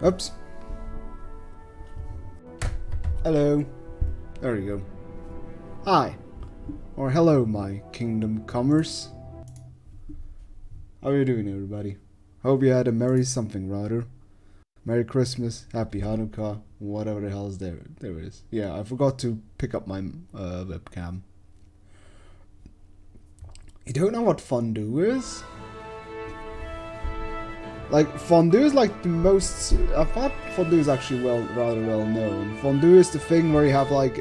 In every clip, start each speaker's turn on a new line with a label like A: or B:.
A: Oops. Hello. There you go. Hi. Or hello, my kingdom comers. How are you doing, everybody? Hope you had a merry something, rather. Merry Christmas, Happy Hanukkah, whatever the hell is there. There it is. Yeah, I forgot to pick up my webcam. You don't know what fondue is? Like, fondue is like the most... I thought fondue is actually rather well known. Fondue is the thing where you have like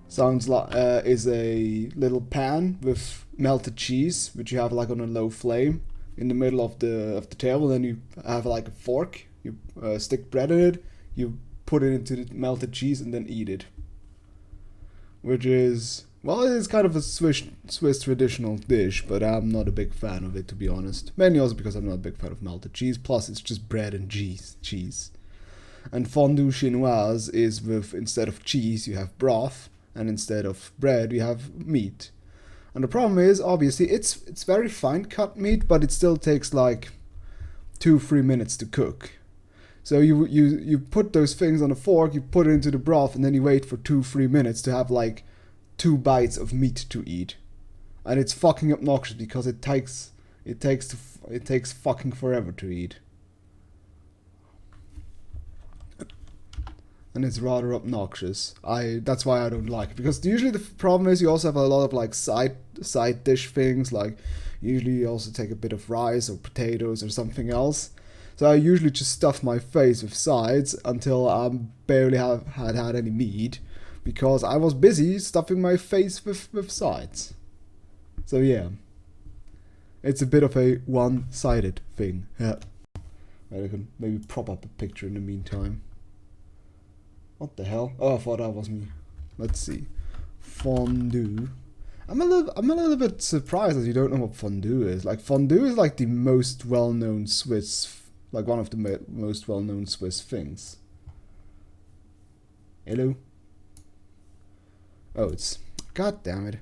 A: sounds like is a little pan with melted cheese, which you have like on a low flame in the middle of the table. Then you have like a fork. You stick bread in it. You put it into the melted cheese and then eat it. Which is, well, it is kind of a Swiss traditional dish, but I'm not a big fan of it, to be honest. Mainly also because I'm not a big fan of melted cheese. Plus, it's just bread and cheese. And fondue chinoise is with, instead of cheese, you have broth. And instead of bread, you have meat. And the problem is, obviously, it's very fine cut meat, but it still takes like 2-3 minutes to cook. So you put those things on a fork, you put it into the broth, and then you wait for 2-3 minutes to have like 2 bites of meat to eat. And it's fucking obnoxious because it takes fucking forever to eat. And it's rather obnoxious. That's why I don't like it, because usually the problem is you also have a lot of like side dish things, like usually you also take a bit of rice or potatoes or something else. So I usually just stuff my face with sides until I barely had any meat, because I was busy stuffing my face with sides. So yeah, it's a bit of a one-sided thing. Yeah, I can maybe prop up a picture in the meantime. What the hell? Oh, I thought that was me. Let's see. Fondue. I'm a little bit surprised that you don't know what fondue is. Like, fondue is like the most well-known Swiss, like one of the most well-known Swiss things. Hello? Oh, it's... God damn it.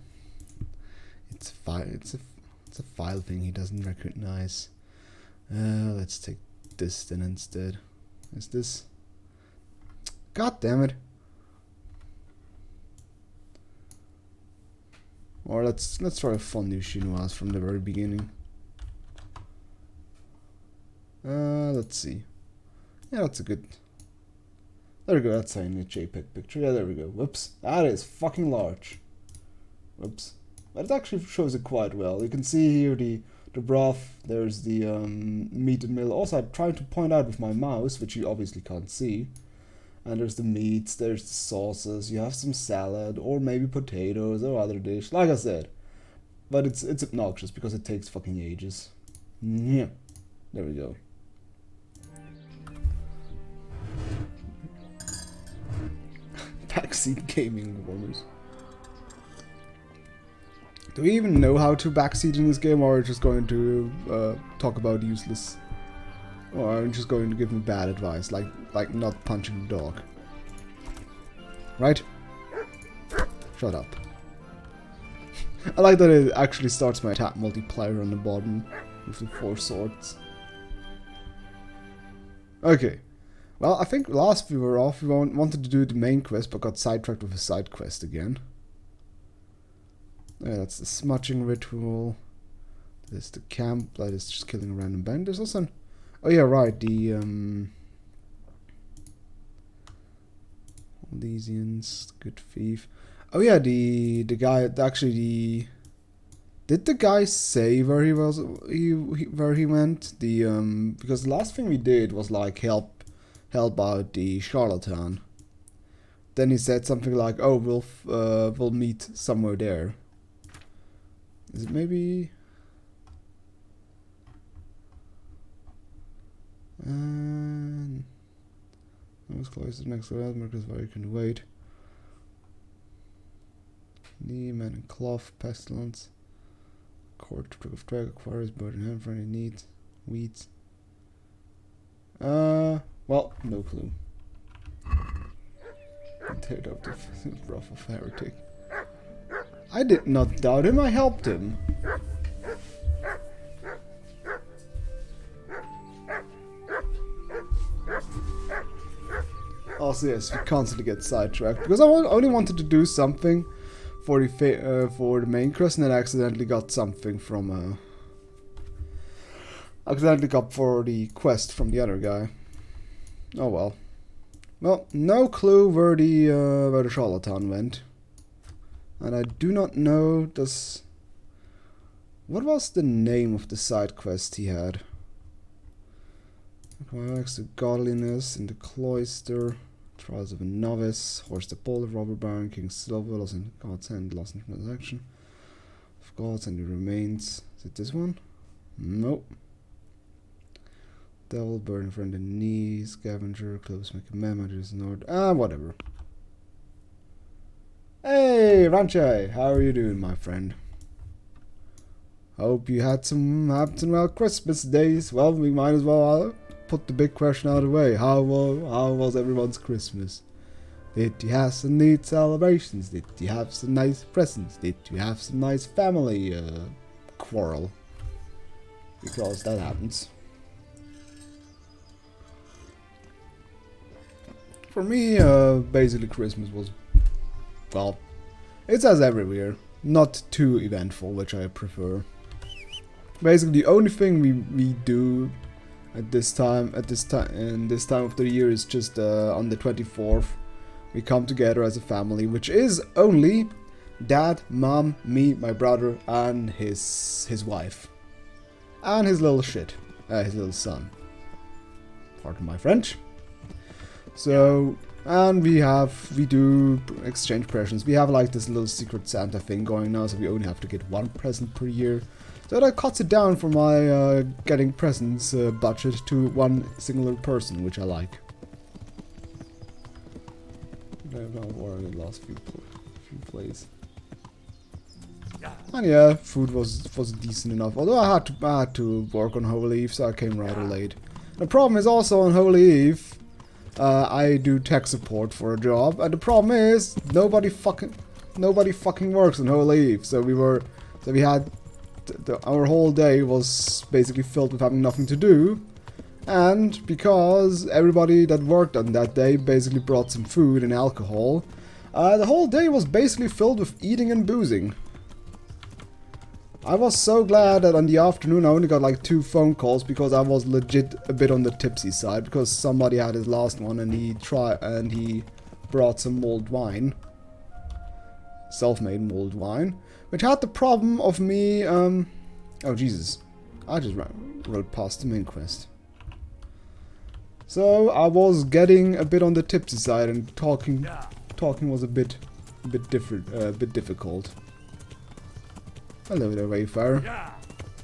A: It's a file thing he doesn't recognize. Let's take this then instead. Is this... God damn it. Or let's try a fondue chinoise from the very beginning. Let's see. Yeah, that's a good... There we go, that's a JPEG picture. Yeah, there we go. Whoops. That is fucking large. Whoops. But it actually shows it quite well. You can see here the broth. There's the meat in the middle. Also, I'm trying to point out with my mouse, which you obviously can't see. And there's the meats, there's the sauces, you have some salad, or maybe potatoes, or other dish, like I said. But it's obnoxious, because it takes fucking ages. Yeah. There we go. Backseat gaming warmers. Do we even know how to backseat in this game, or are we just going to talk about useless... Or I'm just going to give him bad advice, like not punching the dog. Right? Shut up. I like that it actually starts my attack multiplier on the bottom with the 4 swords. Okay. Well, I think last we were off, we wanted to do the main quest, but got sidetracked with a side quest again. Yeah, that's the smudging ritual. There's the camp, that is just killing a random band. There's also an... Oh yeah, right, the Elysians, good thief. Oh yeah, the guy, actually the... Did the guy say where he was, where he went? The, because the last thing we did was like help out the charlatan. Then he said something like, oh, we'll meet somewhere there. Is it maybe... And most close to the next road markers where you can wait. Knee, man in cloth, pestilence. Court, trick of drag, acquires, bird in hand for any needs. Weeds. Well, no clue. Teared up the rough of heretic. I did not doubt him, I helped him. Also, yes, we constantly get sidetracked because I only wanted to do something for the main quest, and then I accidentally got something from accidentally got for the quest from the other guy. Oh well. Well, no clue where the charlatan went, and I do not know this. What was the name of the side quest he had? Acquires the godliness in the cloister, trials of a novice, horse the bull, robber baron, king silver, lost in God's hand, lost in transaction of gods and the remains. Is it this one? Nope. Devil, burden for the knees, scavenger, close make a memories, nord. Whatever. Hey, Ranche, how are you doing, my friend? Hope you had some well Christmas days. Well, we might as well put the big question out of the way. How was everyone's Christmas? Did you have some neat celebrations? Did you have some nice presents? Did you have some nice family quarrel? Because that happens. For me, basically Christmas was, well, it's as everywhere. Not too eventful, which I prefer. Basically, the only thing we do at this time of the year is just on the 24th. We come together as a family, which is only Dad, Mom, me, my brother, and his wife, and his little shit, his little son. Pardon my French. So, and we do exchange presents. We have like this little secret Santa thing going now, so we only have to get one present per year. So that cuts it down for my getting presents budget to one singular person, which I like. I don't know where the last few plays. And yeah, food was decent enough. Although I had to work on Holy Eve, so I came rather late. The problem is also on Holy Eve, I do tech support for a job, and the problem is nobody fucking works on Holy Eve. So we had our whole day was basically filled with having nothing to do, and because everybody that worked on that day basically brought some food and alcohol, the whole day was basically filled with eating and boozing. I was so glad that on the afternoon I only got like 2 phone calls because I was legit a bit on the tipsy side because somebody had his last one and he brought some mulled wine. Self-made mulled wine. Which had the problem of me, oh Jesus, I just rode past the main quest. So I was getting a bit on the tipsy side and talking was a bit difficult. Hello there, Wayfarer.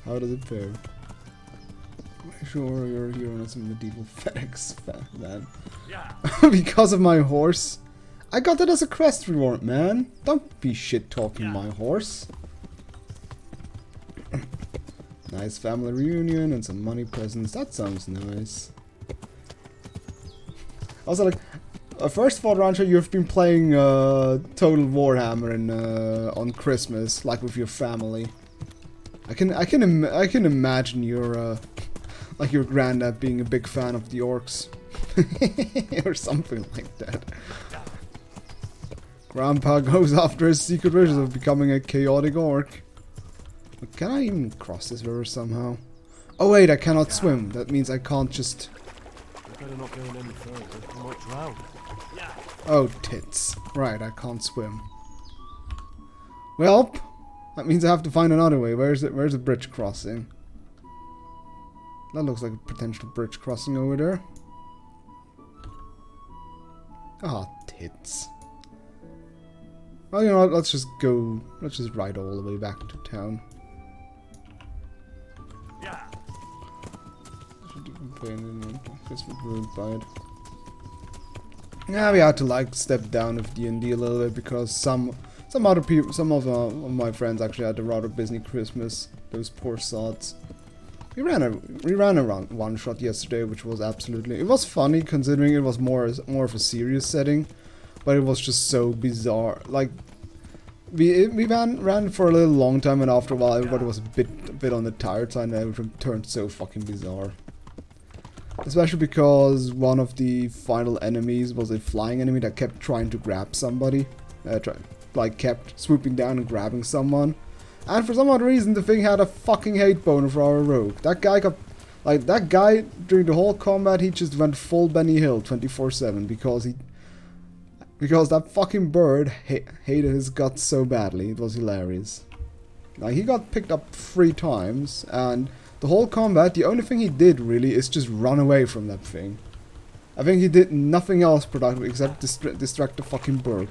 A: How does it fare? Sure, you're not some medieval FedEx fan. Because of my horse. I got that as a quest reward, man. Don't be shit-talking my horse. Nice family reunion and some money presents. That sounds nice. Also, like, first of all, Rancho, you've been playing Total Warhammer on Christmas, like with your family. I can imagine your like your granddad being a big fan of the orcs, or something like that. Grandpa goes after his secret wishes of becoming a chaotic orc. But can I even cross this river somehow? Oh wait, I cannot swim. That means I can't just...
B: Better not go any further. I might drown.
A: Oh, tits. Right, I can't swim. Well, that means I have to find another way. Where's the bridge crossing? That looks like a potential bridge crossing over there. Ah, tits. Well, you know what, let's just ride all the way back to town.
B: Yeah.
A: Yeah, we had to like step down with D&D a little bit because some other people, some of my friends actually had a rather busy Christmas. Those poor sods. We ran around one shot yesterday, which was absolutely... It was funny considering it was more of a serious setting. But it was just so bizarre. Like, we ran for a little long time, and after a while, everybody was a bit on the tired side, and everything turned so fucking bizarre. Especially because one of the final enemies was a flying enemy that kept trying to grab somebody. Kept swooping down and grabbing someone. And for some odd reason, the thing had a fucking hate boner for our rogue. That guy got... Like, that guy, during the whole combat, he just went full Benny Hill 24/7 because he... Because that fucking bird hated his guts so badly. It was hilarious. Like, he got picked up 3 times, and the whole combat, the only thing he did, really, is just run away from that thing. I think he did nothing else productive except distract the fucking bird.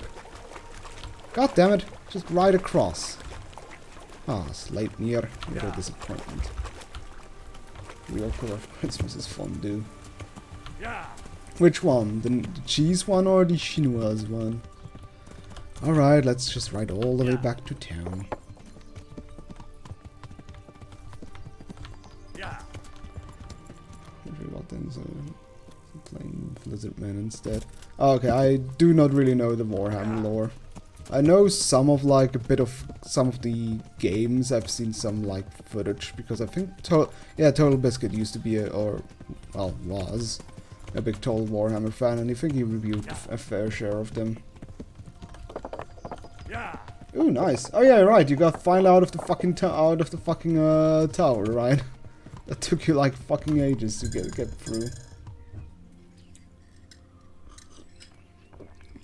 A: God damn it, just right across. Ah, Sleipnir, what a disappointment. Real color of Christmas is fondue. Which one? The cheese one or the chinoise one? Alright, let's just ride all the way back to town. Playing Lizard Man instead. Okay, I do not really know the Warhammer lore. I know some of like a bit of some of the games. I've seen some like footage because I think Total Biscuit used to be was a big Total Warhammer fan, and I think he reviewed a fair share of them. Ooh, nice. Oh yeah, right. You got finally out of the fucking tower, right? That took you like fucking ages to get through.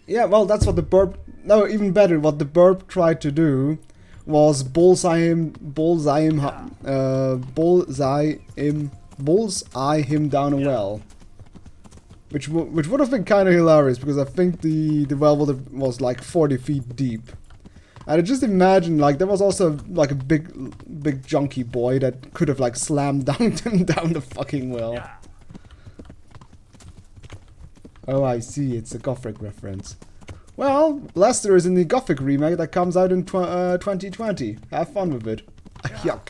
A: Yeah, well, that's what the burp... No, even better, what the burp tried to do was bullseye him down a well. Which would have been kind of hilarious, because I think the well was like 40 feet deep. And I just imagine, like, there was also like a big junky boy that could have like slammed him down the fucking well. Oh, I see. It's a Gothic reference. Well, Lester is in the Gothic remake that comes out in 2020. Have fun with it. Yuck.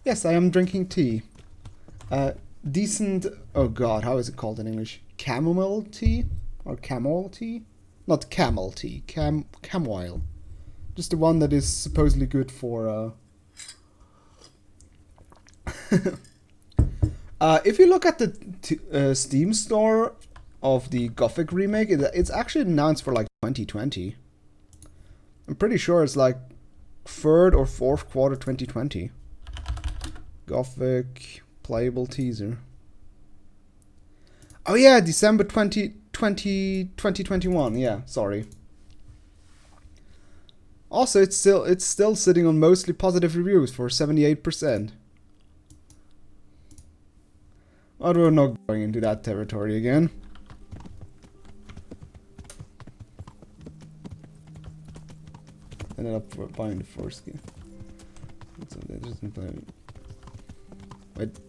A: Yes, I am drinking tea. Decent... Oh god, how is it called in English? Chamomile tea? Or camel tea? Not camel tea. Chamomile. Just the one that is supposedly good for... if you look at the Steam store of the Gothic remake, it's actually announced for like 2020. I'm pretty sure it's like 3rd or 4th quarter 2020. Gothic playable teaser. Oh yeah, December 2021. Yeah, sorry. Also, it's still sitting on mostly positive reviews for 78%. But we're not going into that territory again. Ended up buying the first game. Wait,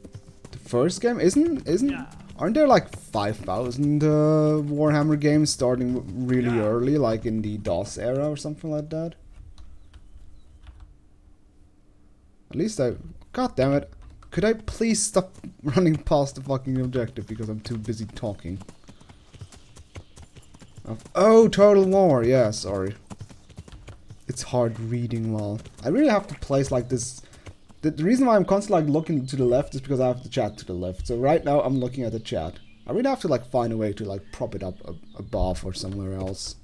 A: the first game isn't? Aren't there like 5,000 Warhammer games starting really early, like in the DOS era or something like that? At least God damn it. Could I please stop running past the fucking objective because I'm too busy talking? Oh, Total War. Yeah, sorry. It's hard reading well. I really have to place like this. The reason why I'm constantly like looking to the left is because I have the chat to the left. So right now I'm looking at the chat. I really have to like find a way to like prop it up above or somewhere else.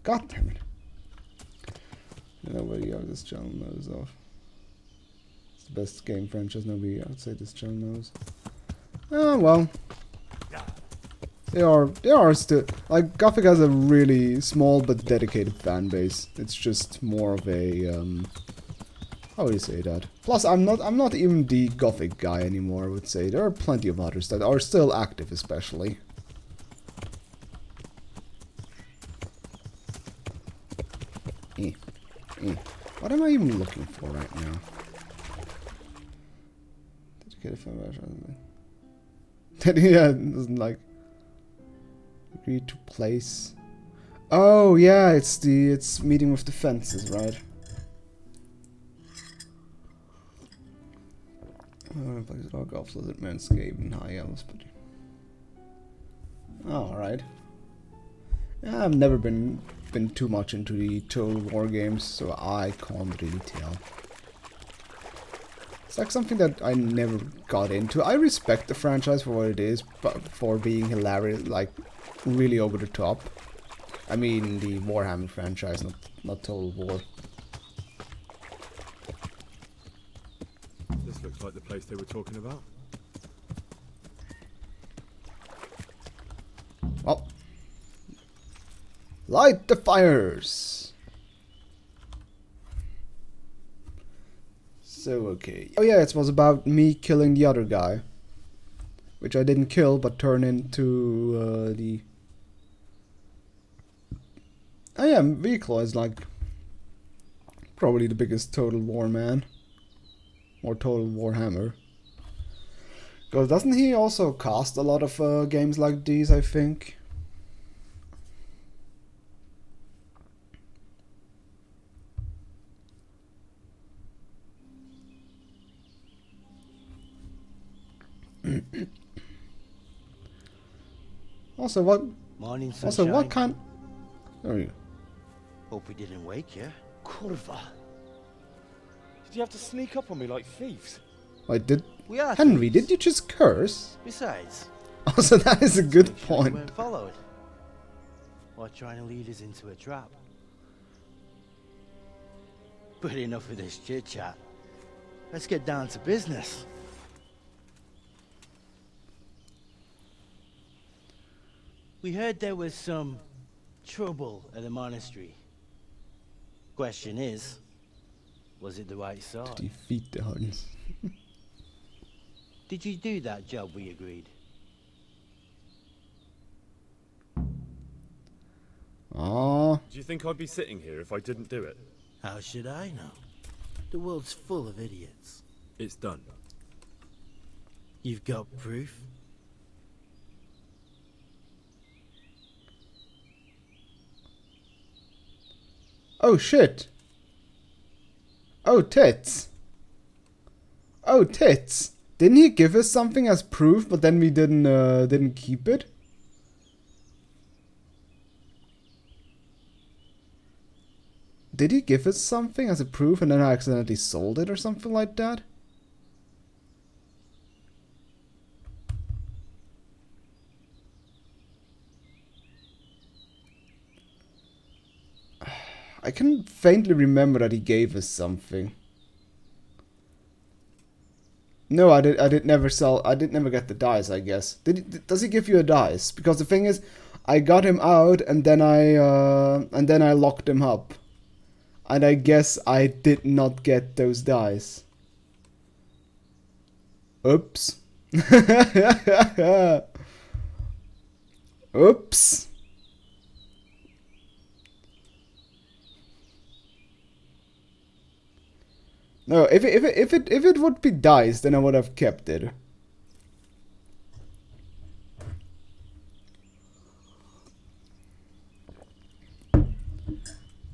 A: God damn it. Nobody out this channel knows of. It's the best game franchise nobody outside this channel knows. Oh well. They are still like Gothic has a really small but dedicated fan base. It's just more of a how would you say that? Plus I'm not even the Gothic guy anymore, I would say. There are plenty of others that are still active, especially. What am I even looking for right now? Dedicated fan base. Yeah, it doesn't like agree to place. Oh yeah, it's meeting with the fences, right? Golf Lizard Manscape and High Elves, but alright. Yeah, I've never been too much into the Total War games, so I can't really tell. It's like something that I never got into. I respect the franchise for what it is, but for being hilarious, like really over the top. I mean the Warhammer franchise, not Total War.
B: This looks like the place they were talking about.
A: Well, light the fires. So okay. Oh yeah, it was about me killing the other guy, which I didn't kill, but turned into the. Oh yeah, Vehicle is like probably the biggest Total War man, or Total Warhammer. Because doesn't he also cast a lot of games like these, I think? Also, what?
C: Morning, sunshine.
A: Also, what kind? There you go.
C: Hope we didn't wake you.
B: Kurva. Did you have to sneak up on me like thieves?
A: Wait, did
C: We are
A: Henry?
C: thieves.
A: Did you just curse?
C: Besides,
A: Also, that is a good
C: make sure we
A: point.
C: weren't followed. Or trying to lead us into a trap. But enough of this chit chat. Let's get down to business. We heard there was some trouble at the monastery. Question is, was it the right sort?
A: Defeat the Huns.
C: Did you do that job we agreed?
A: Ah,
B: Do you think I'd be sitting here if I didn't do it?
C: How should I know? The world's full of idiots.
B: It's done.
C: You've got proof?
A: oh shit. Oh tits. Oh tits. Didn't he give us something as proof, but then we didn't keep it? Did he give us something as a proof and then I accidentally sold it or something like that? I can faintly remember that he gave us something. No, I did never sell. I did never get the dice, I guess. Does he give you a dice? Because the thing is, I got him out and then I locked him up. And I guess I did not get those dice. Oops. Oops. No, if it would be dice, then I would have kept it.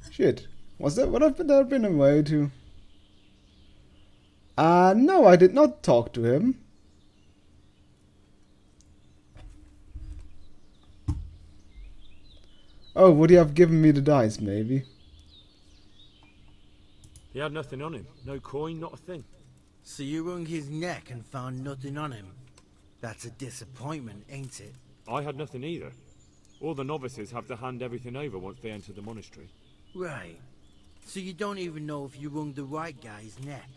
A: Shit. Was that what I've been a way to? No, I did not talk to him. Oh, would he have given me the dice, maybe?
B: He had nothing on him. No coin, not a thing.
C: So you wrung his neck and found nothing on him? That's a disappointment, ain't it?
B: I had nothing either. All the novices have to hand everything over once they enter the monastery.
C: Right. So you don't even know if you wrung the right guy's neck.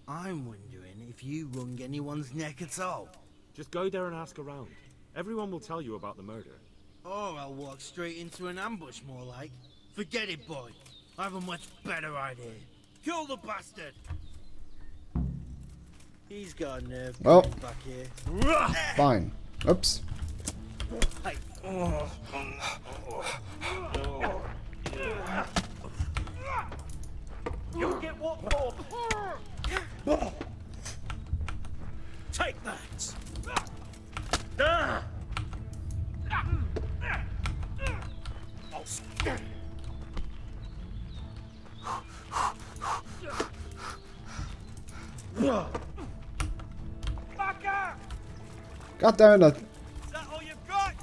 C: I'm wondering if you wrung anyone's neck at all.
B: Just go there and ask around. Everyone will tell you about the murder.
C: Or I'll walk straight into an ambush, more like. Forget it, boy. I have a much better idea. Kill the bastard! He's got a nerve
A: Well.
C: coming back here.
A: Fine. Oops.
C: Hey.
B: You'll get what for?
C: Take that!
A: God damn it!
C: Is that all you've got?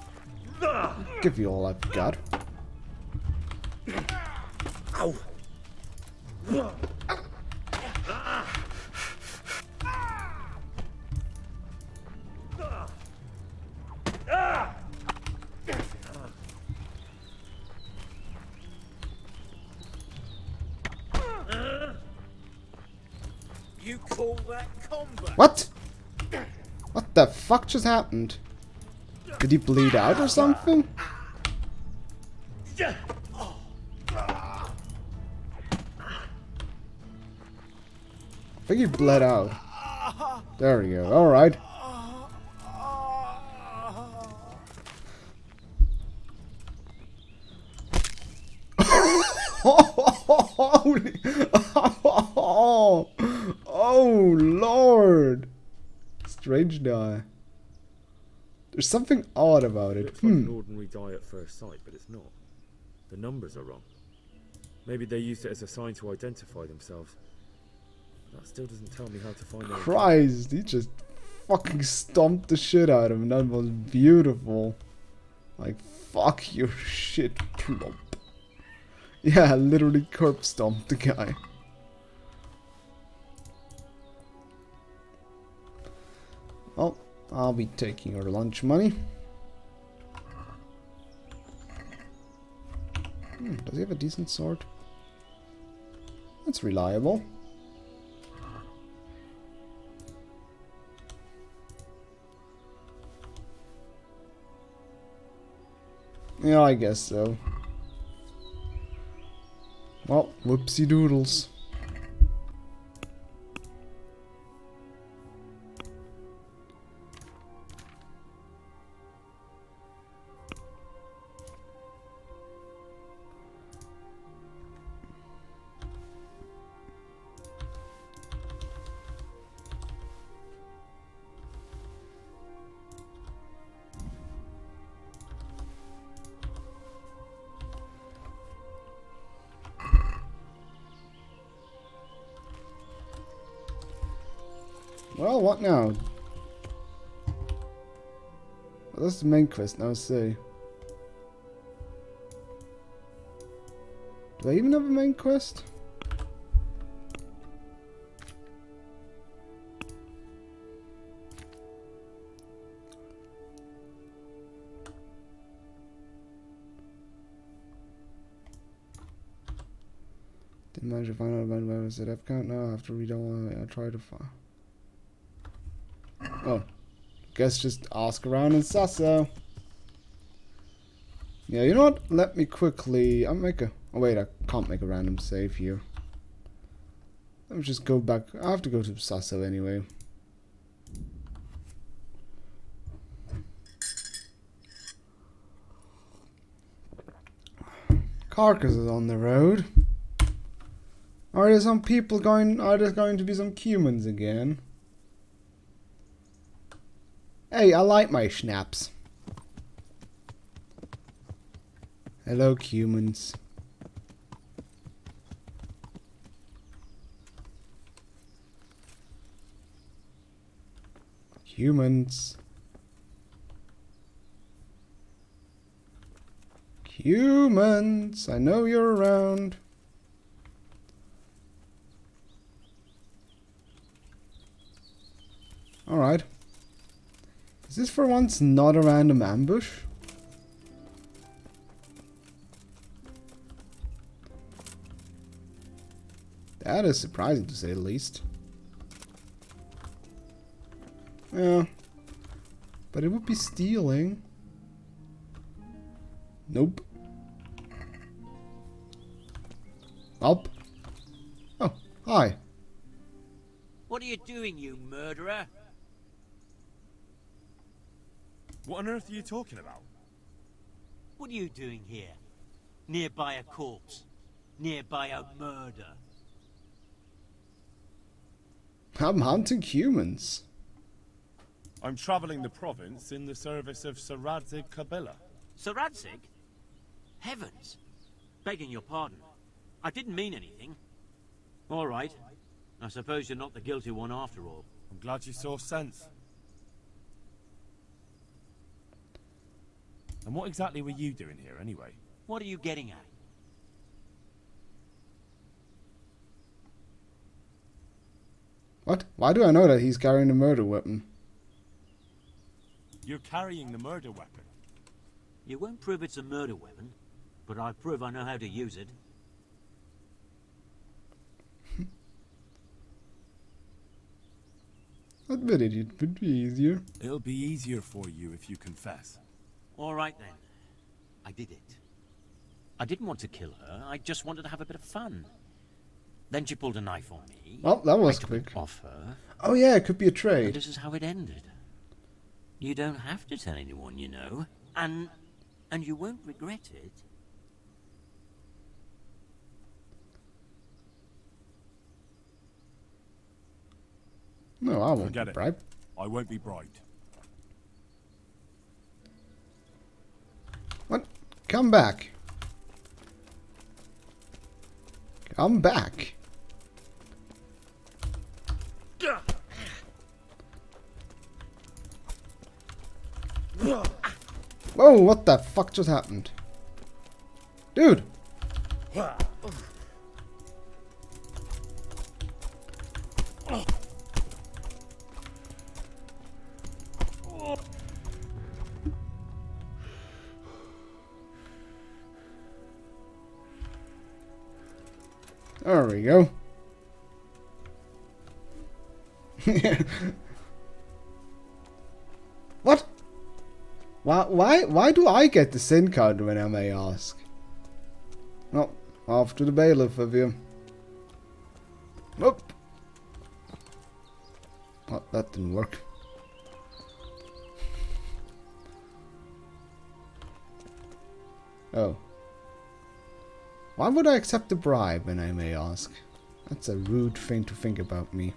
A: I'll give you all I've got.
C: Ow!
B: call that combat?
A: What? What the fuck just happened? Did he bleed out or something? I think he bled out. There we go. Alright. Holy. Oh, Lord. Strange die. There's something odd about it.
B: Looks like an ordinary die at first sight, but it's not. The numbers are wrong. Maybe they used it as a sign to identify themselves. That still doesn't tell me how to find their
A: Christ, he just fucking stomped the shit out of him. That was beautiful. Like, fuck your shit, plump. Yeah, literally curb stomped the guy. Well, I'll be taking your lunch money. Does he have a decent sword? That's reliable. Yeah, I guess so. Well, whoopsie doodles. Well, what now? Well, that's the main quest, now see. Do I even have a main quest? Didn't manage to find out about where I was at F count. Now I have to read all. I try to find. Oh, guess just ask around in Sasso. Yeah, you know what? Let me quickly. I'll make a. Oh wait, I can't make a random save here. Let me just go back. I have to go to Sasso anyway. Carcass is on the road. Are there some people going? Are there going to be some humans again? Hey, I like my schnapps. Hello, humans. Humans. Humans, I know you're around. Alright. Is this for once not a random ambush? That is surprising to say the least. Yeah. But it would be stealing. Nope. Up. Oh, hi.
D: What are you doing, you murderer?
B: What on earth are you talking about?
D: What are you doing here? Nearby a corpse. Nearby a murder.
A: I'm hunting humans.
E: I'm traveling the province in the service of Sir Radzig Kobyla.
D: Sir Radzig? Heavens! Begging your pardon. I didn't mean anything. All right. I suppose you're not the guilty one after all.
E: I'm glad you saw sense. And what exactly were you doing here, anyway?
D: What are you getting at?
A: What? Why do I know that he's carrying a murder weapon?
E: You're carrying the murder weapon.
D: You won't prove it's a murder weapon, but I prove I know how to use it.
A: Admit it, it would be easier.
E: It'll be easier for you if you confess.
D: All right then. I did it. I didn't want to kill her. I just wanted to have a bit of fun. Then she pulled a knife on me.
A: Well, that was
D: I took
A: quick.
D: it off her.
A: Oh yeah, it could be a
D: And
A: trade.
D: this is how it ended. You don't have to tell anyone, you know. And you won't regret it.
A: No, I won't
E: Forget
A: be
E: it.
A: bribed.
E: I won't be bribed.
A: What? Come back. Come back. Whoa, what the fuck just happened? Dude! There we go. What? Why do I get the sin card when I may ask? Well, off to the bailiff of you. Whoop. Oh, that didn't work. Oh. Why would I accept a bribe when I may ask? That's a rude thing to think about me.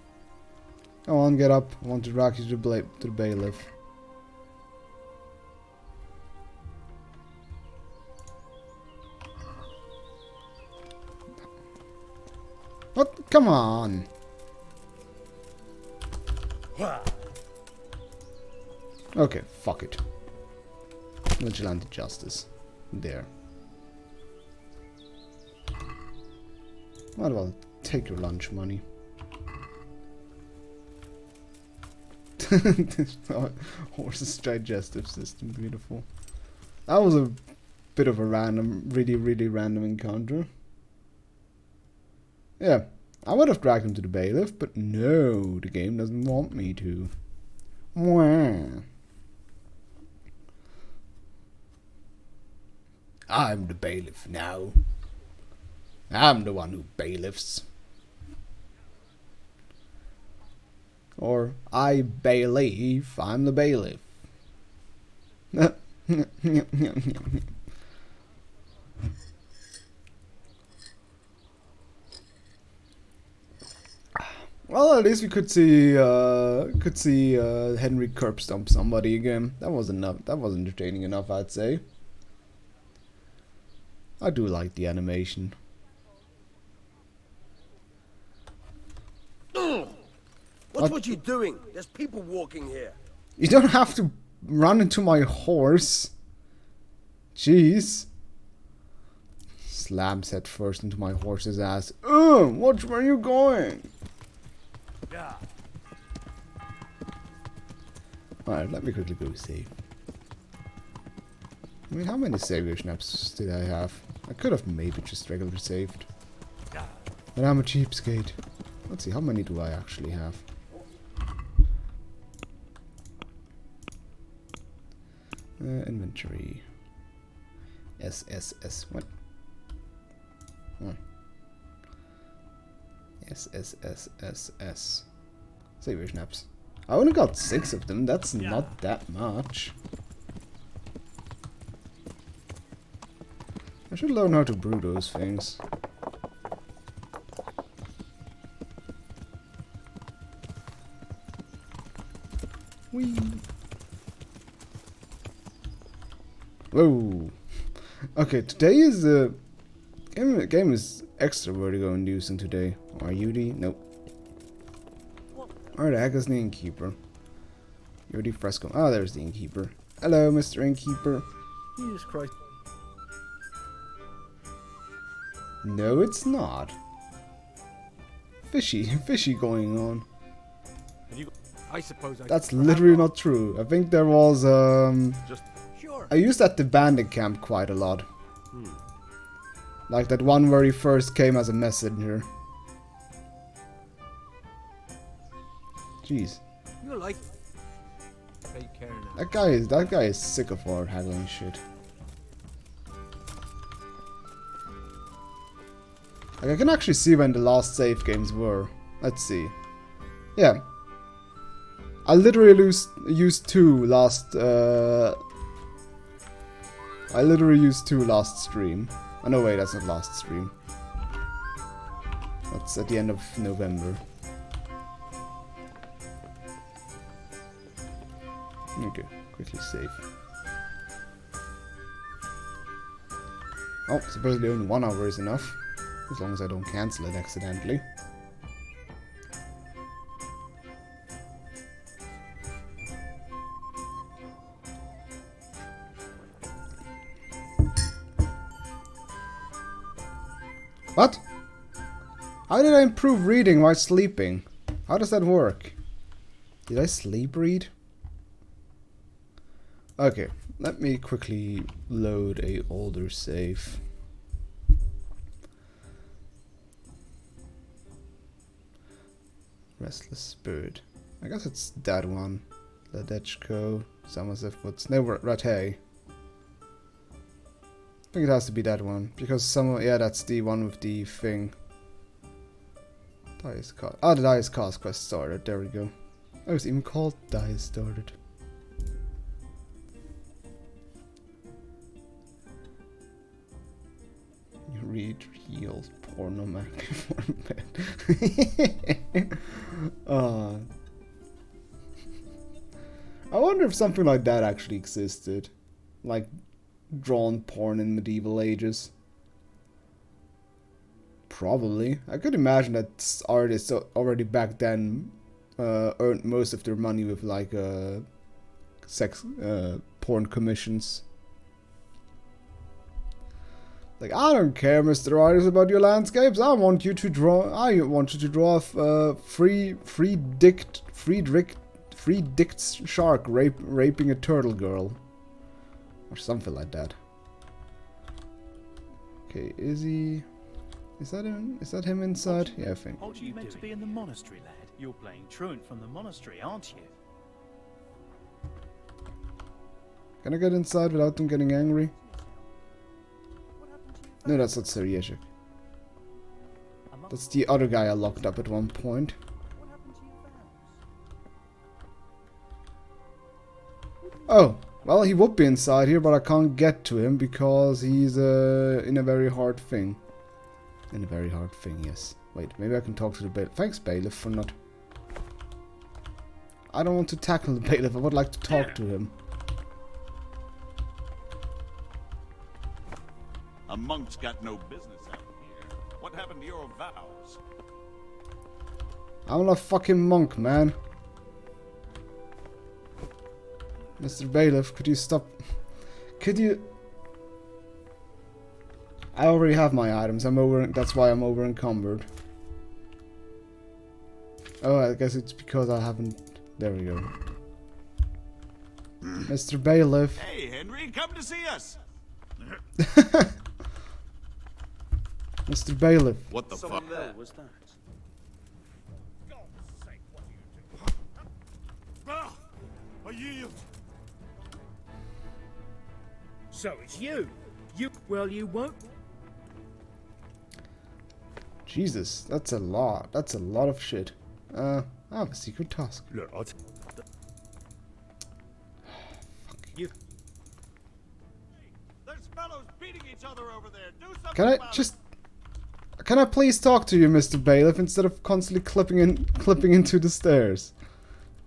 A: Go on, get up. I want to drag you to the bailiff. What? Come on. Okay, fuck it. Vigilante justice. There. Might as well take your lunch money. Horse's digestive system, beautiful. That was a bit of a random, really random encounter. Yeah, I would have dragged him to the bailiff, but no, the game doesn't want me to. Wah. I'm the bailiff now. I'm the one who bailiffs. Or, I believe I'm the bailiff. Well, at least we could see Henry curb stomp somebody again. That was enough. That was entertaining enough, I'd say. I do like the animation.
F: What you doing? There's people walking here.
A: You don't have to run into my horse. Jeez. Slams head first into my horse's ass. Watch where you going.
F: Yeah.
A: Alright, let me quickly go save. I mean, how many savior snaps did I have? I could have maybe just regular saved. But I'm a cheapskate. Let's see, how many do I actually have? Inventory. S. What? Oh. S. Savior snaps. I only got 6 of them. That's not that much. I should learn how to brew those things. Whee. Whoa. Okay, today is game is extra vertigo inducing today. Are you the? Nope. Where the heck is the innkeeper? You're the fresco. Ah, there's the innkeeper. Hello, Mr. Innkeeper.
G: Jesus Christ.
A: No, it's not. Fishy going on.
G: I suppose
A: That's literally not true. I think there was
G: just
F: Sure.
A: I used that the bandit camp quite a lot. Like that one where he first came as a messenger. Jeez.
G: You're like. Take care now.
A: That guy is sick of our haggling shit. Like, I can actually see when the last save games were. Let's see. Yeah. I literally used two last stream. Oh no, wait, that's not last stream. That's at the end of November. Okay, quickly save. Oh, supposedly only 1 hour is enough. As long as I don't cancel it accidentally. What? How did I improve reading while sleeping? How does that work? Did I sleep read? Okay, let me quickly load a older save. Restless Spirit. I guess it's that one. Ladechko, Somerset Woods. No, Ratay. I think it has to be that one. Because yeah, that's the one with the thing. Dice Cast. Ah, the Dice Cast quest started. There we go. Oh, it's even called Dice started. You read real porno mag format. I wonder if something like that actually existed. Like drawn porn in medieval ages. Probably. I could imagine that artists already back then earned most of their money with like sex porn commissions. Like, I don't care, Mr. Artist, about your landscapes. I want you to draw free dicked shark raping a turtle girl, or something like that. Okay, is that him? Is that him inside? Yeah, I think.
H: Aren't you meant to be in the monastery, lad? You're playing truant from the monastery, aren't you?
A: Can I get inside without them getting angry? No, that's not Serieshik. That's the other guy I locked up at one point. Oh, well, he would be inside here, but I can't get to him because he's in a very hard thing. In a very hard thing, yes. Wait, maybe I can talk to the bailiff. Thanks, bailiff, for not... I don't want to tackle the bailiff, I would like to talk to him.
I: A monk's got no business out here. What happened to your vows?
A: I'm not a fucking monk, man. Mr. Bailiff, could you stop? Could you... I already have my items. That's why I'm over encumbered. Oh, I guess it's because I haven't... There we go. Mr. Bailiff.
I: Hey, Henry, come to see us.
A: Mr. Bailiff.
I: What the fuck
F: was that?
E: God's sake, what are you doing? I yield.
J: So it's you. Well, you won't.
A: Jesus, that's a lot. That's a lot of shit. I have a secret task.
J: Look,
E: There's fellows beating each other over there. Do something
A: Can I
E: about
A: just... Can I please talk to you, Mr. Bailiff, instead of constantly clipping into the stairs?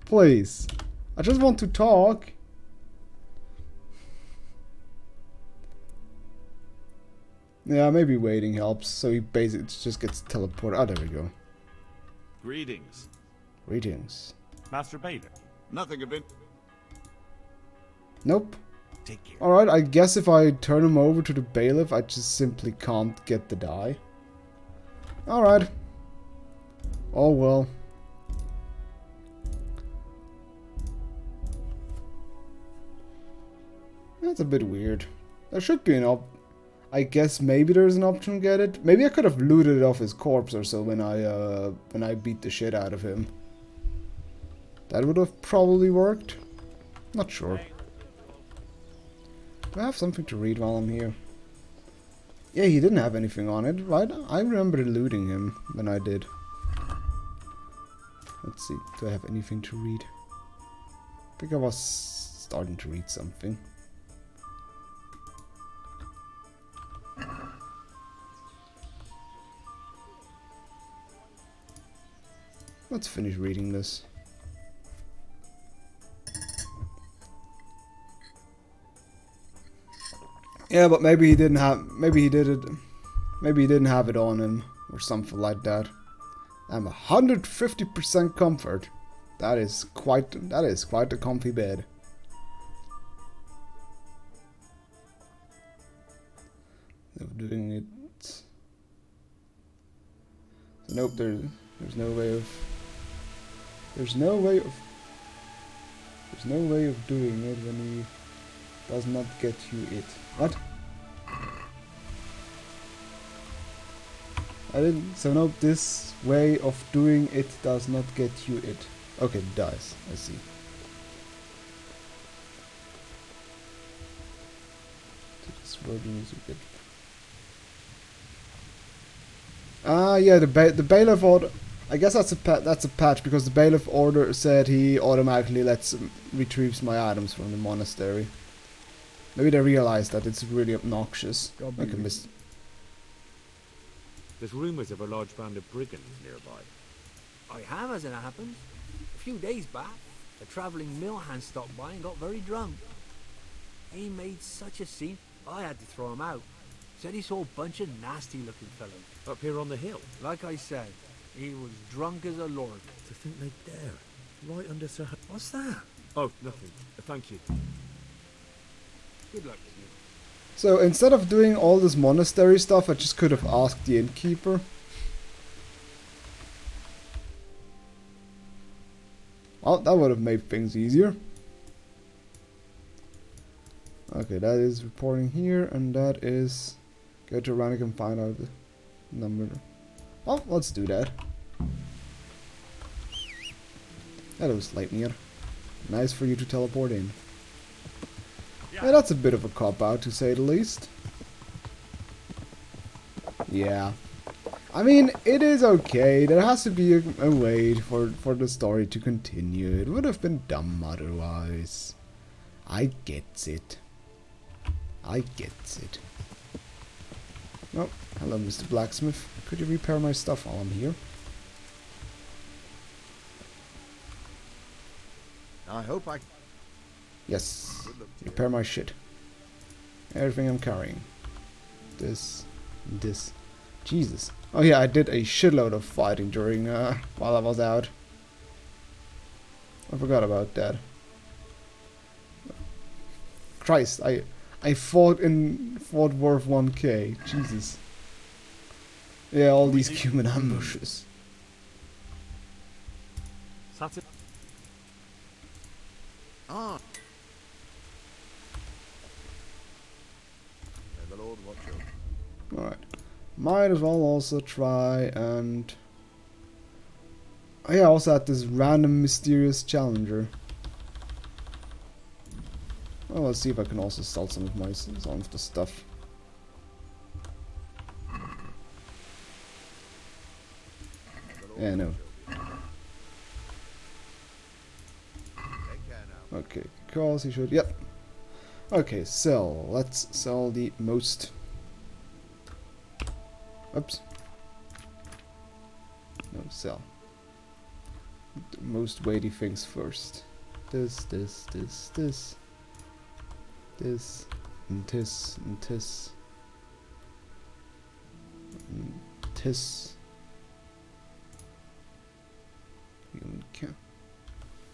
A: Please. I just want to talk. Yeah, maybe waiting helps, so he basically just gets teleported. Oh, there we go.
I: Greetings.
A: Greetings.
E: Master Bailiff.
I: Nothing of it.
A: Nope.
I: Take care.
A: Alright, I guess if I turn him over to the bailiff, I just simply can't get the die. Alright. Oh well. That's a bit weird. There should be an I guess maybe there's an option to get it. Maybe I could have looted it off his corpse or so when I beat the shit out of him. That would have probably worked. Not sure. Do I have something to read while I'm here? Yeah, he didn't have anything on it, right? I remember looting him when I did. Let's see, do I have anything to read? I think I was starting to read something. Let's finish reading this. Yeah, but maybe he didn't have, maybe he didn't have it on him or something like that. I'm 150% comfort. That is quite a comfy bed. Of doing it. So nope, there's no way of doing it when he does not get you it. What? I didn't. So nope, this way of doing it does not get you it. Okay, it does. I see. So this wording is good. Ah, yeah, the bailiff order. I guess that's a patch because the bailiff order said he automatically retrieves my items from the monastery. Maybe they realized that it's really obnoxious. Like a miss.
B: There's rumours of a large band of brigands nearby.
G: I have, as it happens. A few days back, a travelling mill hand stopped by and got very drunk. He made such a scene, I had to throw him out. Said he saw a bunch of nasty-looking fellows.
B: Up here on the hill?
G: Like I said, he was drunk as a lord.
B: To think they dare. Right under Sir...
G: What's that?
B: Oh, nothing. Thank you.
G: Good luck to you.
A: So instead of doing all this monastery stuff, I just could have asked the innkeeper. Well, that would have made things easier. Okay, that is reporting here, and that is go to Rannick and find out the number. Well, let's do that. Hello, Sleipnir. Nice for you to teleport in. Yeah, that's a bit of a cop-out, to say the least. Yeah. I mean, it is okay. There has to be a way for the story to continue. It would have been dumb otherwise. I gets it. I gets it. Oh, hello, Mr. Blacksmith. Could you repair my stuff while I'm here?
F: I hope I...
A: Yes. Repair my shit. Everything I'm carrying. This. Jesus. Oh yeah, I did a shitload of fighting during, while I was out. I forgot about that. Christ, I fought in Fort Worth 1K. Jesus. Yeah, all these human ambushes.
F: Ah. May the Lord watch you.
A: Alright. Might as well also try and... Oh yeah, I also had this random mysterious challenger. Well, let's see if I can also sell some of the stuff. Yeah, no. Okay, because he should... Yep. Okay, sell. Let's sell the most... Oops. No, sell. The most weighty things first. This, and this, and this. And this. Human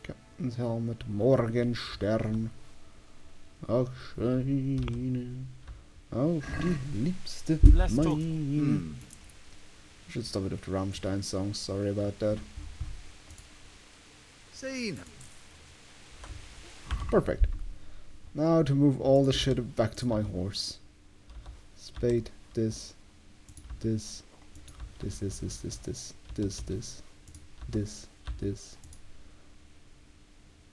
A: Captain's helmet, Morgenstern. Ach, scheine auf die liebste meine. Should stop it with the Rammstein songs, sorry about that.
F: Seen.
A: Perfect. Now to move all the shit back to my horse. Spade, this,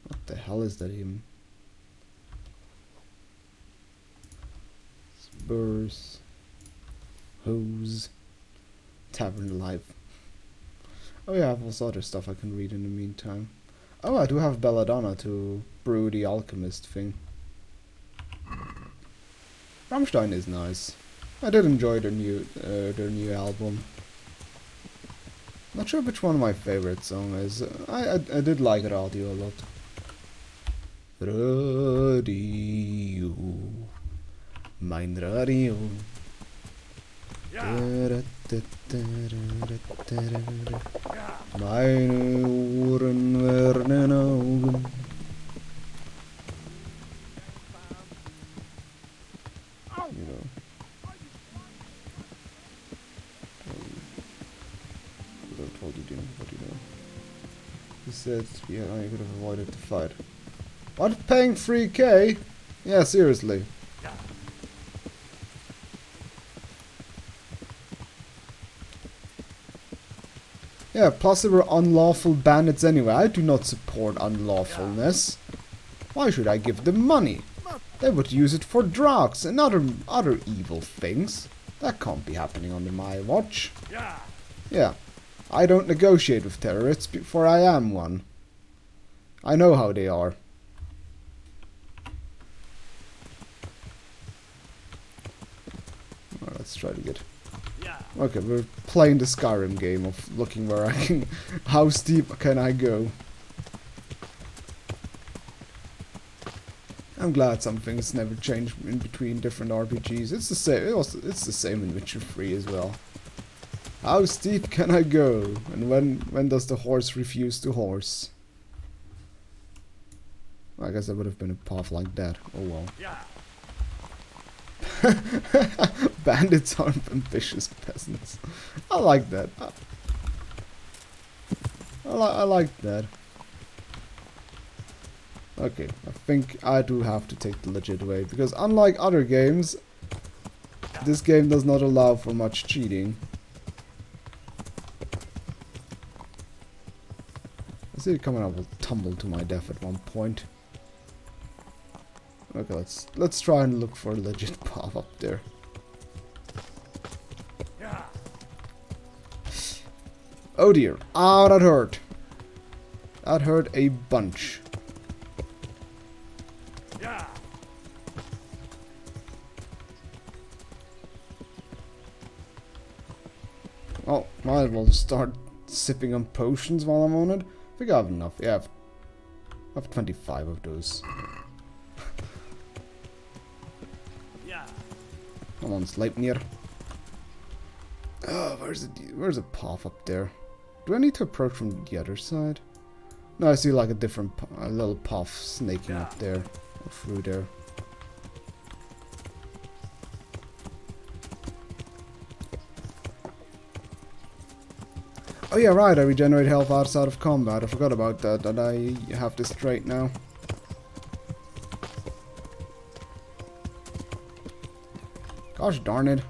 A: What the hell is that even? Spurs. Hose. Tavern life. Oh yeah, I have also other stuff I can read in the meantime. Oh, I do have Belladonna to brew the alchemist thing. Rammstein is nice. I did enjoy their new album. Not sure which one my favorite song is. I did like Radio a lot. Radio, mein Radio. Meine Ohren werden Augen. You know. What do you do? What do you know? He said, yeah, I could have avoided the fight. What? Paying 3k? Yeah, seriously. Yeah, plus they were unlawful bandits anyway. I do not support unlawfulness. Why should I give them money? They would use it for drugs and other evil things. That can't be happening under my watch. Yeah. I don't negotiate with terrorists, for I am one. I know how they are. Well, let's try to get... Okay, we're playing the Skyrim game of looking where I can... How steep can I go? I'm glad some things never change in between different RPGs. It's the same. It's the same in Witcher 3 as well. How steep can I go? And when does the horse refuse to horse? I guess that would have been a path like that. Oh well. Bandits aren't ambitious peasants. I like that. I like that. Okay, I think I do have to take the legit way, because unlike other games, this game does not allow for much cheating. I see it coming up will tumble to my death at one point. Okay, let's try and look for a legit path up there. Oh dear. Ah, that hurt. That hurt a bunch. Oh, might as well start sipping on potions while I'm on it. I think I have enough. Yeah, I have 25 of those. Come on, Sleipnir. Oh, where's a path up there? Do I need to approach from the other side? No, I see like a little path snaking up there, or through there. Oh yeah, right, I regenerate health outside of combat. I forgot about that I have this trait now. Gosh darn it.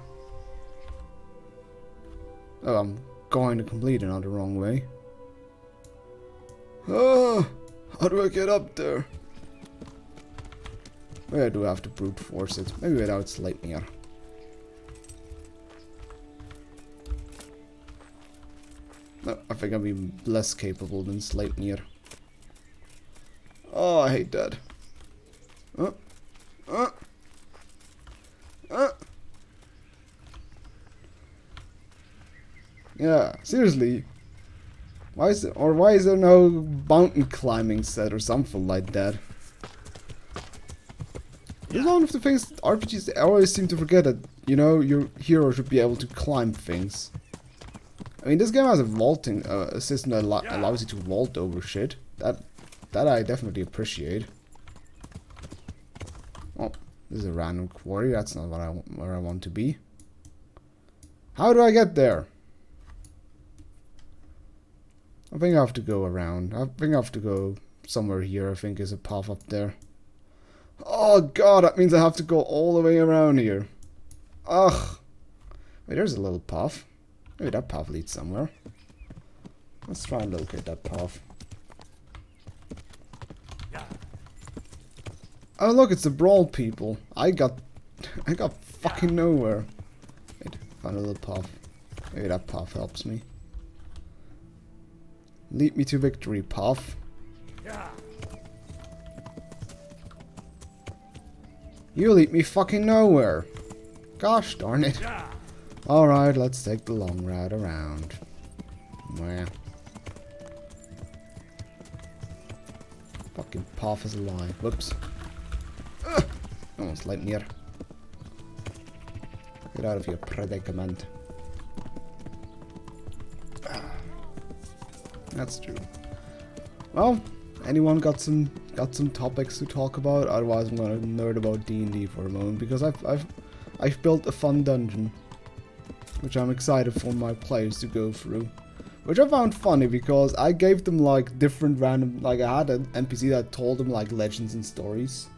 A: Oh, I'm going to complete it on the wrong way. Oh, how do I get up there? Maybe I do have to brute force it. Maybe without Sleipnir. No, I think I'll be less capable than Sleipnir. Oh, I hate that. Yeah, seriously. Why is there no mountain climbing set or something like that? This is one of the things RPGs always seem to forget, that, you know, your hero should be able to climb things. I mean, this game has a vaulting system that allows you to vault over shit. That I definitely appreciate. Oh, this is a random quarry. That's not where I want to be. How do I get there? I think I have to go around. I think I have to go somewhere here. I think is a path up there. Oh god, that means I have to go all the way around here. Ugh. Wait, there's a little path. Maybe that path leads somewhere. Let's try and locate that path. Oh look, it's the brawl people. I got fucking nowhere. Wait, found a little path. Maybe that path helps me. Lead me to victory, path. You lead me fucking nowhere. Gosh darn it. Alright, let's take the long route around. Mwah. Fucking path is a lie. Whoops. Almost like near. Get out of your predicament. That's true. Well, anyone got some topics to talk about? Otherwise, I'm gonna nerd about D&D for a moment because I've built a fun dungeon, which I'm excited for my players to go through. Which I found funny because I gave them like different random, like I had an NPC that told them like legends and stories.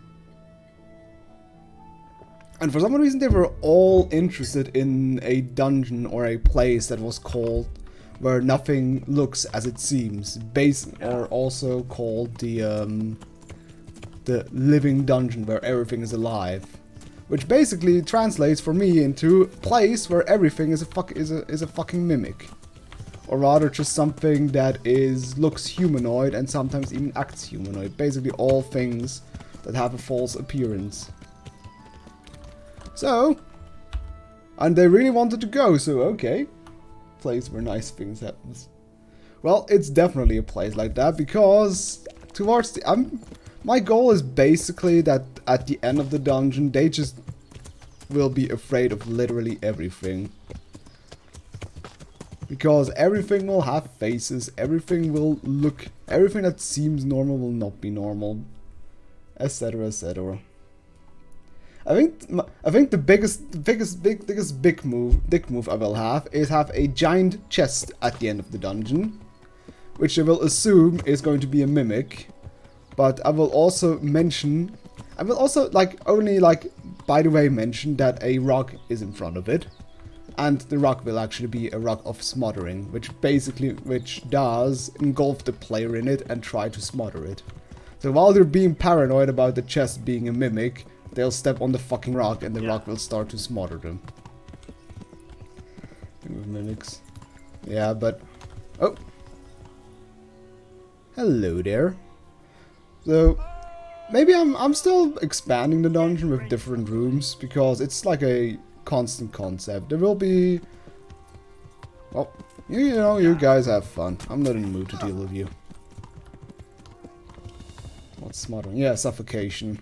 A: And for some reason they were all interested in a dungeon or a place that was called where nothing looks as it seems, or also called the living dungeon where everything is alive, which basically translates for me into place where everything is a fucking mimic, or rather just something that looks humanoid and sometimes even acts humanoid. Basically all things that have a false appearance. So, and they really wanted to go, so okay. Place where nice things happens. Well, it's definitely a place like that because towards the my goal is basically that at the end of the dungeon they just will be afraid of literally everything. Because everything will have faces, everything that seems normal will not be normal, etc, etc. I think the biggest big move I will have is have a giant chest at the end of the dungeon, which I will assume is going to be a mimic. But I will also mention, by the way mention that a rock is in front of it, and the rock will actually be a rock of smothering, which does engulf the player in it and try to smother it. So while they're being paranoid about the chest being a mimic, they'll step on the fucking rock and the rock will start to smother them. With mimics. Yeah, but... Oh! Hello there. So, maybe I'm still expanding the dungeon with different rooms, because it's like a constant concept. There will be... Well, you know, you guys have fun. I'm not in the mood to deal with you. What's smothering? Yeah, suffocation.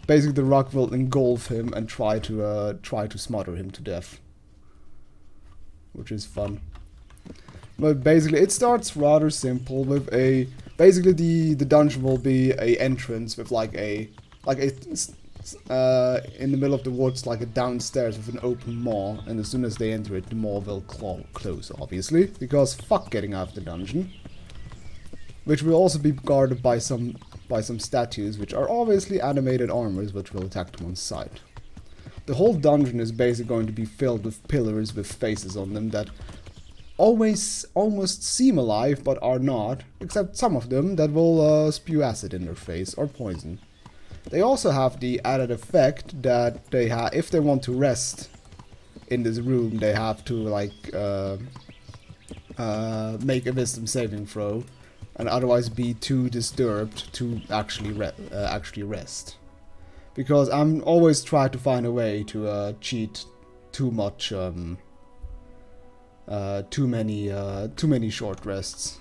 A: Basically, the rock will engulf him and try to smother him to death, which is fun. But basically, it starts rather simple with a basically the dungeon will be a entrance with in the middle of the woods, like a downstairs with an open maw, and as soon as they enter it, the maw will close, obviously, because fuck getting out of the dungeon, which will also be guarded by some statues, which are obviously animated armors, which will attack them on sight. The whole dungeon is basically going to be filled with pillars with faces on them that almost seem alive, but are not, except some of them that will spew acid in their face, or poison. They also have the added effect that if they want to rest in this room, they have to, like, make a wisdom saving throw, and otherwise be too disturbed to actually rest. Because I'm always trying to find a way to cheat too much, too many short rests.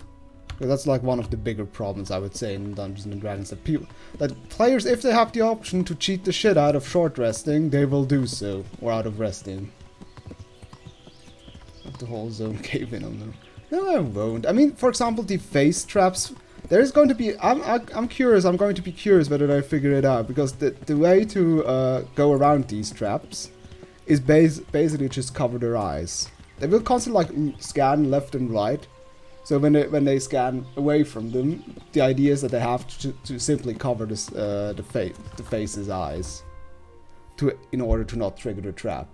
A: Because that's like one of the bigger problems, I would say, in Dungeons and Dragons, that players, if they have the option to cheat the shit out of short resting, they will do so, or out of resting. Let the whole zone cave in on them. No, I won't. I mean, for example, the face traps. There's going to be. I'm curious. I'm going to be curious whether I figure it out, because the way to go around these traps is basically just cover their eyes. They will constantly like scan left and right. So when they scan away from them, the idea is that they have to simply cover this the face's eyes in order to not trigger the trap.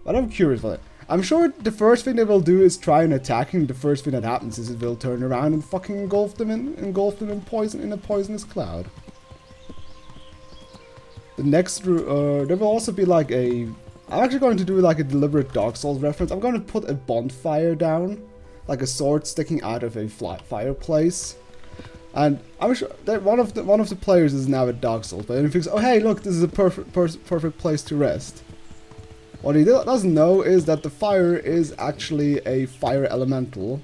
A: But I'm curious about it. I'm sure the first thing they will do is try and attack him. The first thing that happens is it will turn around and fucking engulf them in a poisonous cloud. the next there will also be like a. I'm actually going to do like a deliberate Dark Souls reference. I'm going to put a bonfire down, like a sword sticking out of a fireplace. And I'm sure that one of the players is now at Dark Souls, but he thinks, oh hey, look, this is a perfect place to rest. What he doesn't know is that the fire is actually a fire elemental,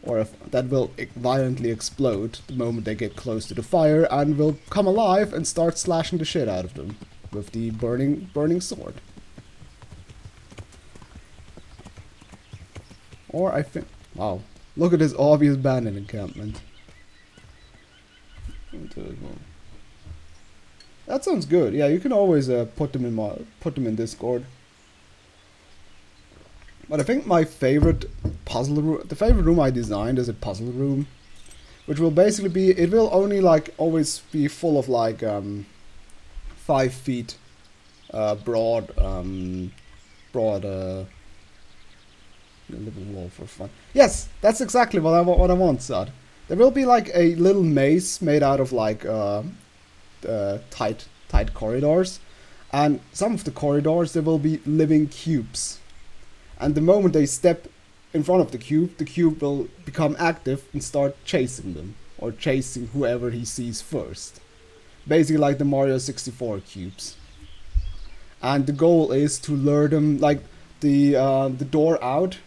A: or that will violently explode the moment they get close to the fire, and will come alive and start slashing the shit out of them with the burning sword. Or I think, wow, look at this obvious bandit encampment. That sounds good. Yeah, you can always put them in Discord. But I think my favorite puzzle room, the favorite room I designed is a puzzle room, which will basically be, it will only like always be full of like 5 feet broad living wall for fun. Yes, that's exactly what I want, Sad. There will be like a little maze made out of like tight corridors, and some of the corridors there will be living cubes, and the moment they step in front of the cube will become active and start chasing them, or chasing whoever he sees first. Basically like the Mario 64 cubes. And the goal is to lure them, like the door out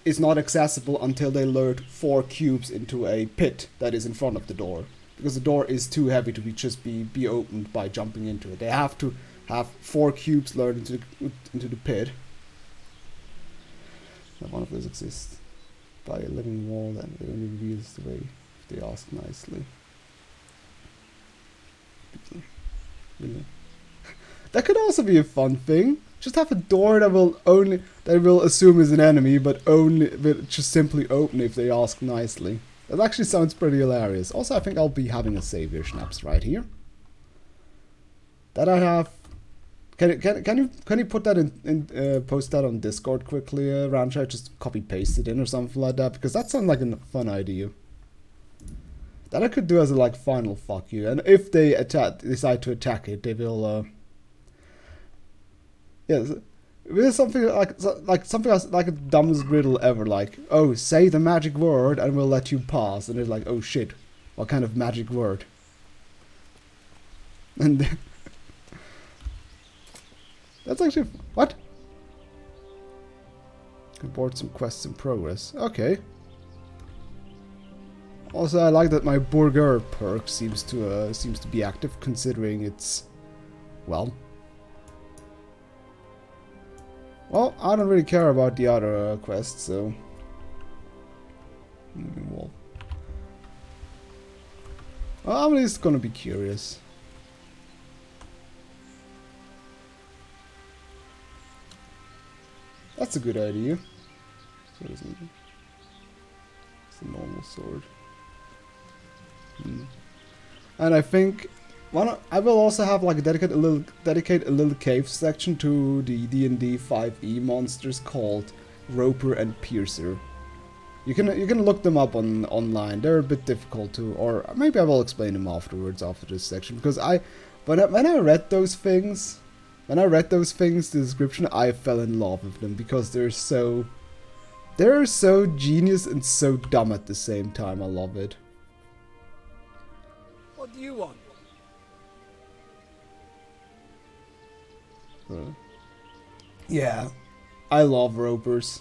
A: is not accessible until they lured 4 cubes into a pit that is in front of the door, because the door is too heavy to be opened by jumping into it. They have to have 4 cubes lured into the pit. Not one of those exists. By a living wall that only reveals the way if they ask nicely. Really. That could also be a fun thing. Just have a door that will assume is an enemy, but will just simply open if they ask nicely. That actually sounds pretty hilarious. Also, I think I'll be having a savior schnapps right here. That I have. Can you put that in post that on Discord quickly, Rancha? Just copy paste it in or something like that, because that sounds like a fun idea. That I could do as a like final fuck you, and if they decide to attack it, they will. Yeah, there's something like the dumbest riddle ever. Like, oh, say the magic word and we'll let you pass. And it's like, oh shit, what kind of magic word? And that's actually what? Abort some quests in progress. Okay. Also, I like that my burger perk seems to be active, considering it's, well. Well, I don't really care about the other quests, so. Well, I'm at least gonna be curious. That's a good idea. So isn't it? It's a normal sword. And I think I will also have like dedicate a little cave section to the D&D 5e monsters called Roper and Piercer. You can look them up online. They're a bit difficult to, or maybe I will explain them afterwards after this section, because when I read those things, the description, I fell in love with them because they're so genius and so dumb at the same time. I love it.
G: What do you want?
A: Yeah, I love ropers.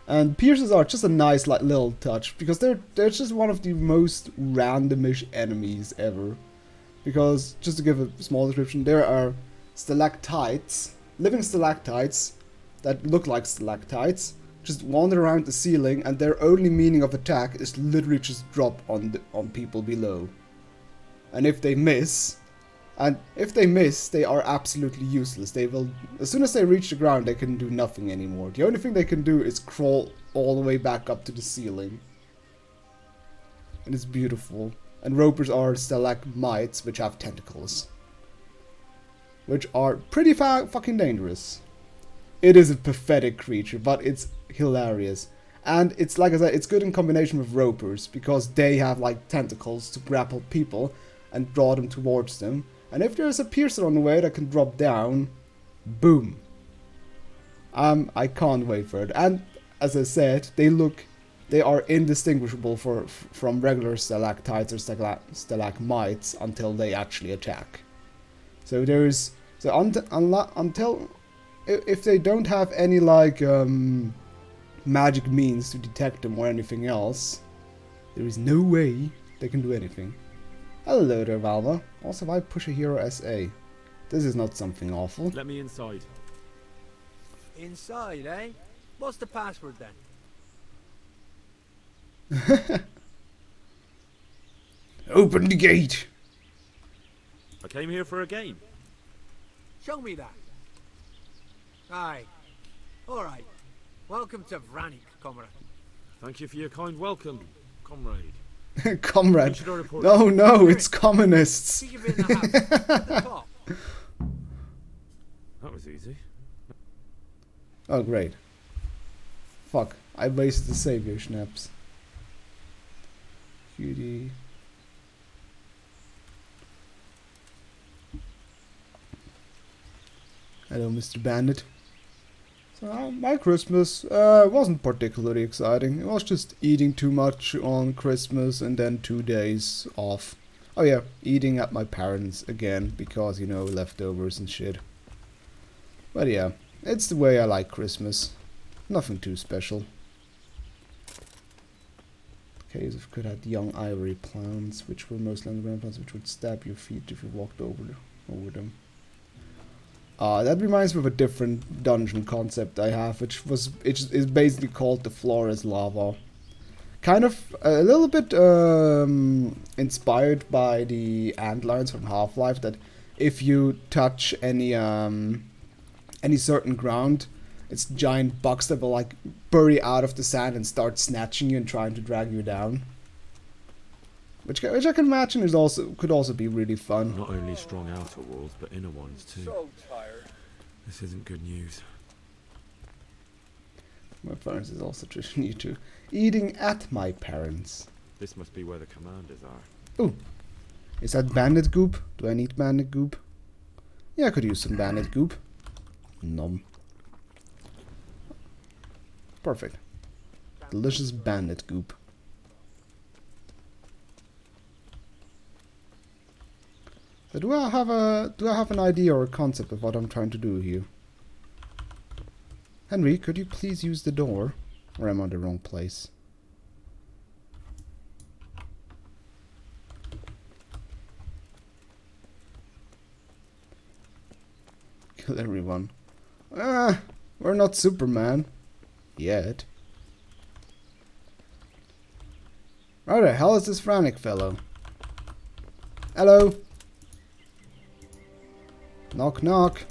A: And piercers are just a nice like little touch, because they're just one of the most randomish enemies ever. Because, just to give a small description, there are stalactites, living stalactites that look like stalactites, just wander around the ceiling, and their only meaning of attack is literally just drop on people below. And if they miss, they are absolutely useless. They will, as soon as they reach the ground, they can do nothing anymore. The only thing they can do is crawl all the way back up to the ceiling. And it's beautiful. And ropers are stalagmites, which have tentacles, which are pretty fucking dangerous. It is a pathetic creature, but it's hilarious. And it's, like I said, it's good in combination with ropers, because they have like tentacles to grapple people and draw them towards them. And if there's a piercer on the way that can drop down, boom. I can't wait for it. And as I said, they are indistinguishable from regular stalactites or stalagmites until they actually attack. So until if they don't have any like magic means to detect them or anything else, there is no way they can do anything. Hello there, Valva. Also, if I push a hero SA, this is not something awful.
B: Let me inside.
G: Inside, eh? What's the password then?
A: Open the gate!
B: I came here for a game.
G: Show me that. Aye. Alright. Welcome to Vranik, comrade.
B: Thank you for your kind welcome, comrade.
A: Comrade.
B: Should I report
A: No, it's communists.
G: See you in the house at the top.
B: That was easy.
A: Oh, great. Fuck, I wasted the savior schnapps. Cutie. Hello, Mr. Bandit. So, my Christmas wasn't particularly exciting. It was just eating too much on Christmas and then 2 days off. Oh yeah, eating at my parents' again, because, you know, leftovers and shit. But yeah, it's the way I like Christmas. Nothing too special. Okay, so could have young ivory plants, which were mostly underground plants, which would stab your feet if you walked over them. That reminds me of a different dungeon concept I have, which is basically called the floor is lava. Kind of a little bit inspired by the antlines from Half-Life, that if you touch any certain ground, it's giant bugs that will like bury out of the sand and start snatching you and trying to drag you down. Which I can imagine could also be really fun.
B: Not only strong outer walls, but inner ones too.
F: So tired.
B: This isn't good news.
A: My parents is also just new to eating at my parents.
B: This must be where the commanders are.
A: Ooh. Is that bandit goop? Do I need bandit goop? Yeah, I could use some bandit goop. Nom. Perfect. Delicious bandit goop. So do I have an idea or a concept of what I'm trying to do here? Henry, could you please use the door? Or am I in the wrong place? Kill everyone. We're not Superman. Yet. Where the hell is this Vranik fellow? Hello? Knock knock.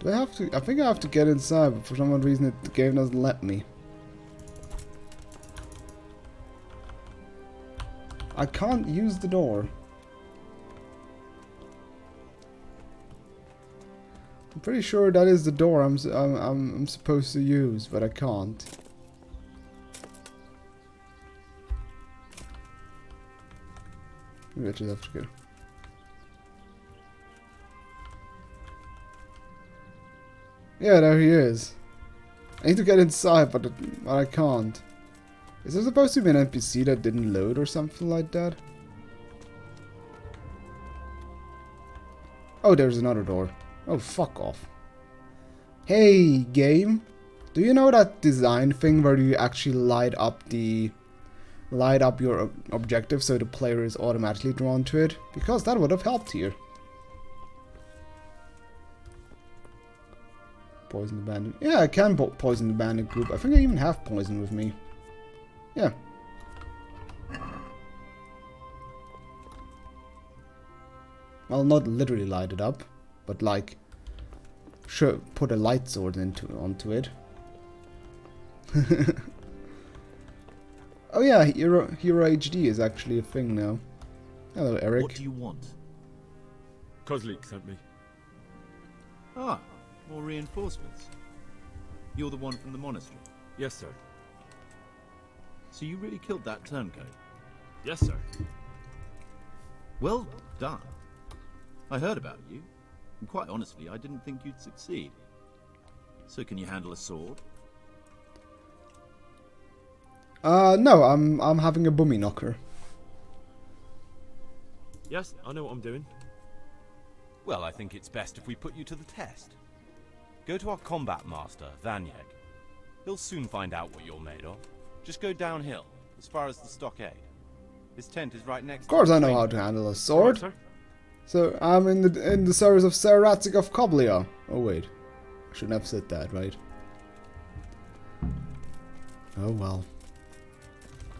A: Do I have to? I think I have to get inside, but for some odd reason the game doesn't let me. I can't use the door. I'm pretty sure that is the door I'm supposed to use, but I can't. Maybe I just have to go. Yeah, there he is. I need to get inside, but I can't. Is there supposed to be an NPC that didn't load or something like that? Oh, there's another door. Oh, fuck off. Hey, game. Do you know that design thing where you actually light up your objective so the player is automatically drawn to it? Because that would have helped here. Poison the bandit. Yeah, I can poison the bandit group. I think I even have poison with me. Yeah. Well, not literally light it up, but like, sure, put a light sword onto it. Oh yeah, Hero HD is actually a thing now. Hello, Eric.
K: What do you want?
B: Kozlik sent me.
K: Ah, more reinforcements. You're the one from the monastery?
B: Yes, sir.
K: So you really killed that turncoat?
B: Yes, sir.
K: Well done. I heard about you, and quite honestly, I didn't think you'd succeed. So can you handle a sword?
A: No, I'm having a bummy knocker.
B: Yes, I know what I'm doing.
L: Well, I think it's best if we put you to the test. Go to our combat master, Vanyeg. He'll soon find out what you're made of. Just go downhill, as far as the stockade. His tent is right next to
A: Of course I know
L: train.
A: how to handle a sword.
B: Right, sir.
A: So I'm in the service of Sir Ratzig of Koblia. Oh wait, I shouldn't have said that, right? Oh well.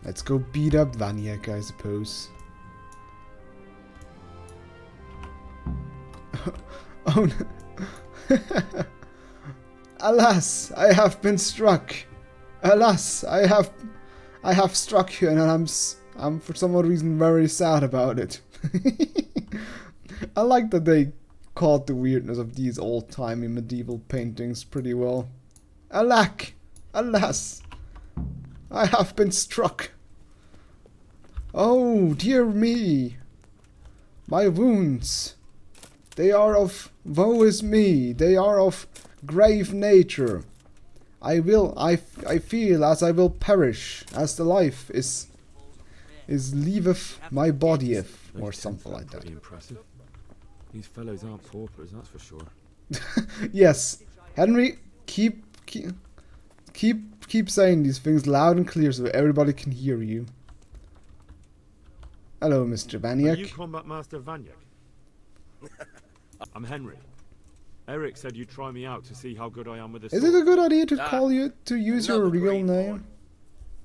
A: Let's go beat up Vanyek, I suppose. Oh no. Alas, I have been struck. Alas, I have struck you, and I'm for some odd reason very sad about it. I like that they caught the weirdness of these old-timey medieval paintings pretty well. Alack! Alas! I have been struck! Oh, dear me! My wounds! They are of woe is me! They are of grave nature! I feel as I will perish, as the life is leaveth my bodyeth, or something like that.
B: Pretty impressive. These fellows aren't paupers, that's for sure.
A: Yes, Henry, keep saying these things loud and clear so everybody can hear you. Hello, Mr.
B: Are you
A: Vanyek.
B: Combat Master Vanyek? I'm Henry. Eric said you'd try me out to see how good I am with the sword.
A: Is it a good idea to call you to use your
F: another
A: real
F: green
A: name?
F: board.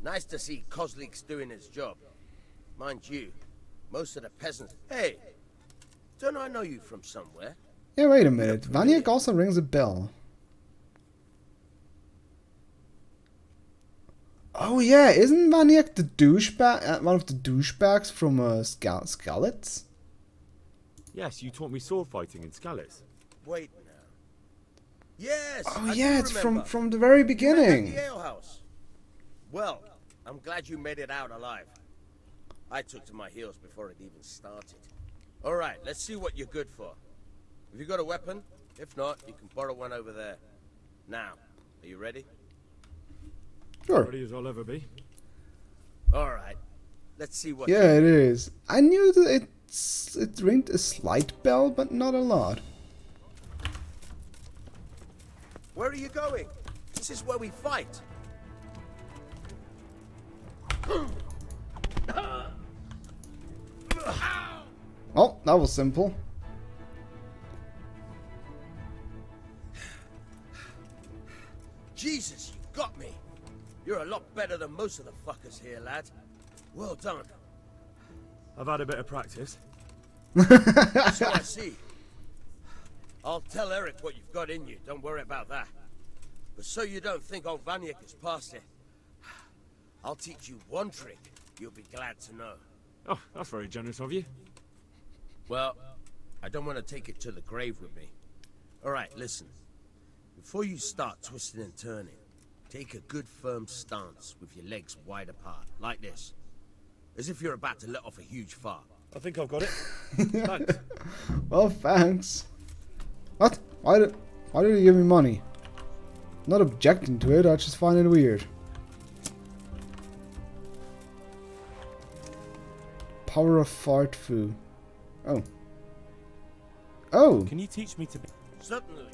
F: Nice to see Kozlik's doing his job. Mind you, most of the peasants... Hey! Don't I know you from somewhere?
A: Yeah, wait a minute. Vanyek also rings a bell. Oh yeah, isn't Vanyek the douchebag, one of the douchebags from Skalitz?
B: Yes, you taught me sword fighting in Skalitz.
F: Wait now. Yes!
A: Oh
F: I
A: yeah,
F: do
A: it's
F: remember.
A: from the very
F: You met at
A: beginning.
F: the alehouse. Well, I'm glad you made it out alive. I took to my heels before it even started. All right, let's see what you're good for. Have you got a weapon? If not, you can borrow one over there. Now, are you ready?
A: Sure.
B: Ready as I'll ever be.
F: All right. Let's see what.
A: Yeah, it is. I knew that it ringed a slight bell, but not a lot.
F: Where are you going? This is where we fight.
A: Oh, that was simple.
F: Jesus, you got me. You're a lot better than most of the fuckers here, lad. Well done.
B: I've had a bit of practice.
F: So I see. I'll tell Eric what you've got in you. Don't worry about that. But so you don't think old Vanyek has passed it, I'll teach you one trick you'll be glad to know.
B: Oh, that's very generous of you.
F: Well, I don't want to take it to the grave with me. All right, listen. Before you start twisting and turning, take a good firm stance with your legs wide apart, like this. As if you're about to let off a huge fart.
B: I think I've got it. Thanks.
A: Well, thanks. What? Why did you give me money? I'm not objecting to it, I just find it weird. Power of fart foo. Oh. Oh!
L: Can you teach me to be...
F: Certainly.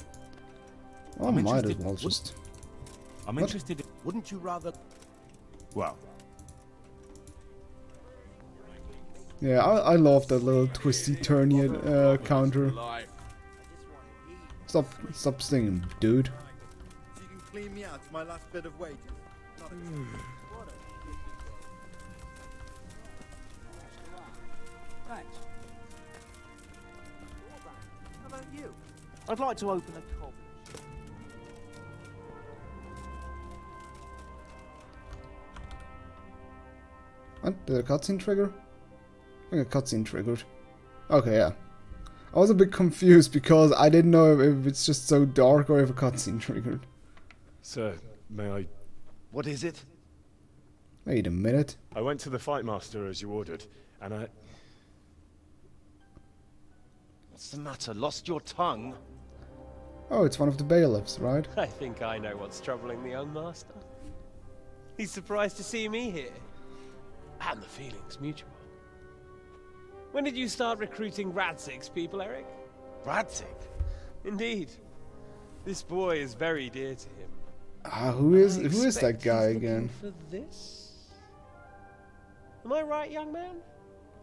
A: Oh, might as well just...
L: I'm
A: What?
L: interested in...
F: Wouldn't you rather...
L: Well,
A: Yeah, I love that little twisty turny counter. Stop singing, dude.
M: So you can clean me out to my last bit of wages.
C: Thanks. How about you? I'd like to open a cob.
A: What? Did a cutscene trigger? I think a cutscene triggered. Okay, yeah. I was a bit confused because I didn't know if it's just so dark or if a cutscene triggered.
B: Sir, may I...
M: What is it?
A: Wait a minute.
E: I went to the fight master as you ordered, and I...
N: What's the matter? Lost your tongue?
A: Oh, it's one of the bailiffs, right?
O: I think I know what's troubling the young master. He's surprised to see me here. And the feeling's mutual. When did you start recruiting Radzig's people, Eric?
N: Radzig?
O: Indeed. This boy is very dear to him.
A: Who is that guy again?
O: For this? Am I right, young man?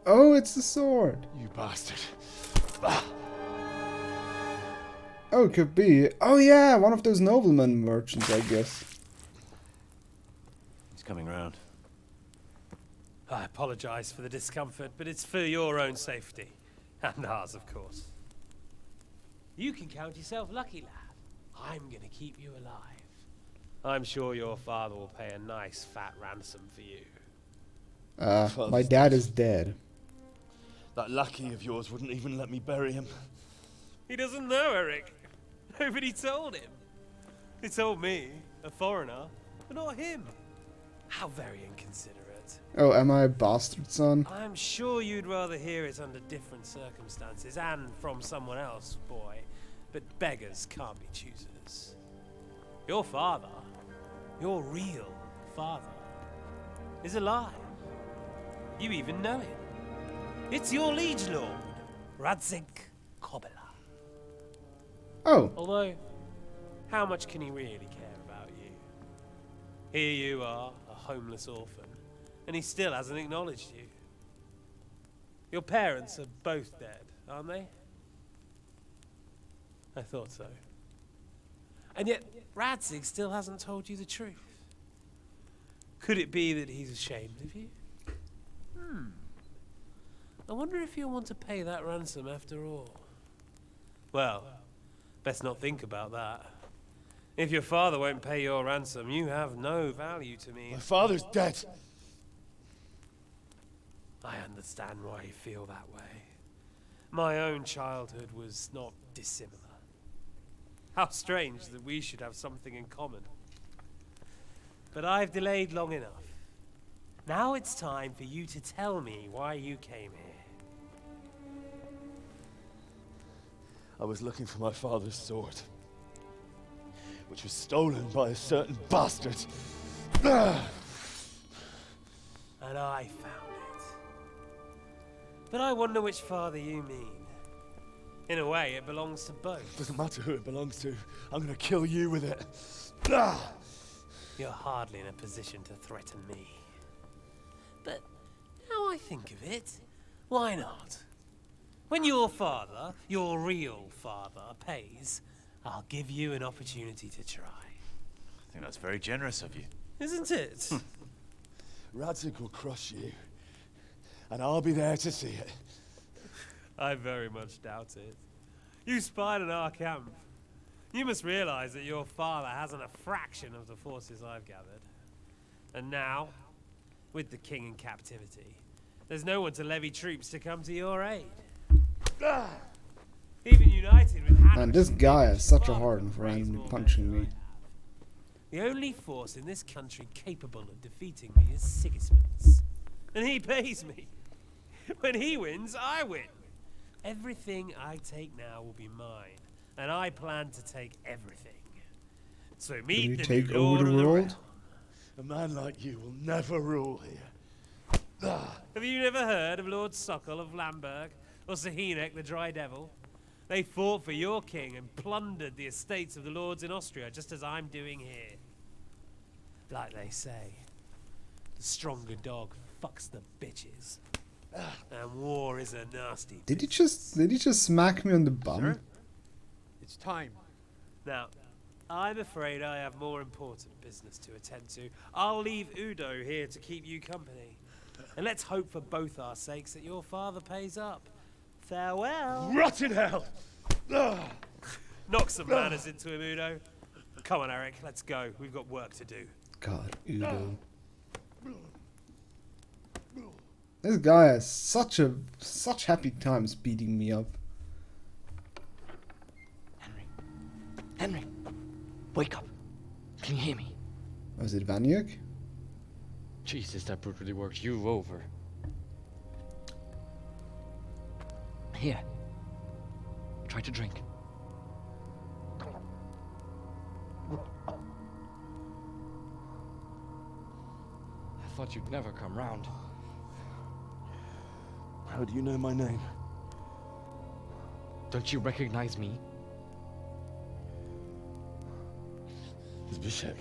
A: Oh, it's the sword.
E: You bastard.
A: Oh, it could be. Oh yeah, one of those nobleman merchants, I guess.
N: He's coming round.
O: I apologize for the discomfort, but it's for your own safety. And ours, of course. You can count yourself lucky, lad. I'm gonna keep you alive. I'm sure your father will pay a nice fat ransom for you.
A: My dad is dead.
N: That lackey of yours wouldn't even let me bury him.
O: He doesn't know, Eric. Nobody told him. He told me, a foreigner, but not him. How very inconsiderate.
A: Oh, am I a bastard son?
O: I'm sure you'd rather hear it under different circumstances and from someone else, boy. But beggars can't be choosers. Your father, your real father, is alive. You even know him. It's your liege lord, Radzig Kobyla.
A: Oh.
O: Although, how much can he really care about you? Here you are, a homeless orphan, and he still hasn't acknowledged you. Your parents are both dead, aren't they? I thought so. And yet, Radzig still hasn't told you the truth. Could it be that he's ashamed of you? I wonder if you'll want to pay that ransom after all. Well, best not think about that. If your father won't pay your ransom, you have no value to me.
E: My father's dead.
O: I understand why you feel that way. My own childhood was not dissimilar. How strange that we should have something in common. But I've delayed long enough. Now it's time for you to tell me why you came here.
E: I was looking for my father's sword, which was stolen by a certain bastard.
O: And I found it. But I wonder which father you mean. In a way, it belongs to both.
E: Doesn't matter who it belongs to. I'm gonna kill you with it.
O: You're hardly in a position to threaten me. But now I think of it, why not? When your father, your real father, pays, I'll give you an opportunity to try.
N: I think that's very generous of you.
O: Isn't it?
E: Radzig will crush you, and I'll be there to see it.
O: I very much doubt it. You spied on our camp. You must realize that your father hasn't a fraction of the forces I've gathered. And now, with the king in captivity, there's no one to levy troops to come to your aid. Even united with
A: Man, this guy has such a heart for randomly punching me.
O: The only force in this country capable of defeating me is Sigismund's. And he pays me. When he wins, I win. Everything I take now will be mine. And I plan to take everything. So meet the
A: take
O: new Lord
A: over the
O: of
A: world?
E: A man like you will never rule here.
O: Have you never heard of Lord Sokol of Lamberg? Or Sahinek the Dry Devil? They fought for your king and plundered the estates of the lords in Austria, just as I'm doing here. Like they say, the stronger dog fucks the bitches. And war is a nasty
A: Did he just smack me on the bum?
O: Sir? It's time. Now, I'm afraid I have more important business to attend to. I'll leave Udo here to keep you company. And let's hope for both our sakes that your father pays up. Farewell.
E: Rot in hell!
O: Knock some manners into him, Udo. Come on, Eric, let's go. We've got work to do.
A: God, Udo. This guy has such happy times beating me up.
P: Henry, wake up. Can you hear me?
A: Was it Vanyuk?
P: Jesus, that brutally worked you over. Here. Try to drink. I thought you'd never come round.
E: How do you know my name?
P: Don't you recognize me?
E: Zbyszek.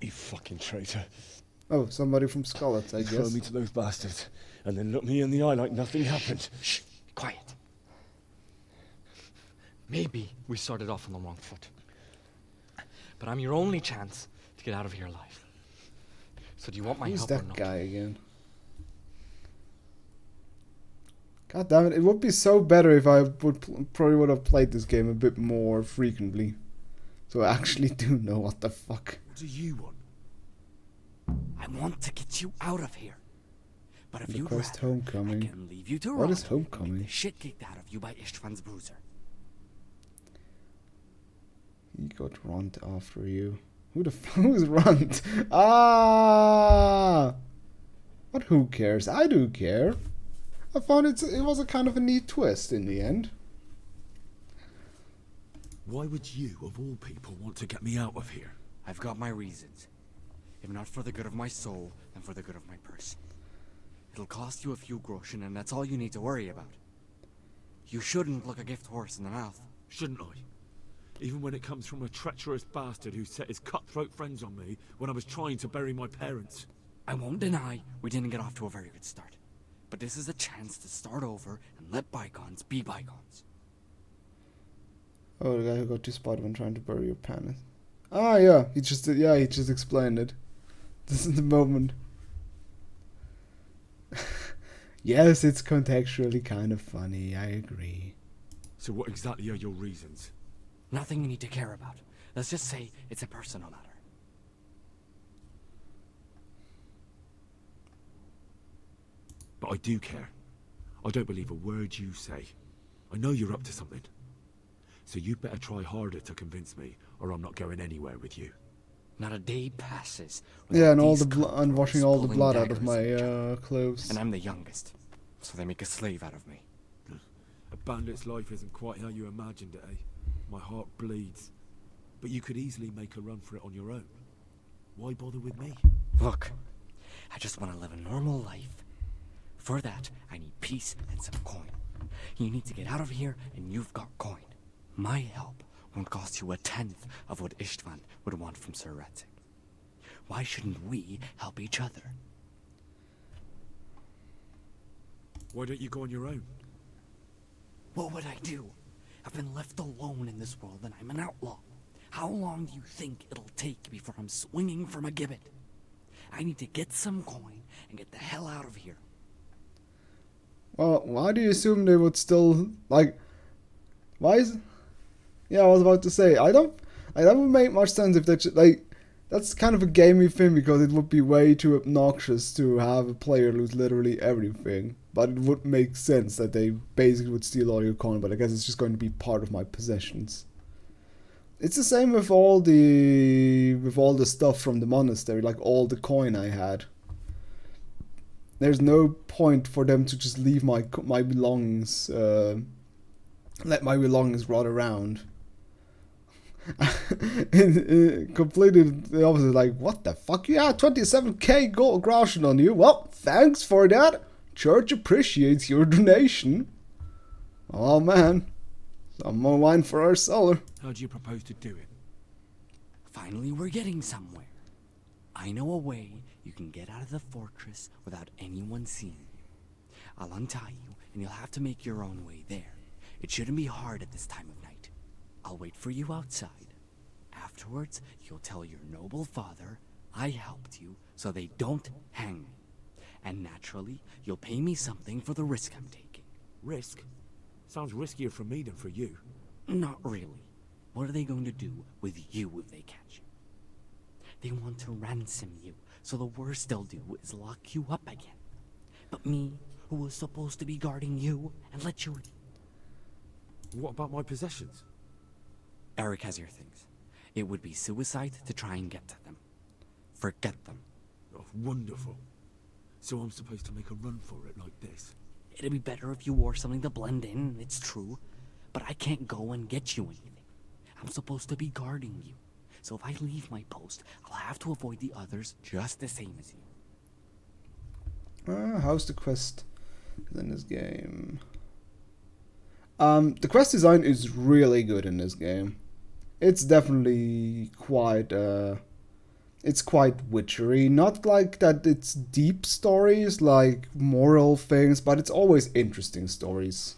E: You fucking traitor.
A: Oh, somebody from Scarlet, I
E: Throw
A: guess.
E: me to those bastards, and then look me in the eye like nothing happened.
P: Shh, quiet. Maybe we started off on the wrong foot. But I'm your only chance to get out of here alive. So do you want my
A: Who's
P: help
A: that
P: or not?
A: guy again? God damn it! It would be so better if I probably would have played this game a bit more frequently, so I actually do know what the fuck.
B: What do you want?
G: I want to get you out of here. But if you'd
A: Request
G: rather,
A: homecoming.
G: I can leave you to
A: What
G: rot
A: is
G: and
A: homecoming?
G: get the shit kicked out of you by Ishtvan's bruiser.
A: He got Runt after you. Who the who's Runt? Ah! But who cares? I do care. I found it was a kind of a neat twist in the end.
B: Why would you, of all people, want to get me out of here?
P: I've got my reasons. If not for the good of my soul, then for the good of my purse. It'll cost you a few groschen, and that's all you need to worry about. You shouldn't look a gift horse in the mouth.
B: Shouldn't I? Even when it comes from a treacherous bastard who set his cutthroat friends on me when I was trying to bury my parents.
P: I won't deny we didn't get off to a very good start. But this is a chance to start over and let bygones be bygones.
A: Oh, the guy who got you spotted when trying to bury your parents. Ah, yeah, he just explained it. This is the moment. Yes, it's contextually kind of funny, I agree.
B: So what exactly are your reasons?
P: Nothing you need to care about. Let's just say it's a personal matter.
B: But I do care. I don't believe a word you say. I know you're up to something. So you'd better try harder to convince me, or I'm not going anywhere with you.
P: Not a day passes.
A: Yeah, and all the and washing all the blood out of my clothes.
P: And I'm the youngest, so they make a slave out of me.
B: A bandit's life isn't quite how you imagined it, eh? My heart bleeds. But you could easily make a run for it on your own. Why bother with me?
P: Look, I just want to live a normal life. For that, I need peace and some coin. You need to get out of here, and you've got coin. My help won't cost you a tenth of what Istvan would want from Sir Ratzik. Why shouldn't we help each other?
B: Why don't you go on your own?
P: What would I do? I've been left alone in this world and I'm an outlaw. How long do you think it'll take before I'm swinging from a gibbet? I need to get some coin and get the hell out of here.
A: Well, why do you assume they would still, like, why is... Yeah, I was about to say, that would make much sense if they, like, that's kind of a gamey thing because it would be way too obnoxious to have a player lose literally everything. But it would make sense that they basically would steal all your coin, but I guess it's just going to be part of my possessions. It's the same with all the stuff from the monastery, like all the coin I had. There's no point for them to just leave my belongings, let my belongings rot around. Completely the opposite, like, what the fuck? You had 27k gold groschen on you. Well, thanks for that. Church appreciates your donation. Oh man, some more wine for our cellar.
B: How do you propose to do it?
P: Finally, we're getting somewhere. I know a way you can get out of the fortress without anyone seeing you. I'll untie you, and you'll have to make your own way there. It shouldn't be hard at this time of night. I'll wait for you outside. Afterwards, you'll tell your noble father I helped you so they don't hang me. And naturally, you'll pay me something for the risk I'm taking.
B: Risk? Sounds riskier for me than for you.
P: Not really. What are they going to do with you if they catch you? They want to ransom you, so the worst they'll do is lock you up again. But me, who was supposed to be guarding you, and let you...
B: What about my possessions?
P: Eric has your things. It would be suicide to try and get to them. Forget them.
B: Oh, wonderful. So I'm supposed to make a run for it like this?
P: It'd be better if you wore something to blend in, it's true. But I can't go and get you anything. I'm supposed to be guarding you. So if I leave my post, I'll have to avoid the others just the same as you.
A: How's the quest in this game? The quest design is really good in this game. It's definitely quite it's quite witchery. Not like that it's deep stories, like moral things, but it's always interesting stories.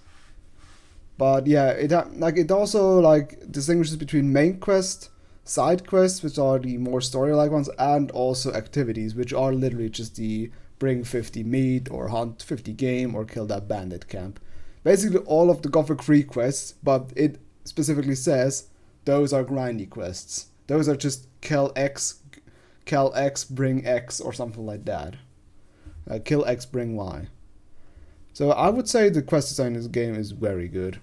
A: But yeah, it also like distinguishes between main quest, side quests, which are the more story-like ones, and also activities, which are literally just the bring 50 meat, or hunt 50 game, or kill that bandit camp. Basically all of the Gothic 3 quests, but it specifically says those are grindy quests. Those are just kill X, bring X, or something like that. Kill X, bring Y. So I would say the quest design in this game is very good.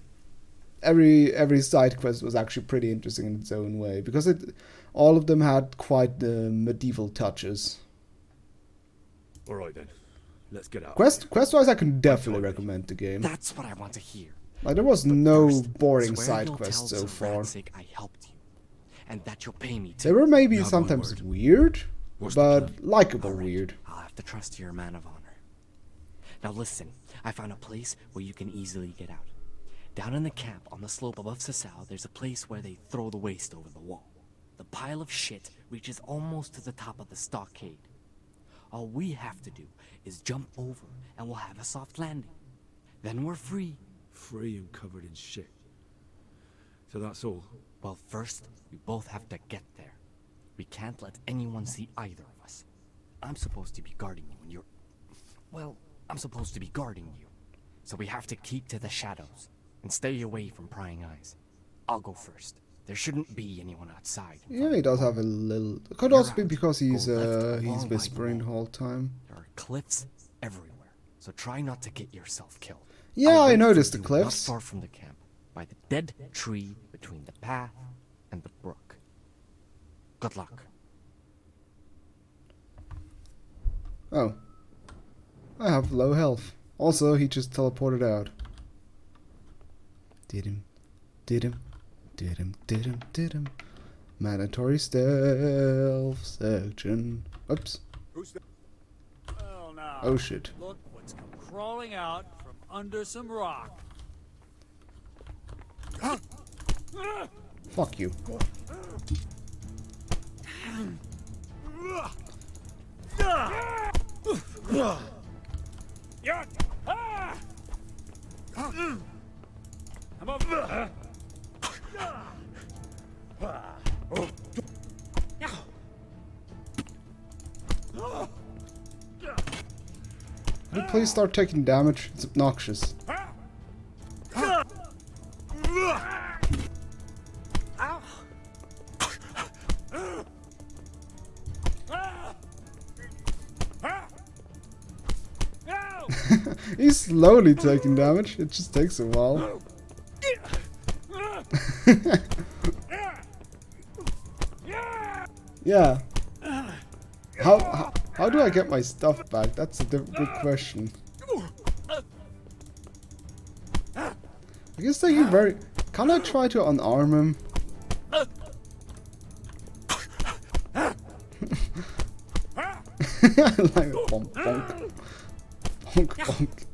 A: Every side quest was actually pretty interesting in its own way, because all of them had quite the medieval touches.
B: Alright then, let's get out.
A: Quest-wise, I can definitely recommend the game.
P: That's what I want to hear.
A: Like, there was no boring side quest so far.
P: I helped you, and that you'll pay me
A: They were maybe sometimes weird, but likable weird.
P: I'll have to trust your man of honor. Now listen, I found a place where you can easily get out. Down in the camp on the slope above Sasau, there's a place where they throw the waste over the wall. The pile of shit reaches almost to the top of the stockade. All we have to do is jump over and we'll have a soft landing. Then we're free.
B: Free and covered in shit. So that's all?
P: Well, first, we both have to get there. We can't let anyone see either of us. I'm supposed to be guarding you and you're... Well, I'm supposed to be guarding you. So we have to keep to the shadows and stay away from prying eyes. I'll go first. There shouldn't be anyone outside.
A: Yeah, he does have a little... It could also be because he's whispering the whole time.
P: There are cliffs everywhere, so try not to get yourself killed.
A: Yeah, I noticed the cliffs.
P: Not far from the camp, by the dead tree between the path and the brook. Good luck.
A: Oh. I have low health. Also, he just teleported out. Did him. Mandatory stealth section. Oops.
Q: Well, now,
A: oh shit.
Q: Look what's come crawling out from under some rock.
A: Fuck you. Can you please start taking damage? It's obnoxious. He's slowly taking damage. It just takes a while. Yeah. How do I get my stuff back? That's a good question. I guess they very... Can I try to unarm him? Like bonk bonk. Bonk bonk.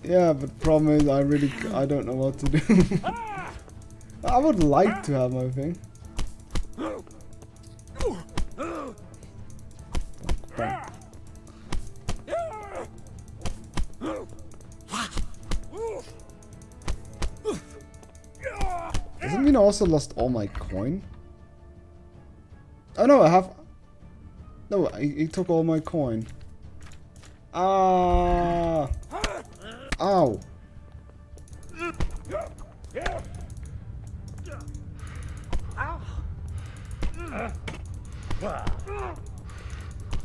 A: Yeah, but the problem is I don't know what to do. I would like to have my thing. Does it mean I also lost all my coin? Oh no, I have... No, he took all my coin. Ah! Ow!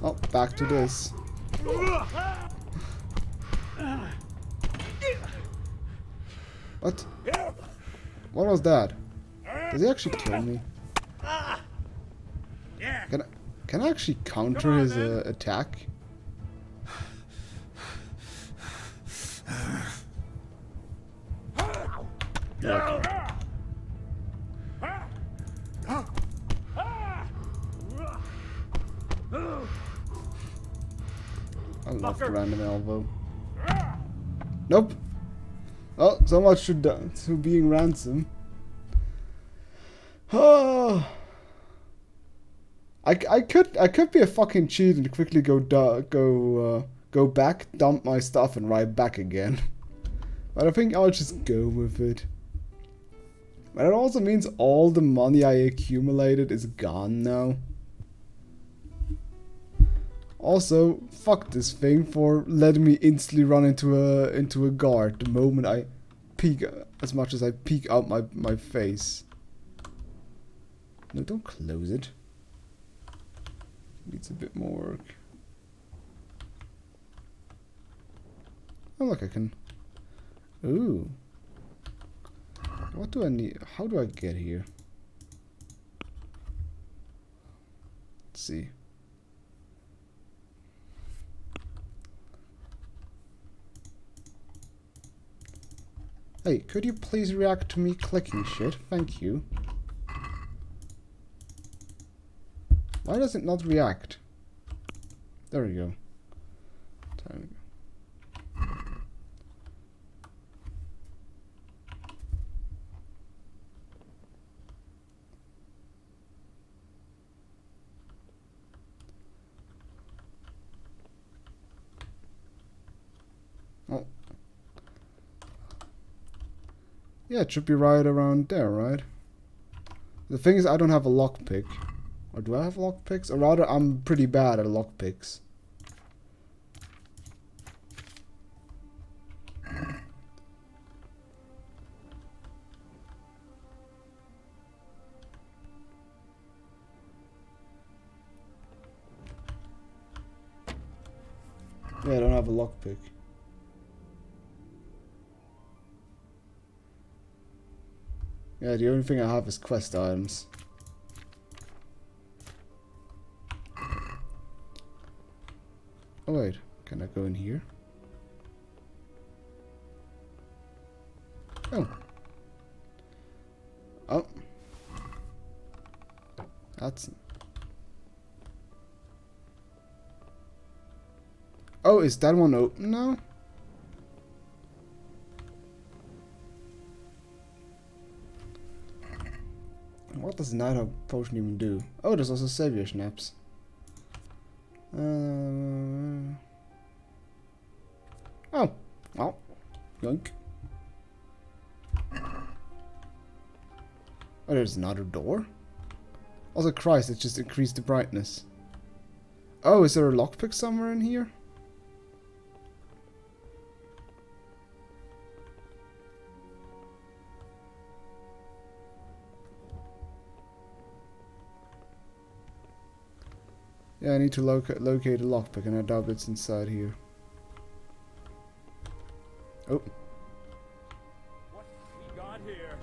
A: Oh, back to this. What? What was that? Does he actually kill me? Can I actually counter his attack? Okay. I love random elbow. Nope. Oh, so much to being ransom. Oh. I could be a fucking cheat and quickly go back, dump my stuff, and ride back again. But I think I'll just go with it. But it also means all the money I accumulated is gone now. Also, fuck this thing for letting me instantly run into a guard the moment I peek, as much as I peek out my face. No, don't close it. Needs a bit more work. Oh look, I can. Ooh. What do I need? How do I get here? Let's see. Hey, could you please react to me clicking shit? Thank you. Why does it not react? There we go. Time to go. Oh. Yeah, it should be right around there, right? The thing is, I don't have a lockpick. Or do I have lockpicks? Or rather, I'm pretty bad at lockpicks. Yeah, I don't have a lockpick. Yeah, the only thing I have is quest items. Oh wait, can I go in here? Oh. Oh. That's... Oh, is that one open now? What does Nighthawk potion even do? Oh, there's also Savior Snaps. Oh, well, yoink. Oh, there's another door? Also, Christ, it just increased the brightness. Oh, is there a lockpick somewhere in here? Yeah, I need to locate a lockpick, and I doubt it's inside here. Oh.
Q: What we got here?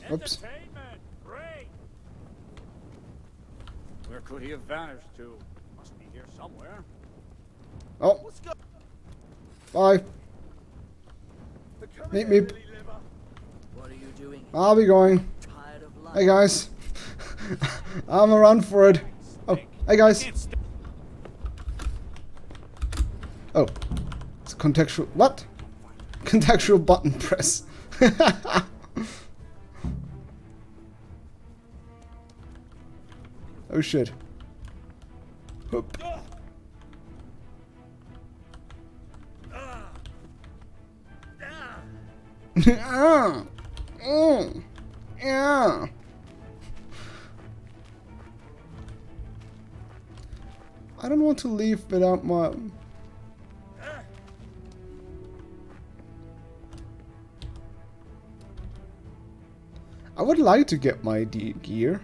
A: Oops.
Q: Entertainment, great. Where could he have vanished to? Must be here somewhere.
A: Oh. Bye. Meet me.
R: What are you doing?
A: I'll be going. Hey guys. I'm a run for it. Oh, hey guys. Oh, it's a contextual. What? Contextual button press. Oh shit. Hoop. Yeah. I don't want to leave without my... I would like to get my gear.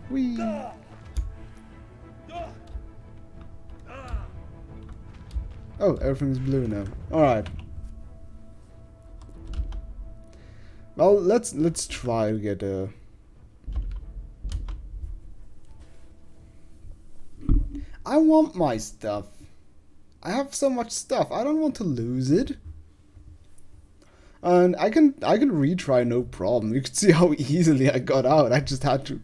A: Whee. Oh, everything's blue now. Alright. Well, let's try to get a... I want my stuff. I have so much stuff. I don't want to lose it. And I can retry, no problem. You can see how easily I got out. I just had to.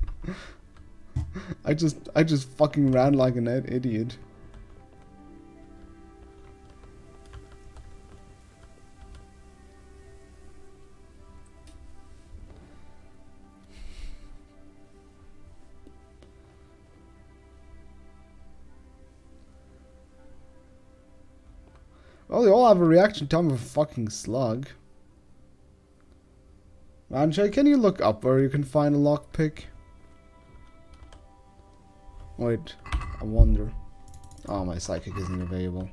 A: I just fucking ran like an idiot. Well, they all have a reaction time of a fucking slug. Manjay, can you look up where you can find a lockpick? Wait, I wonder. Oh, my psychic isn't available.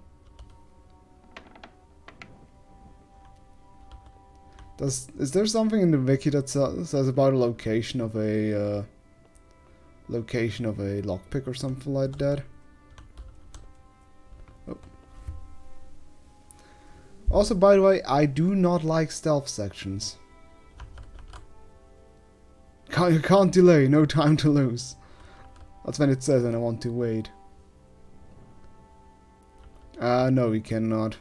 A: Is there something in the wiki that says about a location of a lockpick or something like that? Oh. Also, by the way, I do not like stealth sections. You can't delay, no time to lose. That's when it says and I want to wait. No, we cannot.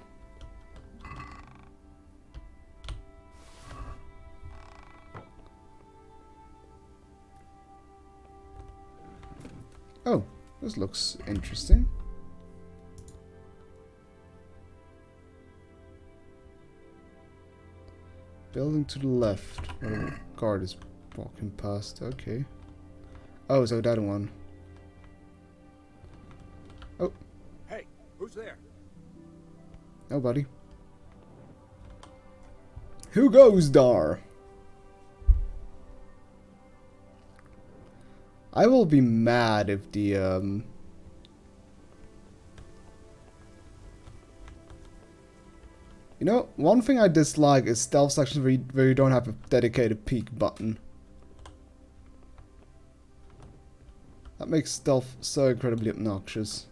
A: Oh, this looks interesting. Building to the left. Oh, guard is walking past. Okay. Oh, so that one. Oh.
S: Hey, who's there?
A: Nobody. Who goes there? I will be mad if the you know, one thing I dislike is stealth sections where you don't have a dedicated peek button. That makes stealth so incredibly obnoxious.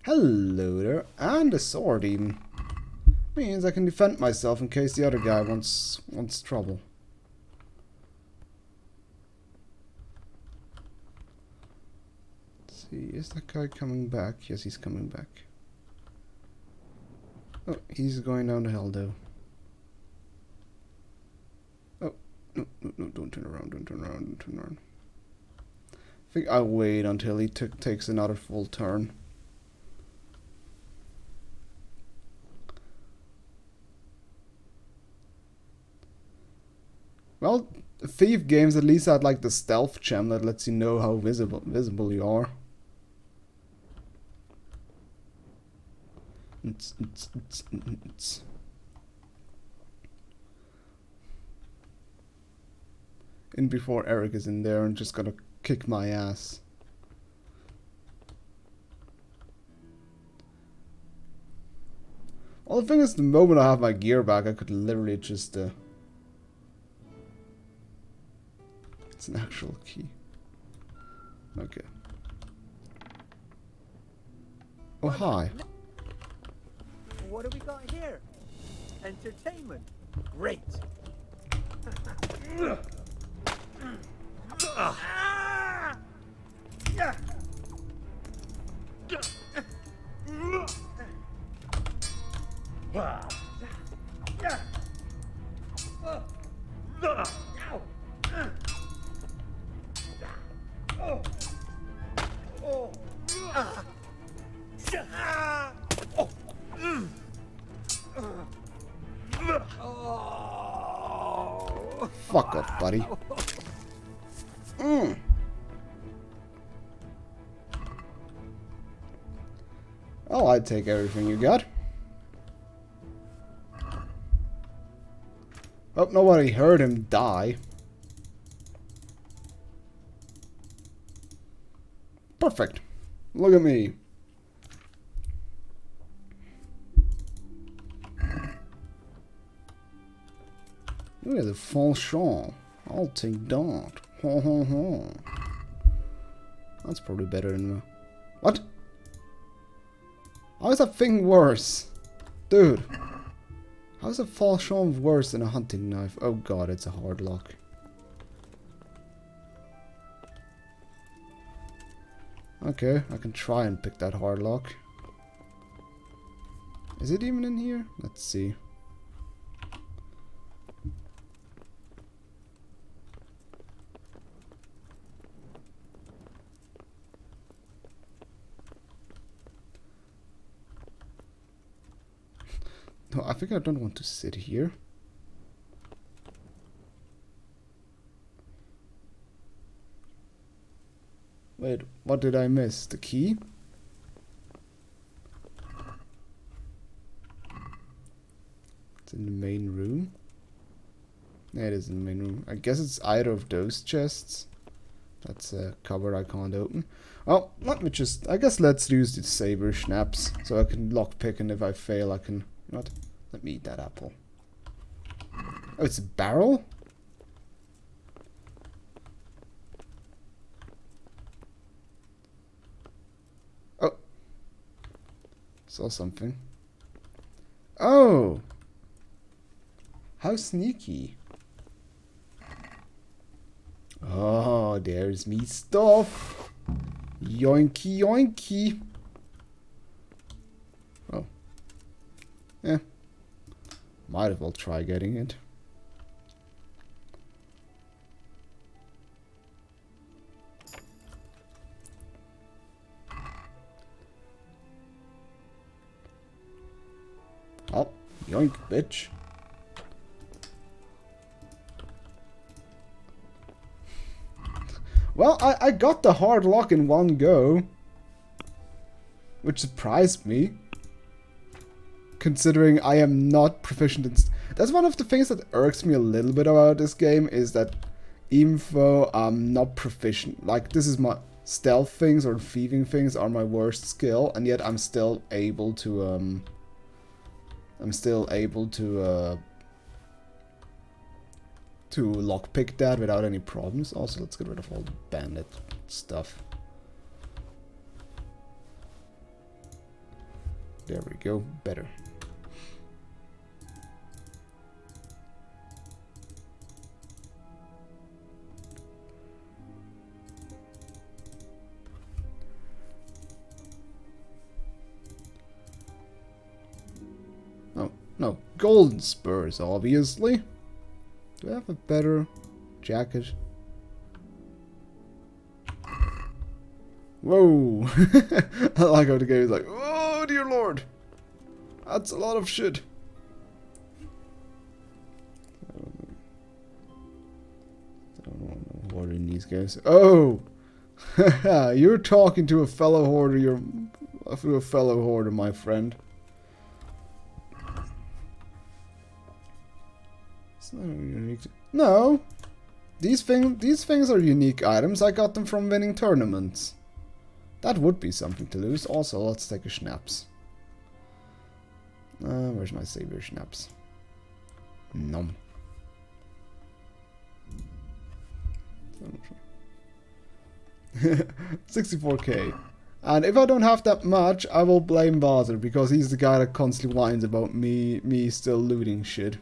A: Hello there, and a sword even. Means I can defend myself in case the other guy wants trouble. Let's see, is that guy coming back? Yes, he's coming back. Oh, he's going down the hill though. Oh, no, don't turn around, don't turn around, don't turn around. I think I'll wait until he takes another full turn. Well, Thief games at least had like the stealth gem that lets you know how visible you are. In before Eric is in there and just gonna kick my ass. Well, the thing is, the moment I have my gear back, I could literally just it's an actual key. Okay. Oh, hi.
T: What do we got here? Entertainment. Great.
A: Fuck off, buddy. Oh, I'd take everything you got. Oh, nobody heard him die. Perfect. Look at me. Look at the full shot. I'll take that. That's probably better than What? How is that thing worse? Dude. How is a falchion worse than a hunting knife? Oh god, it's a hard lock. Okay, I can try and pick that hard lock. Is it even in here? Let's see. No, I think I don't want to sit here. Wait, what did I miss? The key? It's in the main room. Yeah, it is in the main room. I guess it's either of those chests. That's a cupboard I can't open. Well, let me just... I guess let's use the saber schnapps. So I can lockpick, and if I fail I can... What? Let me eat that apple. Oh, it's a barrel? Oh. Saw something. Oh! How sneaky. Oh, there's me stuff. Yoinky yoinky. Oh. Yeah. Might as well try getting it. Oh, yoink, bitch. Well, I got the hard lock in one go. Which surprised me. Considering I am not proficient in... That's one of the things that irks me a little bit about this game, is that even though I'm not proficient, like this is my stealth things or thieving things are my worst skill, and yet I'm still able to lockpick that without any problems. Also, let's get rid of all the bandit stuff. There we go, better. Oh, no, golden spurs, obviously. Do I have a better jacket? Whoa! I like how the game is like, oh dear lord! That's a lot of shit. I don't want to hoard in these guys. Oh! You're talking to a fellow hoarder, my friend. It's not unique. No! These things are unique items. I got them from winning tournaments. That would be something to lose. Also, let's take a schnapps. Where's my saber schnapps? Nom. 64k. And if I don't have that much, I will blame Bazer, because he's the guy that constantly whines about me still looting shit.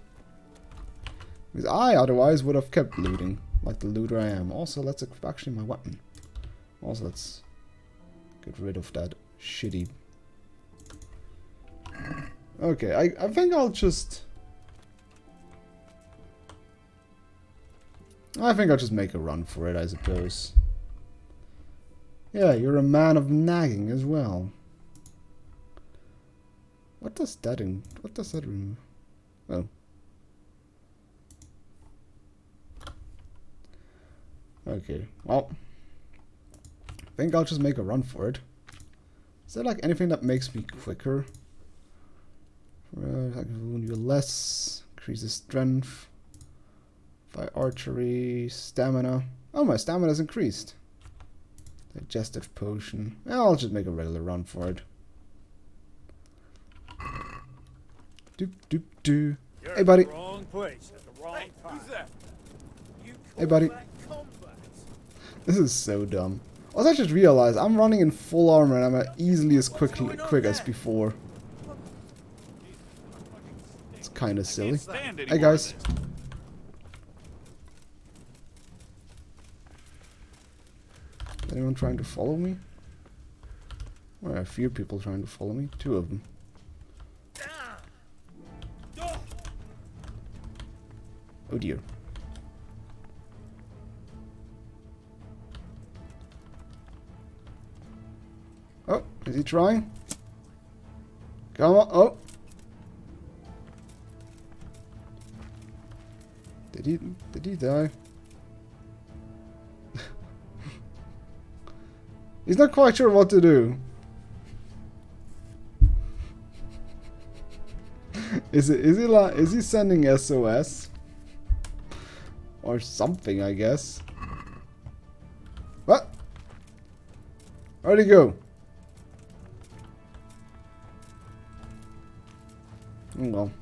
A: Because I otherwise would have kept looting, like the looter I am. Also, let's equip actually my weapon. Also, let's get rid of that shitty... Okay, I think I'll just... I think I'll just make a run for it, I suppose. Yeah, you're a man of nagging as well. What does that remove? Oh. Okay, well. I think I'll just make a run for it. Is there like anything that makes me quicker? I can wound you less, increases strength, by archery, stamina. Oh, my stamina's increased. Digestive potion. I'll just make a regular run for it. Doop doop doo. Hey buddy.
J: Wrong place at the wrong time.
I: Who's that?
J: You
A: Hey buddy.
J: call that combat?
A: This is so dumb. Also, I just realized I'm running in full armor and I'm easily as quick as before. It's kind of silly. Hey guys. Anyone trying to follow me? Well, a few people trying to follow me. 2 of them. Oh dear. Oh, is he trying? Come on. Oh. Did he die? He's not quite sure what to do. Is he sending SOS? Or something, I guess. What? Where'd he go? Oh, well.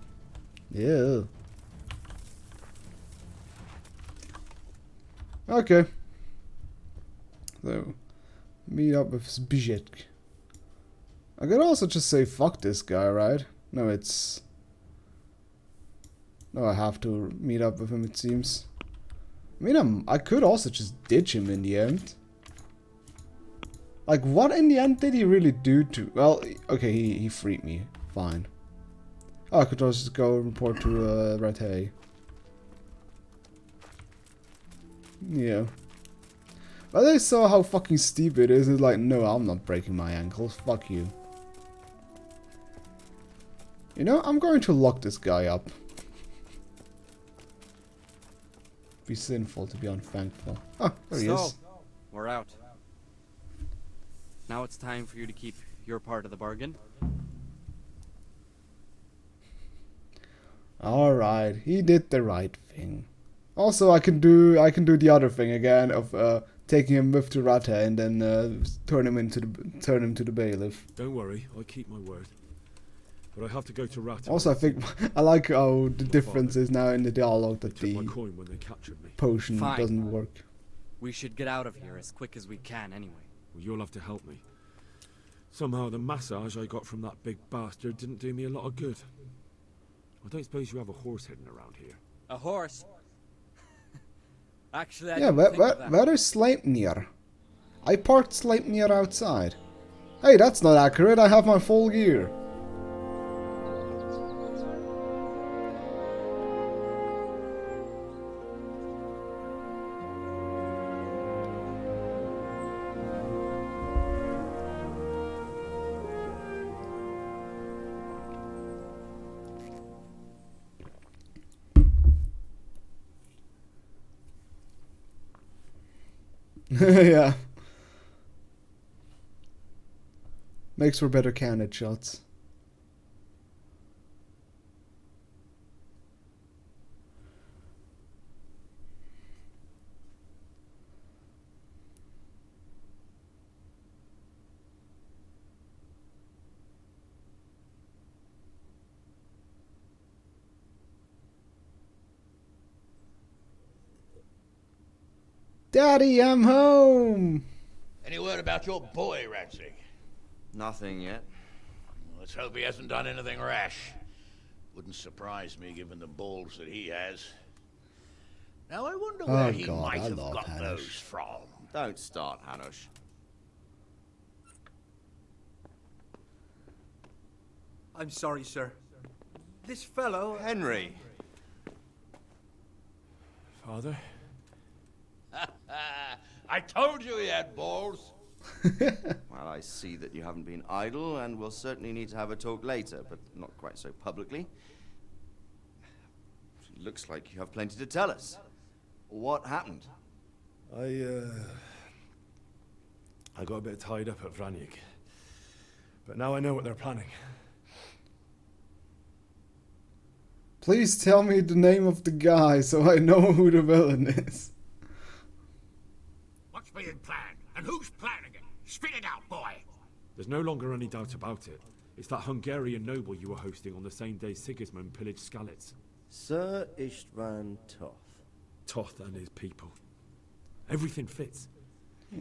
A: Yeah. Okay. So, meet up with Zbigniew. I could also just say fuck this guy, right? No, it's... No, I have to meet up with him, it seems. I mean, I could also just ditch him in the end. Like, what in the end did he really do to... Well, okay, he freed me. Fine. Oh, I could also just go report to Red Hay. Yeah. But they saw how fucking steep it is. It's like, no, I'm not breaking my ankles. Fuck you. You know, I'm going to lock this guy up. Be sinful to be unthankful. Ah, there he is.
P: We're out. Now it's time for you to keep your part of the bargain.
A: Alright, he did the right thing. Also, I can do the other thing again of taking him with to Rata and then turn him to the bailiff.
B: Don't worry, I keep my word. But I have to go to Rata.
A: Also, I think I like how the difference is now in the dialogue that the
B: coin when they captured me.
A: potion doesn't work.
P: We should get out of here as quick as we can anyway.
B: Well, you'll have to help me. Somehow the massage I got from that big bastard didn't do me a lot of good. I don't suppose you have a horse hidden around here.
P: A horse? Actually,
A: yeah, where is Sleipnir? I parked Sleipnir outside. Hey, that's not accurate. I have my full gear. Yeah. Makes for better candid shots. Daddy, I'm home!
U: Any word about your boy, Ransing?
V: Nothing yet.
U: Let's hope he hasn't done anything rash. Wouldn't surprise me given the balls that he has. Now I wonder where he might have got those from.
V: Don't start, Hanush.
T: I'm sorry, sir. This fellow...
V: Henry!
B: Father?
U: I told you he had balls.
V: Well, I see that you haven't been idle, and we'll certainly need to have a talk later, but not quite so publicly. It looks like you have plenty to tell us. What happened?
B: I got a bit tied up at Vranyig. But now I know what they're planning.
A: Please tell me the name of the guy so I know who the villain is.
U: What's being planned? And who's planning it? Spit it out, boy!
B: There's no longer any doubt about it. It's that Hungarian noble you were hosting on the same day Sigismund pillaged Skalitz.
W: Sir Istvan Toth.
B: Toth and his people. Everything fits.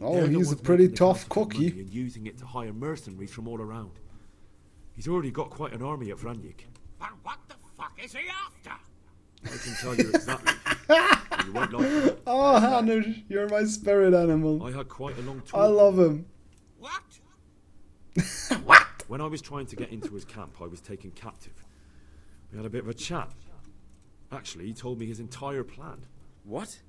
A: Oh,
B: They're the
A: he's a
B: ones
A: pretty
B: making the
A: tough
B: counterfeit money
A: cookie.
B: and using it to hire mercenaries from all around. He's already got quite an army at Vranyik.
U: But what the fuck is he after?
B: I can tell you exactly. You won't like it.
A: Oh, Hannah, you're my spirit animal.
B: I had quite a long talk.
A: I love him.
U: What?
B: When I was trying to get into his camp, I was taken captive. We had a bit of a chat. Actually, he told me his entire plan.
K: What?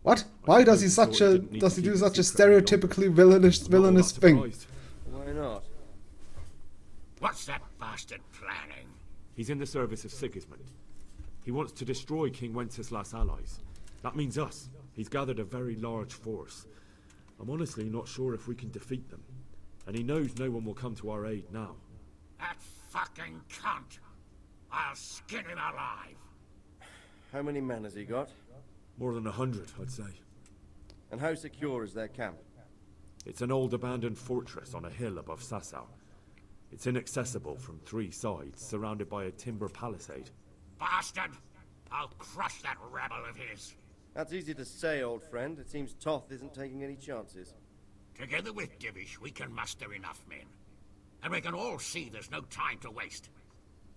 A: What? Why does he do such a stereotypically villainous thing?
K: Why not?
U: What's that bastard planning?
B: He's in the service of Sigismund. He wants to destroy King Wenceslas' allies. That means us. He's gathered a very large force. I'm honestly not sure if we can defeat them. And he knows no one will come to our aid now.
U: That fucking cunt! I'll skin him alive!
K: How many men has he got?
B: More than 100, I'd say.
K: And how secure is their camp?
B: It's an old abandoned fortress on a hill above Sasau. It's inaccessible from 3 sides, surrounded by a timber palisade.
U: Bastard! I'll crush that rebel of his!
K: That's easy to say, old friend. It seems Toth isn't taking any chances.
U: Together with Divish, we can muster enough men. And we can all see there's no time to waste.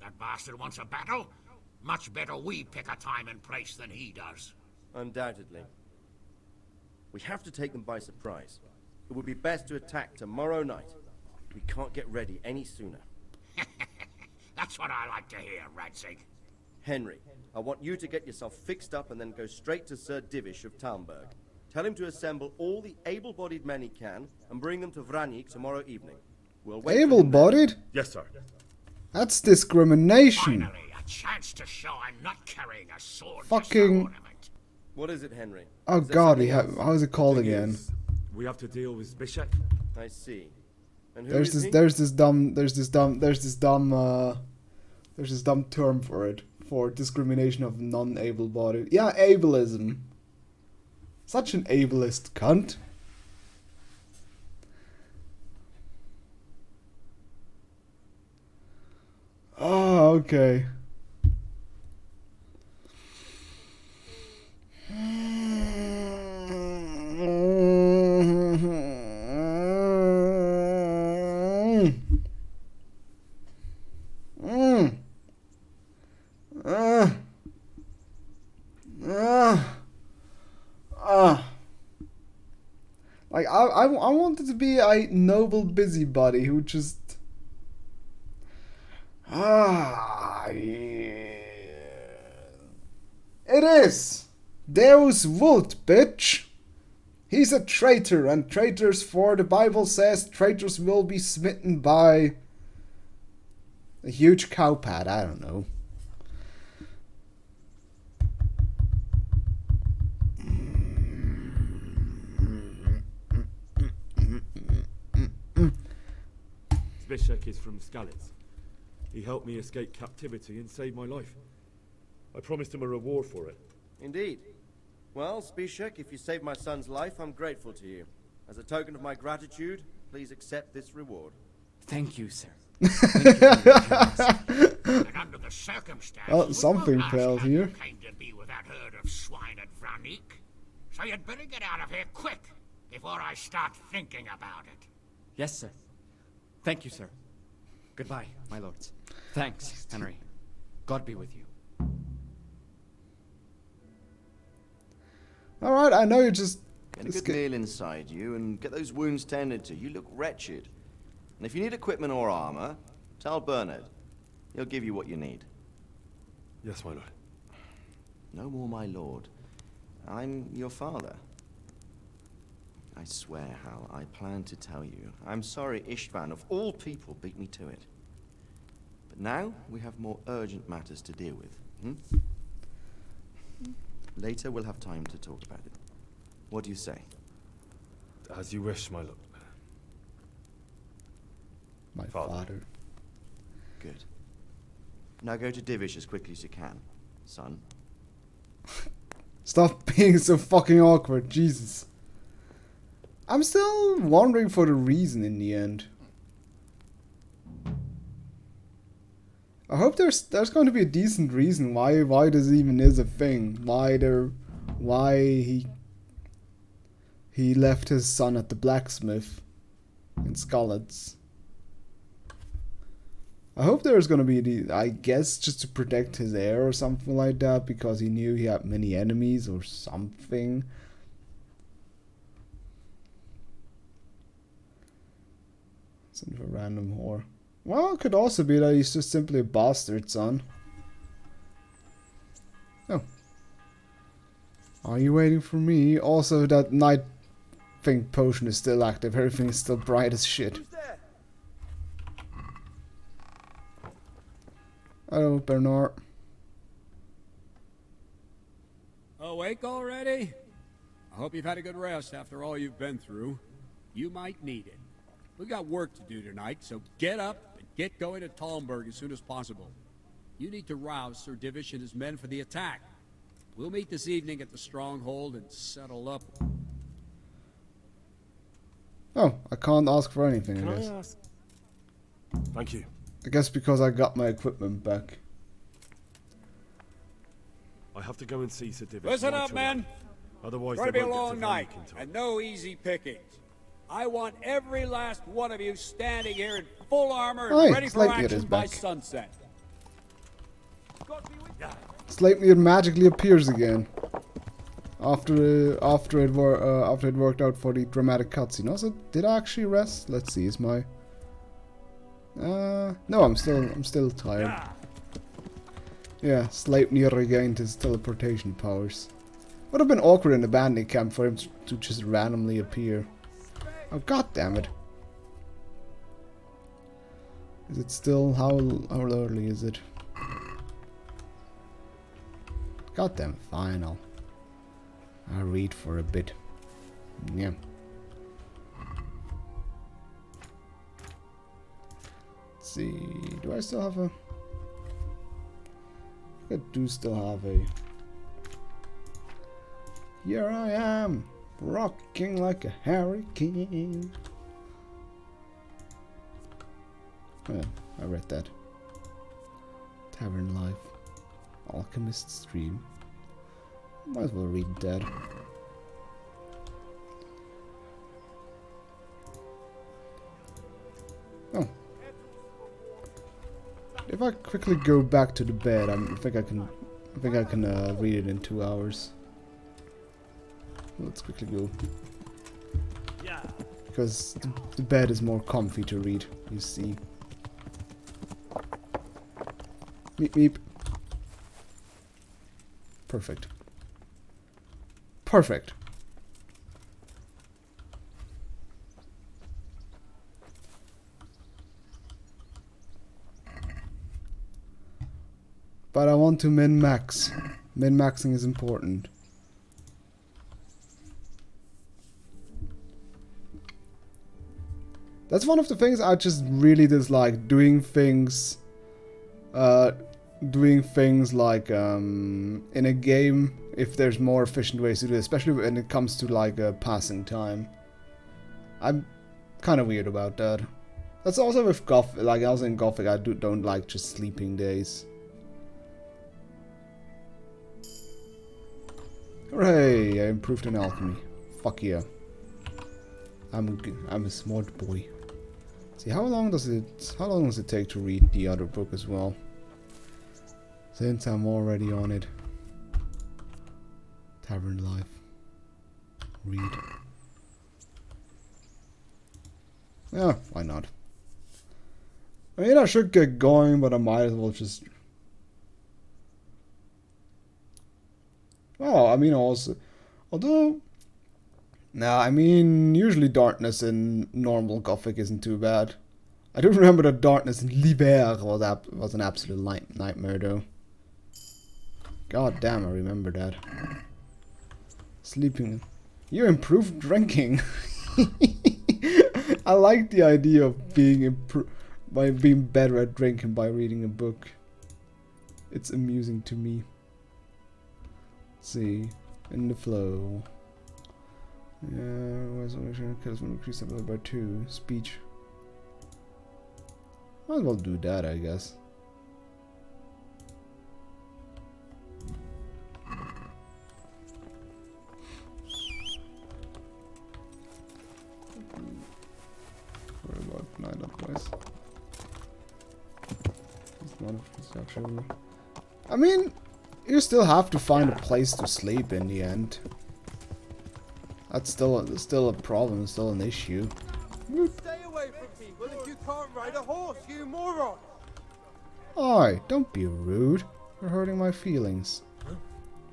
U: That bastard wants a battle? Much better we pick a time and place than he does.
K: Undoubtedly. We have to take them by surprise. It would be best to attack tomorrow night. We can't get ready any sooner.
U: That's what I like to hear, Radzig.
K: Henry, I want you to get yourself fixed up and then go straight to Sir Divish of Talmberg. Tell him to assemble all the able-bodied men he can and bring them to Vranyik tomorrow evening. We'll wait.
A: Able-bodied?
B: Yes, sir.
A: That's discrimination.
U: Finally, a chance to show I'm not carrying a sword.
A: Fucking.
K: What is it, Henry?
A: Oh God, how is it called again?
B: We have to deal with Zbyszek.
K: I see. And who
A: There's
K: is
A: this
K: he?
A: dumb term for it, for discrimination of non-able-bodied. Yeah, ableism. Such an ableist cunt. Oh, okay. Like I wanted to be a noble busybody who just yeah. It is Deus Vult, bitch. He's a traitor, and traitors, for the Bible says, traitors will be smitten by a huge cowpad. I don't know.
B: Zbyszek is from Skalitz. He helped me escape captivity and save my life. I promised him a reward for it.
K: Indeed. Well, Zbyszek, if you saved my son's life, I'm grateful to you. As a token of my gratitude, please accept this reward.
P: Thank you, sir.
U: And under the circumstances,
A: well, something
U: last
A: failed
U: time
A: here.
U: you came to be with that herd of swine at Vranyik. So you'd better get out of here quick before I start thinking about it.
P: Yes, sir. Thank you, sir. Goodbye, my lords. Thanks, Henry. God be with you.
A: Alright, I know you're just...
V: Get a good meal inside you and get those wounds tended to. You look wretched. And if you need equipment or armor, tell Bernard. He'll give you what you need.
B: Yes, my lord.
V: No more, my lord. I'm your father. I swear, Hal, I plan to tell you. I'm sorry Istvan, of all people, beat me to it. But now, we have more urgent matters to deal with. Later, we'll have time to talk about it. What do you say?
B: As you wish, my lord.
A: My father.
V: Good. Now go to Divish as quickly as you can, son.
A: Stop being so fucking awkward, Jesus. I'm still wondering for the reason in the end. I hope there's going to be a decent reason why this even is a thing. Why he he left his son at the blacksmith in Scarlet's. I hope there's gonna be I guess just to protect his heir or something like that, because he knew he had many enemies or something. Son of a random whore. Well, it could also be that he's just simply a bastard son. Oh. Are you waiting for me? Also, that night thing potion is still active. Everything is still bright as shit. Hello, Bernard.
D: Awake already? I hope you've had a good rest after all you've been through. You might need it. We've got work to do tonight, so get up and get going to Talmberg as soon as possible. You need to rouse Sir Divish and his men for the attack. We'll meet this evening at the stronghold and settle up.
A: Oh, I can't ask for anything,
B: Can
A: I guess.
B: I ask? Thank you.
A: I guess because I got my equipment back.
B: I have to go and see Sir Divish.
D: Listen
B: right
D: up,
B: away.
D: men.
B: Otherwise,
D: It's going
B: they
D: to be a
B: won't get to
D: long night,
B: Vanik in time.
D: and no easy pickings. I want every last one of you standing here in full armor and
A: Hey,
D: ready for
A: Sleipnir is
D: action by
A: back.
D: sunset.
A: Sleipnir magically appears again. After it worked out for the dramatic cutscene. Also, did I actually rest? Let's see. Is my no, I'm still tired. Yeah, Sleipnir regained his teleportation powers. Would have been awkward in the bandit camp for him to just randomly appear. Oh, god damn it. Is it still how early is it? God damn it, fine, I'll read for a bit. Yeah. Let's see, do I still have a... I do still have a... Here I am, rocking like a hurricane. Oh, yeah, I read that. Tavern Life. Alchemist's Dream. Might as well read that. Oh. If I quickly go back to the bed, I think I can read it in 2 hours. Let's quickly go.
O: Yeah.
A: Because the bed is more comfy to read, you see. Meep meep. Perfect. Perfect. But I want to min-max. Min-maxing is important. That's one of the things I just really dislike. Doing things like in a game, if there's more efficient ways to do it, especially when it comes to like passing time. I'm kind of weird about that. That's also with Gothic. Like also in Gothic, I don't like just sleeping days. Hooray! I improved in alchemy. Fuck yeah. I'm a smart boy. See, how long does it take to read the other book as well? Since I'm already on it. Tavern Life. Read. Yeah, why not? I mean, I should get going, but I might as well just... Well, I mean, also... Although... Nah, I mean, usually darkness in normal Gothic isn't too bad. I do remember that darkness in Liber was an absolute nightmare, though. God damn, I remember that. Sleeping. You improved drinking. I like the idea of being better at drinking by reading a book. It's amusing to me. Let's see. In the flow. Yeah, increase level by 2. Speech. Might as well do that, I guess. actually. I mean, you still have to find a place to sleep in the end. That's still a problem, still an issue.
T: Stay away from people if you can't ride a horse, you moron!
A: Oi, don't be rude. You're hurting my feelings.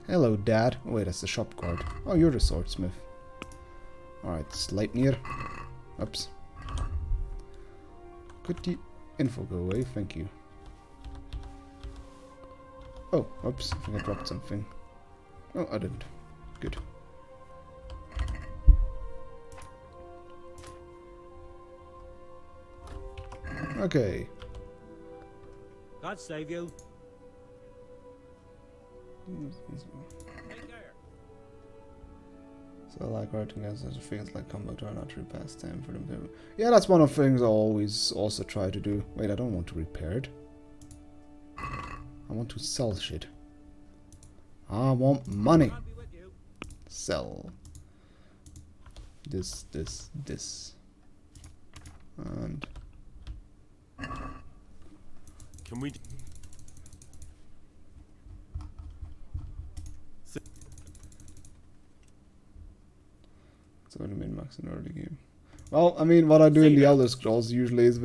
A: Hello, Dad. Oh, wait, that's the shop guard. Oh, you're the swordsmith. Alright, Sleipnir. Oops. Could the info go away? Thank you. Oh, oops. I think I dropped something. Oh, I didn't. Good. Okay.
J: God save you.
A: So I like writing as it feels like combat or not true pastime for them to... Yeah, that's one of the things I always also try to do. Wait, I don't want to repair it. I want to sell shit. I want money. Sell. This. And...
B: Can we...
A: So what do you mean max in early game? Well, I mean, what I do in the Elder Scrolls usually is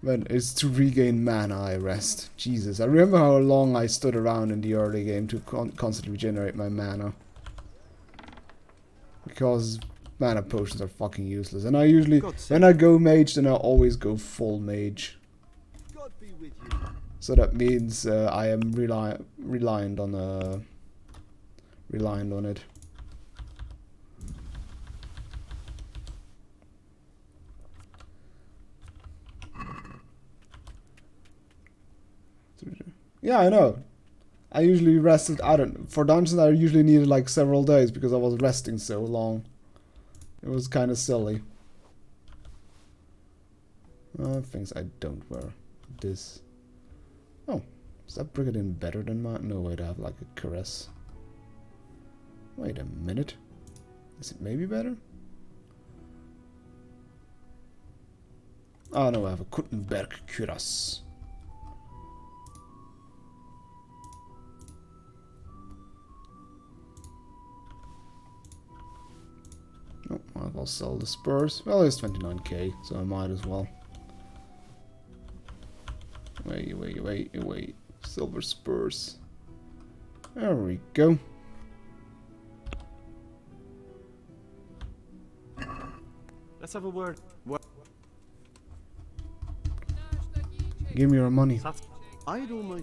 A: is to regain mana. I rest. Jesus, I remember how long I stood around in the early game to constantly regenerate my mana. Because mana potions are fucking useless. And I usually, when I go mage, then I always go full mage. So that means I am reliant on it. Yeah, I know. I usually rested, for dungeons I usually needed like several days because I was resting so long. It was kind of silly. Things I don't wear. This. Oh, is that Brigadier better than mine? No, wait, I have like a caress. Wait a minute. Is it maybe better? Oh no, I have a Kuttenberg cuirass. Oh, might as well sell the spurs. Well, it's 29k, so I might as well. Wait. Silver spurs. There we go.
L: Let's have a word.
A: Give me your money.
V: Idle my...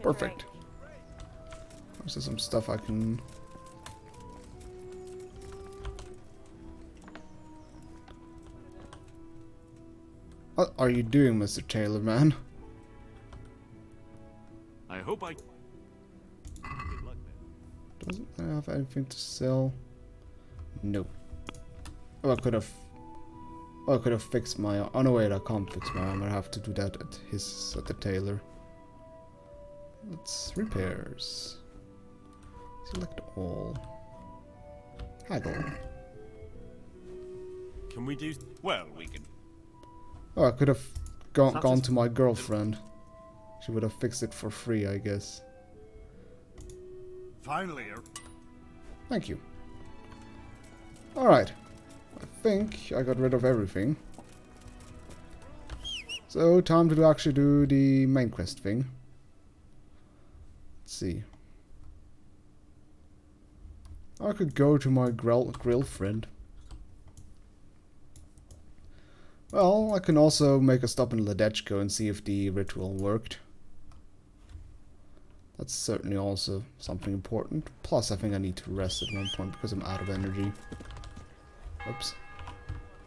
A: Perfect. There's some stuff I can... What are you doing, Mr. Taylor, man?
B: I hope I...
A: Doesn't have anything to sell? No. Oh, I could have fixed my... Oh no, wait, I can't fix my armor. I have to do that at the tailor. Let's repairs. Select all. Haggle.
B: Can we do...
I: Well, we can...
A: Oh, I could have gone to my girlfriend. She would have fixed it for free, I guess.
I: Finally.
A: Thank you. Alright. I think I got rid of everything. So, time to actually do the main quest thing. Let's see. I could go to my grill friend. Well, I can also make a stop in Ledechko and see if the ritual worked. That's certainly also something important. Plus, I think I need to rest at one point because I'm out of energy. Oops.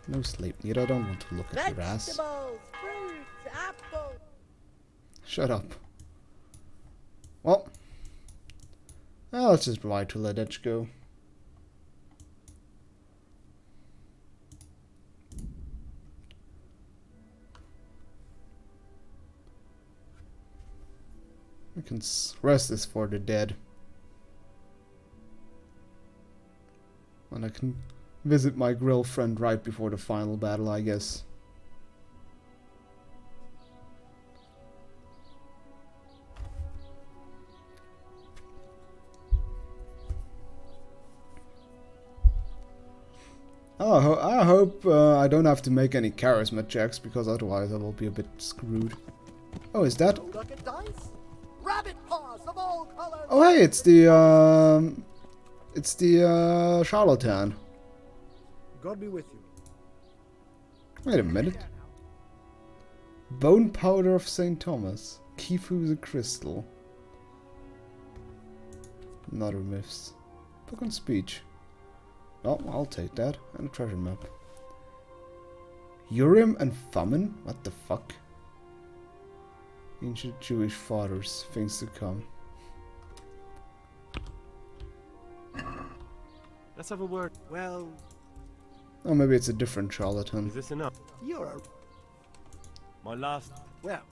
A: No sleep need. I don't want to look at your ass.
F: Fruits, apples.
A: Shut up. Well. Let's just ride to Ledechko. I can rest this for the dead. And I can visit my girlfriend right before the final battle, I guess. Oh, I hope I don't have to make any charisma checks, because otherwise I will be a bit screwed. Oh, is that?
F: Look at dice. Rabbit paws of all colors.
A: Oh, hey, it's the charlatan.
J: God be with you.
A: Wait a minute. Bone powder of St. Thomas. Kifu the crystal. Another myths. Book on speech. Oh, I'll take that. And a treasure map. Urim and Thummim? What the fuck? Ancient Jewish fathers. Things to come.
C: Let's have a word. Well...
A: Oh, maybe it's a different charlatan.
C: Is this enough?
F: You're a...
C: My last...
F: Well...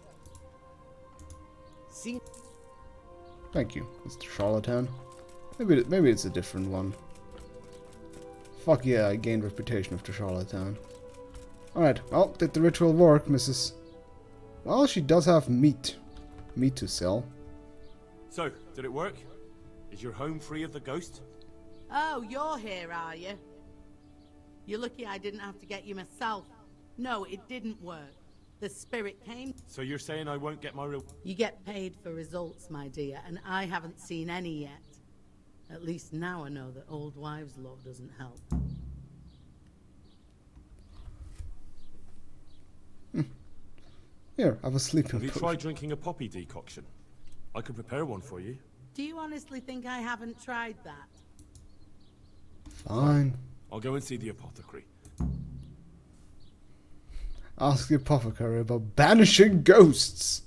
F: See...
A: Thank you, Mr. Charlatan. Maybe it's a different one. Fuck yeah, I gained reputation of the charlatan. Alright, well, did the ritual work, Mrs. Well, she does have meat. Meat to sell.
B: So, did it work? Is your home free of the ghost?
H: Oh, you're here, are you? You're lucky I didn't have to get you myself. No, it didn't work. The spirit came.
B: So you're saying I won't get my real...
H: You get paid for results, my dear, and I haven't seen any yet. At least now I know that old wives' love doesn't help.
A: Here, have a sleeping
B: Have you
A: potion.
B: tried drinking a poppy decoction? I could prepare one for you.
H: Do you honestly think I haven't tried that?
A: Fine.
B: I'll go and see the apothecary.
A: Ask the apothecary about banishing ghosts.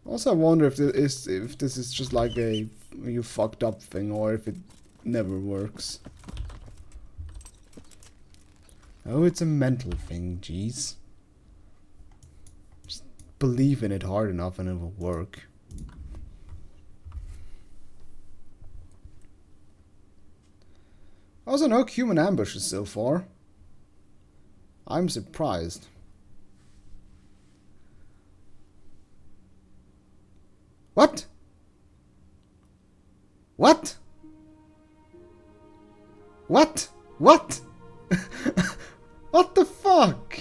A: Also, I wonder if this is just like a you fucked up thing, or if it never works. Oh, it's a mental thing, jeez. Just believe in it hard enough and it will work. Also, no human ambushes so far. I'm surprised. What? What? What? What? What the fuck?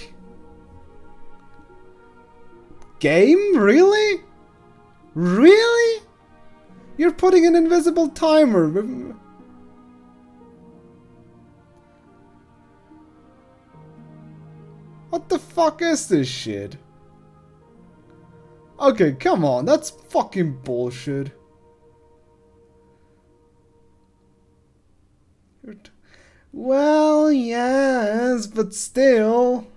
A: Game? Really? Really? You're putting an invisible timer. What the fuck is this shit? Okay, come on, that's fucking bullshit. Well, yes, but still.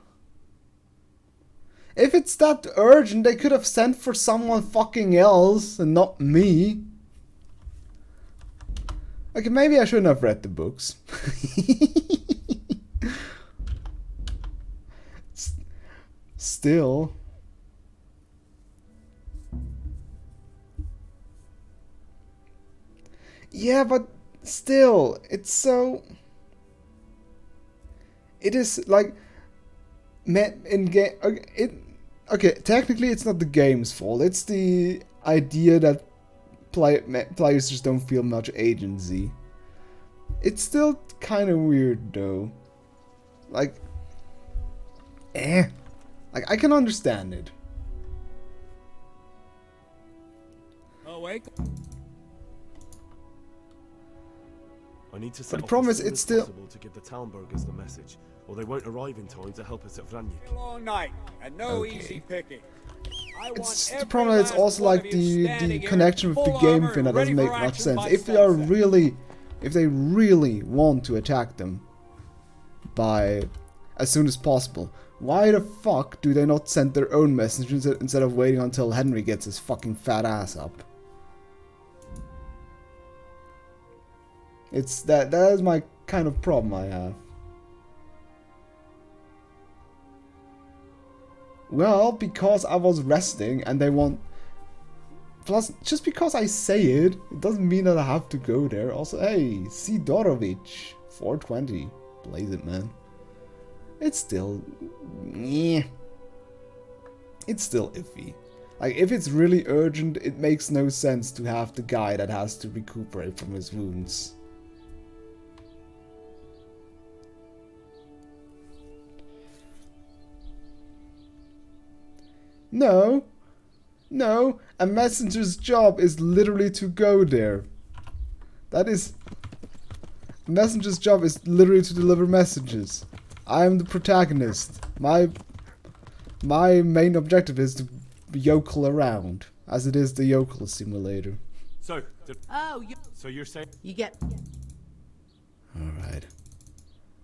A: If it's that urgent, they could have sent for someone fucking else and not me. Okay, maybe I shouldn't have read the books. Still. Yeah, but still, it's so... It is like... in game... Okay, technically it's not the game's fault. It's the idea that players just don't feel much agency. It's still kind of weird, though. Like... Like, I can understand it.
D: Oh, wait.
B: I need to
A: But
B: set
A: the
B: off
A: problem
B: as
A: is,
B: soon
A: it's
B: as
A: still...
B: possible to give the town burghers the message, or they won't arrive in time to help us at Vranyik.
D: A long night and no easy picking.
A: It's the problem is also like the connection with the game thing that doesn't make much sense. If they are really, if they really want to attack them by as soon as possible, why the fuck do they not send their own messengers instead of waiting until Henry gets his fucking fat ass up? It's that is my kind of problem I have. Well, because I was resting and they want... plus, just because I say it, it doesn't mean that I have to go there. Also, hey, Sidorovich, 420. Blaze it, man. It's still... yeah. It's still iffy. Like, if it's really urgent, it makes no sense to have the guy that has to recuperate from his wounds. No. No. A messenger's job is literally to go there. That is... A messenger's job is literally to deliver messages. I am the protagonist. My main objective is to yokel around, as it is the yokel simulator.
B: So,
H: Oh,
B: so you're saying
H: you get...
A: Alright.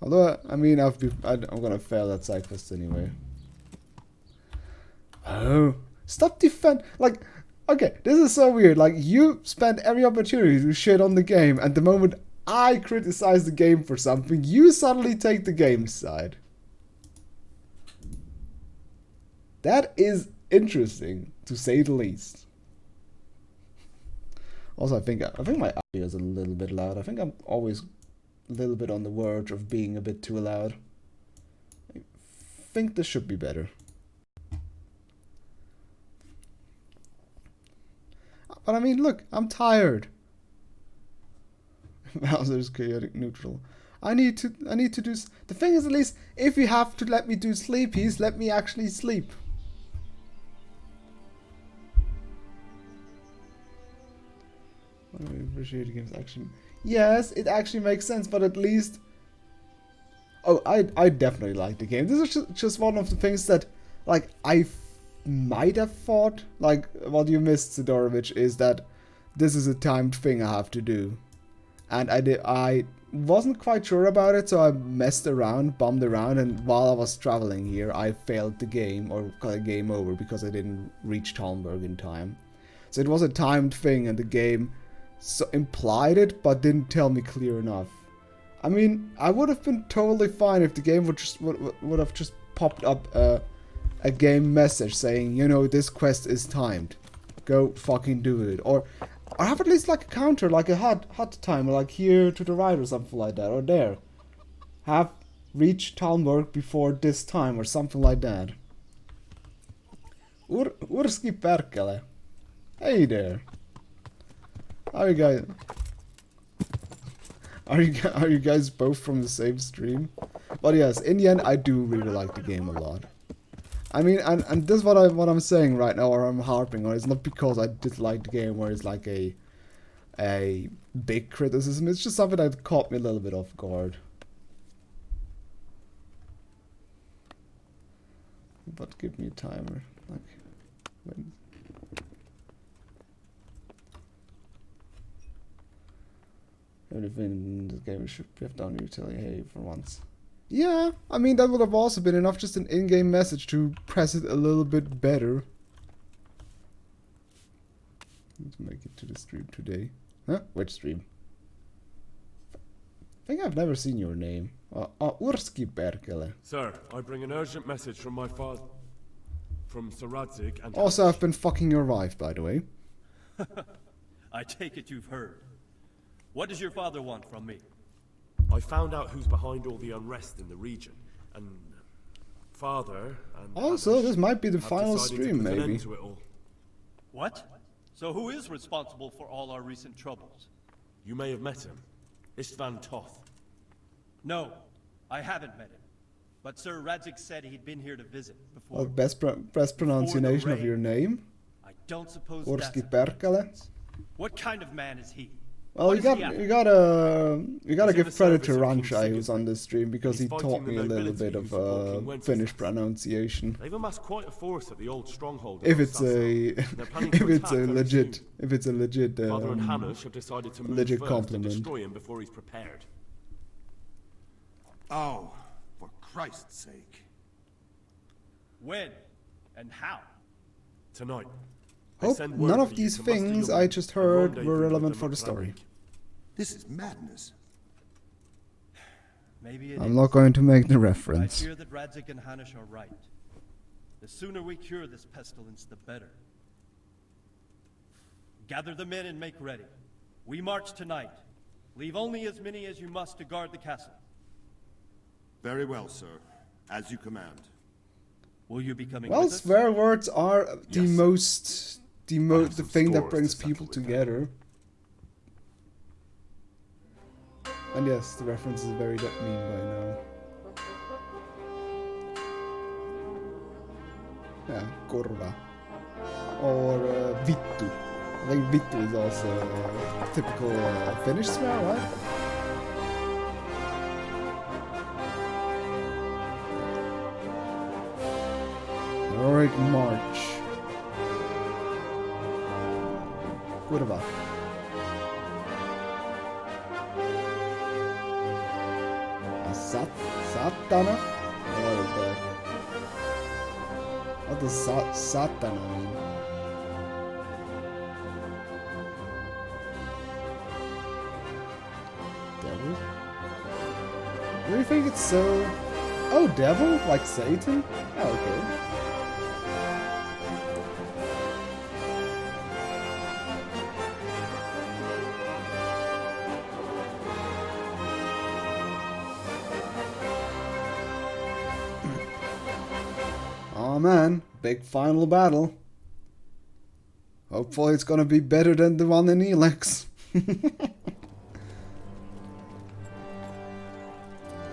A: Although, I mean, I'm gonna fail that side quest anyway. Oh. Stop defend... Like, okay, this is so weird. Like, you spend every opportunity to shit on the game, and the moment I criticize the game for something, you suddenly take the game's side. That is interesting, to say the least. Also, I think my audio is a little bit loud. I think I'm always a little bit on the verge of being a bit too loud. I think this should be better. But I mean, look, I'm tired. Bowser's chaotic neutral. I need to do... The thing is, at least, if you have to let me do sleepies, let me actually sleep. I appreciate the game's action. Yes, it actually makes sense, but at least... Oh, I definitely like the game. This is just one of the things that, like, I might have thought, like, what you missed, Sidorovich, is that this is a timed thing I have to do. And I wasn't quite sure about it, so I messed around, bummed around, and while I was traveling here, I failed the game, or got a game over, because I didn't reach Talmberg in time. So it was a timed thing, and the game implied it, but didn't tell me clear enough. I mean, I would have been totally fine if the game would have just popped up a game message saying, you know, this quest is timed. Go fucking do it. Or have at least like a counter, like a hot timer, like here to the right or something like that. Or there. Have reached Talmberg before this time or something like that. Urski Perkele. Hey there. How are you guys? Are you guys both from the same stream? But yes, in the end, I do really like the game a lot. I mean, and this is what I'm saying right now, or I'm harping on. It's not because I dislike the game, or it's like a big criticism. It's just something that caught me a little bit off guard. But give me a timer, like when. Everything in this game should have done utility hey for once. Yeah, I mean that would have also been enough, just an in-game message to press it a little bit better. Let's make it to the stream today. Huh? Which stream? I think I've never seen your name. Urski Perkele.
B: Sir, I bring an urgent message from my father, from Sir Radzik, and...
A: Also, I've been fucking your wife, by the way.
E: I take it you've heard. What does your father want from me?
B: I found out who's behind all the unrest in the region, and father and...
A: Also, this might be the final stream, maybe.
E: What? So who is responsible for all our recent troubles?
B: You may have met him. Istvan Toth.
E: No, I haven't met him. But Sir Radzik said he'd been here to visit before...
A: Best pronunciation of your name?
E: I don't suppose
A: Urski Perkele?
E: What kind of man is he?
A: Well, you gotta give credit to Ranchai, who's on this stream, because he taught me a little bit of Finnish pronunciation.
B: They've amassed quite a force at the old stronghold.
A: If it's a legit
B: Father and Hanush have decided to move
A: legit
B: first
A: compliment.
B: to destroy him before he's prepared.
I: Oh, for Christ's sake.
E: When and how?
B: Tonight.
A: Hope none of these things I just heard were relevant for the story.
I: This is madness.
E: Maybe
A: I'm not going to make the reference.
E: I fear that Radzik and Hanush are right. The sooner we cure this pestilence, the better.
M: Gather the men and make ready. We march tonight. Leave only as many as you must to guard the castle.
N: Very well, sir. As you command.
M: Will you be coming
A: Well,
M: with us?
A: swear words are the most the thing that brings
N: to
A: people
N: settle with
A: together. And yes, the reference is very that meme by now. Yeah, korva. Or vittu. I think vittu is also a typical Finnish swear, right? Heroic March. Kurva. Satana? What is that? What does Satana mean? Devil? Do you think it's so... Oh, devil? Like Satan? Oh, okay. Oh man, big final battle. Hopefully it's gonna be better than the one in Elex.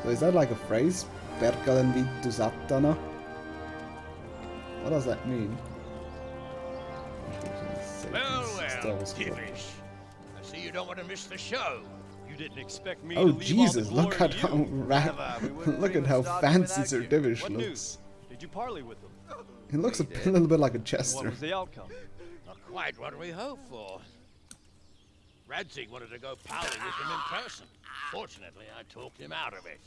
A: So is that like a phrase? Perkelen vittu satana? What does that mean?
U: Well, Divish. I see you don't want to miss the show.
M: You didn't expect me
A: Oh
M: to leave all the
A: Jesus, look
M: glory
A: at
M: to
A: how
M: you.
A: look at how fancy Sir Divish
M: What
A: looks.
M: news? Did you parley with them?
A: He looks a little bit like a
M: What
A: Chester.
M: was the outcome?
U: Not quite what we hoped for. Radzig wanted to go pally with him in person. Fortunately, I talked him out of it.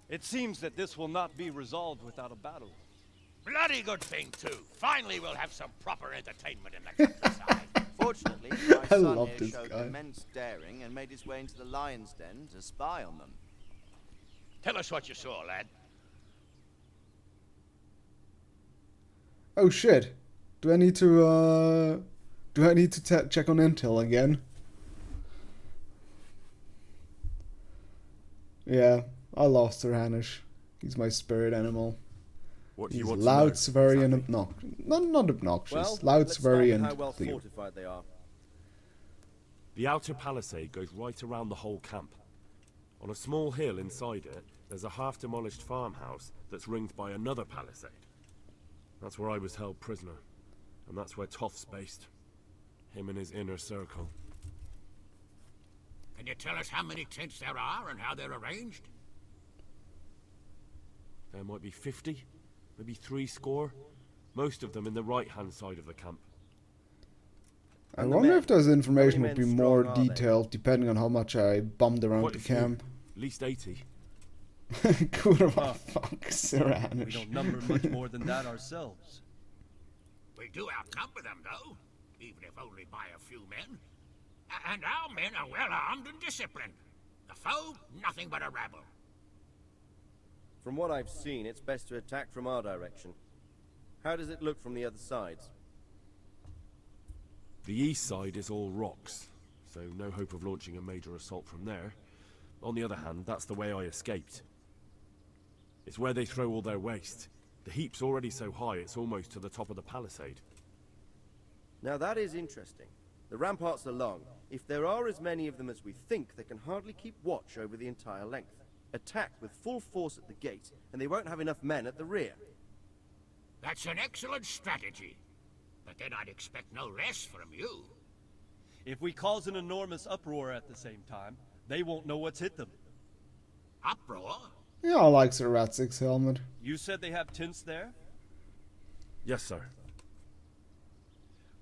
M: It seems that this will not be resolved without a battle.
U: Bloody good thing, too. Finally, we'll have some proper entertainment in the countryside.
V: Fortunately, my
A: I
V: son
A: love
V: here
A: this
V: showed
A: guy.
V: immense daring and made his way into the lion's den to spy on them.
U: Tell us what you saw, lad.
A: Oh shit! Do I need to check on intel again? Yeah, I lost Sir Hanish. He's my spirit animal.
B: What do
A: He's
B: you want to
A: loud,
B: know,
A: very and obnoxious. Not obnoxious.
K: Well,
A: loud,
K: let's
A: very,
K: start with
A: and
K: how well
A: clear.
K: fortified they are.
B: The outer palisade goes right around the whole camp. On a small hill inside it, there's a half-demolished farmhouse that's ringed by another palisade. That's where I was held prisoner, and that's where Toth's based. Him and his inner circle.
U: Can you tell us how many tents there are and how they're arranged?
B: There might be 50, maybe 70. Most of them in the right-hand side of the camp.
A: I wonder if those information
U: How
A: would
U: many
A: be
U: men
A: more
U: strong are they?
A: detailed depending on how much I bummed around
B: Quite
A: the
B: a few,
A: camp.
B: at least 80.
A: Kurva, fuck, Sir
M: We
A: Hanish.
M: don't number much more than that ourselves.
U: We do outnumber them, though, even if only by a few men. And our men are well armed and disciplined. The foe, nothing but a rabble.
K: From what I've seen, it's best to attack from our direction. How does it look from the other sides?
B: The east side is all rocks, so no hope of launching a major assault from there. On the other hand, that's the way I escaped. It's where they throw all their waste. The heap's already so high it's almost to the top of the palisade.
K: Now that is interesting. The ramparts are long. If there are as many of them as we think, they can hardly keep watch over the entire length. Attack with full force at the gate, and they won't have enough men at the rear.
U: That's an excellent strategy. But then I'd expect no less from you.
M: If we cause an enormous uproar at the same time, they won't know what's hit them.
U: Uproar?
A: Yeah, I like Sir Ratzig's helmet.
M: You said they have tents there?
B: Yes, sir.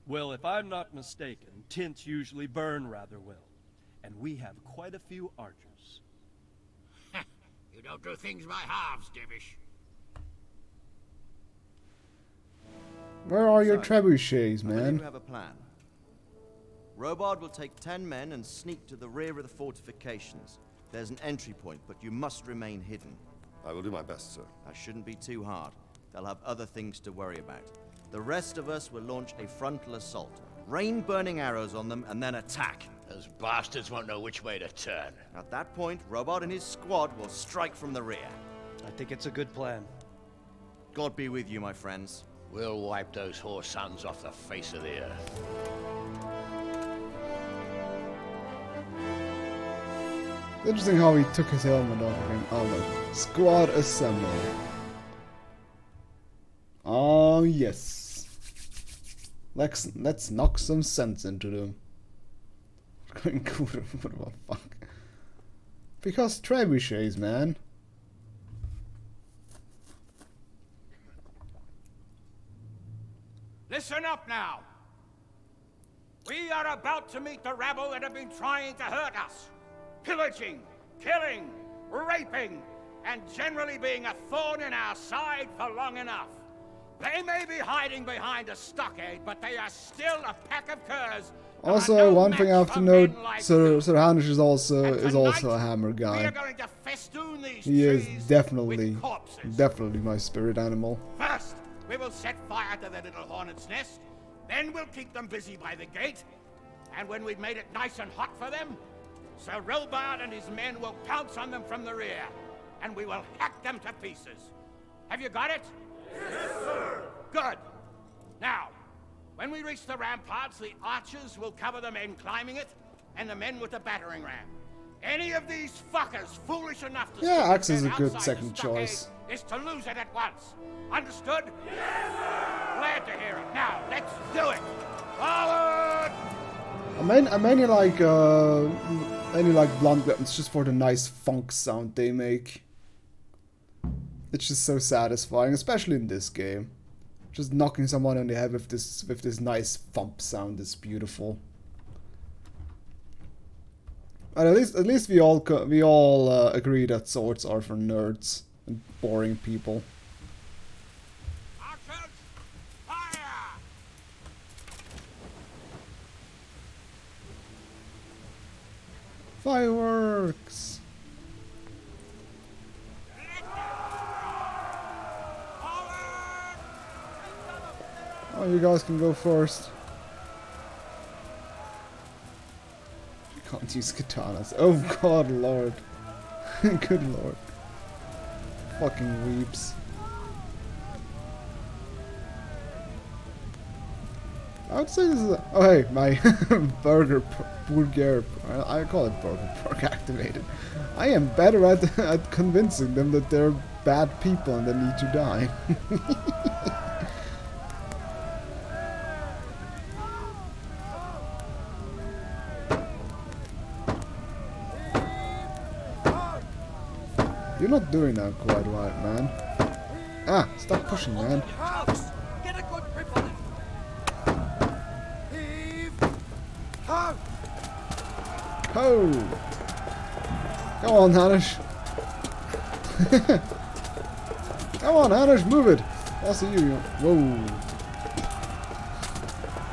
M: Well, if I'm not mistaken, tents usually burn rather well. And we have quite a few archers.
U: You don't do things by halves, Divish.
A: Where are your
V: So,
A: trebuchets,
V: I believe
A: man?
V: you have a plan. Robard will take 10 men and sneak to the rear of the fortifications. There's an entry point, but you must remain hidden.
N: I will do my best, sir.
V: That shouldn't be too hard. They'll have other things to worry about.
K: The rest of us will launch a frontal assault. Rain burning arrows on them and then attack.
U: Those bastards won't know which way to turn.
K: At that point, Robot and his squad will strike from the rear.
M: I think it's a good plan.
K: God be with you, my friends.
U: We'll wipe those whore sons off the face of the earth.
A: Interesting how he took his helmet off again. Oh look. Squad assemble. Oh yes. Let's knock some sense into them. What the fuck? Because trebuchets, man.
G: Listen up now. We are about to meet the rabble that have been trying to hurt us. Pillaging, killing, raping, and generally being a thorn in our side for long enough. They may be hiding behind a stockade, but they are still a pack of curs.
A: Also, one thing I have to note: Sir Hanish is also a hammer guy. He is definitely my spirit animal.
G: First, we will set fire to their little hornet's nest. Then we'll keep them busy by the gate. And when we've made it nice and hot for them, Sir Rilbard and his men will pounce on them from the rear, and we will hack them to pieces. Have you got it? Yes, sir! Good. Now, when we reach the ramparts, the archers will cover the men climbing it, and the men with the battering ram. Any of these fuckers foolish enough to
A: Axe is a good second choice.
G: Is to lose it at once. Understood? Yes, sir! Glad to hear it. Now, let's do it! Forward!
A: I mainly like blunt weapons just for the nice funk sound they make. It's just so satisfying, especially in this game. Just knocking someone on the head with this nice thump sound is beautiful. But at least we all agree that swords are for nerds and boring people. Fireworks! Oh, you guys can go first. You can't use katanas. Oh god, lord. Good lord. Fucking weeps. I would say this is a... Oh hey, my burger I call it burger perk activated. I am better at convincing them that they're bad people and they need to die. You're not doing that quite right, man. Ah, stop pushing, man.
T: Get a good grip on it. Heave. Ho!
A: Ho! Come on, Hanish. Come on, Hanish, move it. I'll see you. Whoa.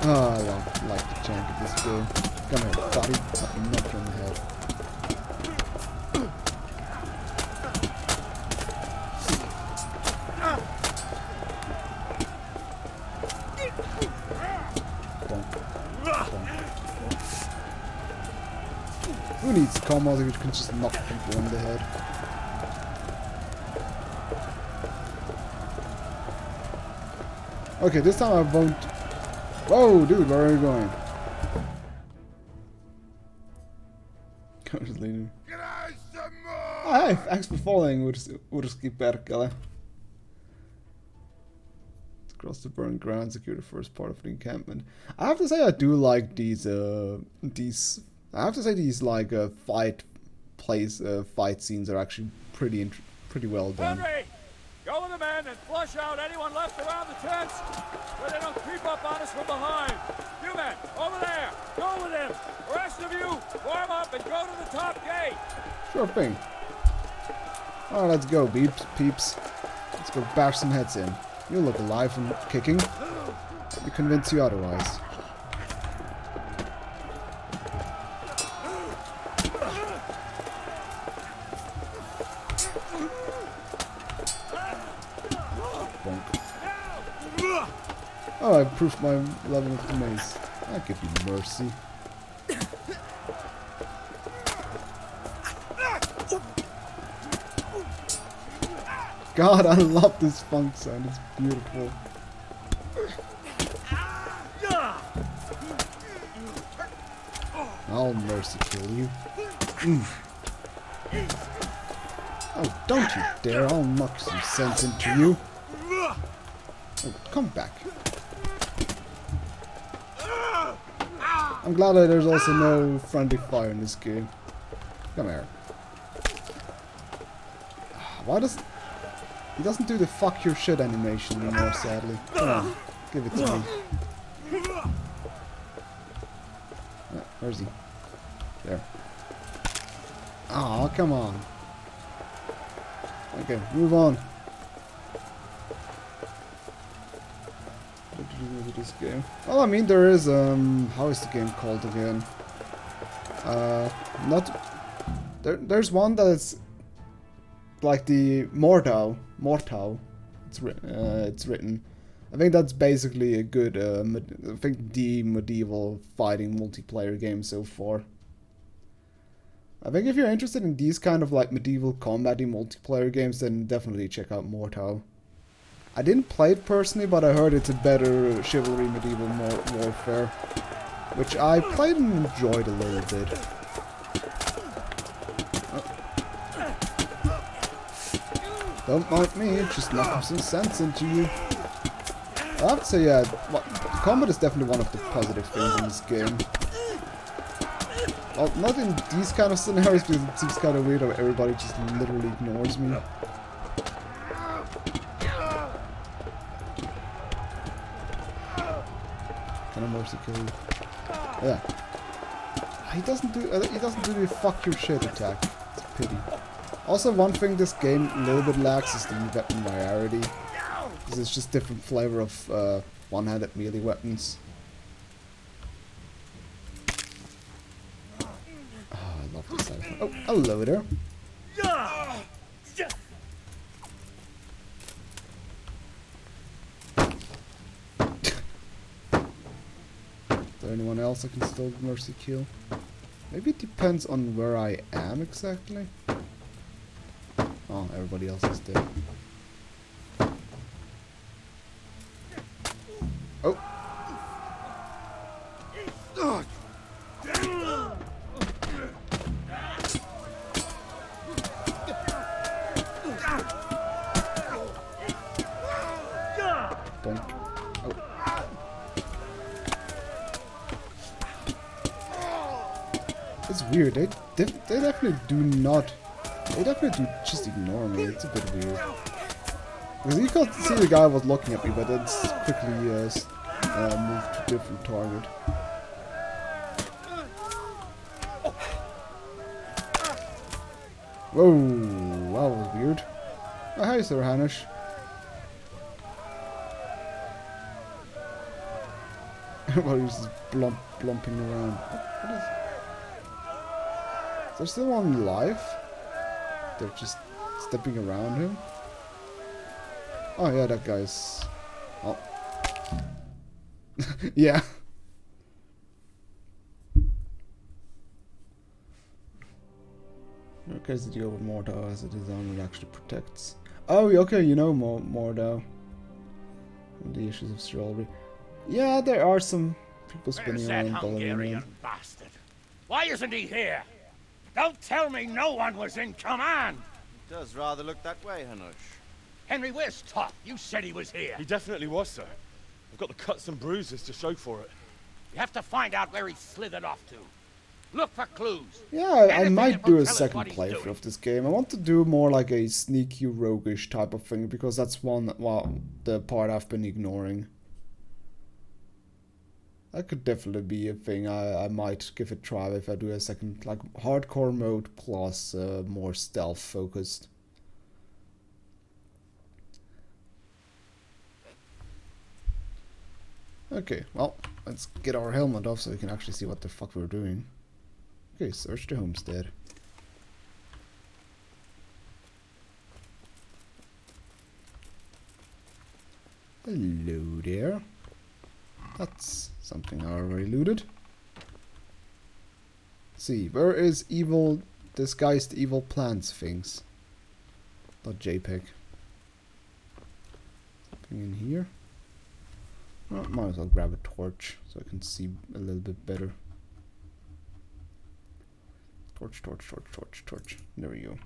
A: Oh, I like the jank of this game. Come here, buddy. Let me knock you on the head. Who needs combos if you can just knock people on the head? Okay, this time I won't... Whoa, dude, where are you going? I'm just leaving. Oh, hey, thanks for following, Urski Perkele. Across the burned ground, secure the first part of the encampment. I have to say I do like these like fight scenes are actually pretty well done.
D: Henry, go with the men and flush out anyone left around the tents, where they don't creep up on us from behind. You men, over there, go with them. The rest of you, warm up and go to the top gate.
A: Sure thing. Alright, let's go, peeps. Let's go bash some heads in. You look alive and kicking. Let me convince you otherwise. Oh, I improved my level of the mace. I'll give you mercy. God, I love this funk sound. It's beautiful. I'll mercy kill you. Oh, don't you dare. I'll knock some sense into you. Oh, come back. I'm glad that there's also no friendly fire in this game. Come here. Why does... He doesn't do the fuck your shit animation anymore, sadly. Come on, give it to me. Where's he? There. Aw, come on. Okay, move on. What did you do with this game? Well, I mean, there is, how is the game called again? There's one that's like the Mortau. It's written. I think that's basically a good, I think the medieval fighting multiplayer game so far. I think if you're interested in these kind of like medieval combat multiplayer games, then definitely check out Mortau. I didn't play it personally, but I heard it's a better chivalry medieval warfare, which I played and enjoyed a little bit. Don't mind me, just knocking some sense into you. I have to say, yeah, combat is definitely one of the positive things in this game. Well, not in these kind of scenarios, because it seems kind of weird how everybody just literally ignores me. Can I mercy kill you? Yeah. He doesn't do the fuck your shit attack. It's a pity. Also, one thing this game a little bit lacks is the weapon variety. Because it's just different flavor of one-handed melee weapons. Oh, I love this side. Oh, hello there. Is there anyone else I can still mercy kill? Maybe it depends on where I am exactly. Oh, everybody else is dead. Oh. Bonk. Oh. It's weird. They definitely do not. They definitely do just ignore me. It's a bit weird. Because you could see the guy was looking at me, but then quickly moved to a different target. Whoa, that was weird. Oh, hi, Sir Hanish. Everybody's just blumping around. What is... Is there still one alive? They're just stepping around him. Oh yeah, that guy's... Oh. Yeah. Okay, the deal with Mortau as a design that actually protects. Oh, okay, you know Mortau. The issues of chivalry. Yeah, there are some people spinning around
G: Hungarian bastard? Why isn't he here? Don't tell me no one was in command!
V: It does rather look that way, Hanush.
G: Henry, where's Top? You said he was here.
B: He definitely was, sir. I've got the cuts and bruises to show for it.
G: You have to find out where he slithered off to. Look for clues.
A: Yeah, I might do a second playthrough of this game. I want to do more like a sneaky, roguish type of thing, because that's the part I've been ignoring. That could definitely be a thing I might give a try if I do a second, like, hardcore mode plus more stealth focused. Okay, well, let's get our helmet off so we can actually see what the fuck we're doing. Okay, search the homestead. Hello there. That's something I already looted. Let's see, where is evil disguised evil plants things? Not JPEG. Something in here. Oh, might as well grab a torch so I can see a little bit better. Torch, torch, torch, torch, torch. There we go.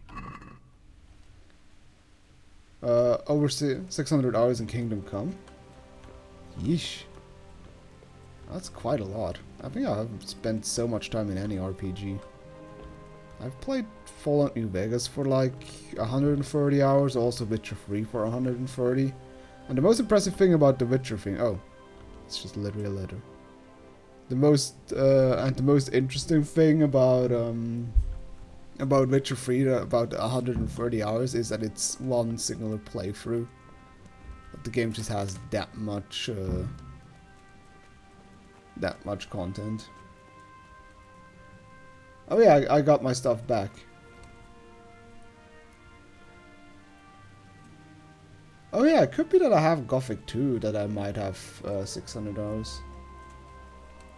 A: Over 600 hours in Kingdom Come. Yeesh. That's quite a lot. I think I haven't spent so much time in any RPG. I've played Fallout New Vegas for like 130 hours, also Witcher 3 for 130. And the most impressive thing about the Witcher thing... Oh, it's just literally a letter. The most interesting thing about Witcher 3, about 130 hours, is that it's one singular playthrough. But the game just has that much content. Oh yeah, I got my stuff back. Oh yeah, it could be that I have Gothic 2, that I might have 600 hours.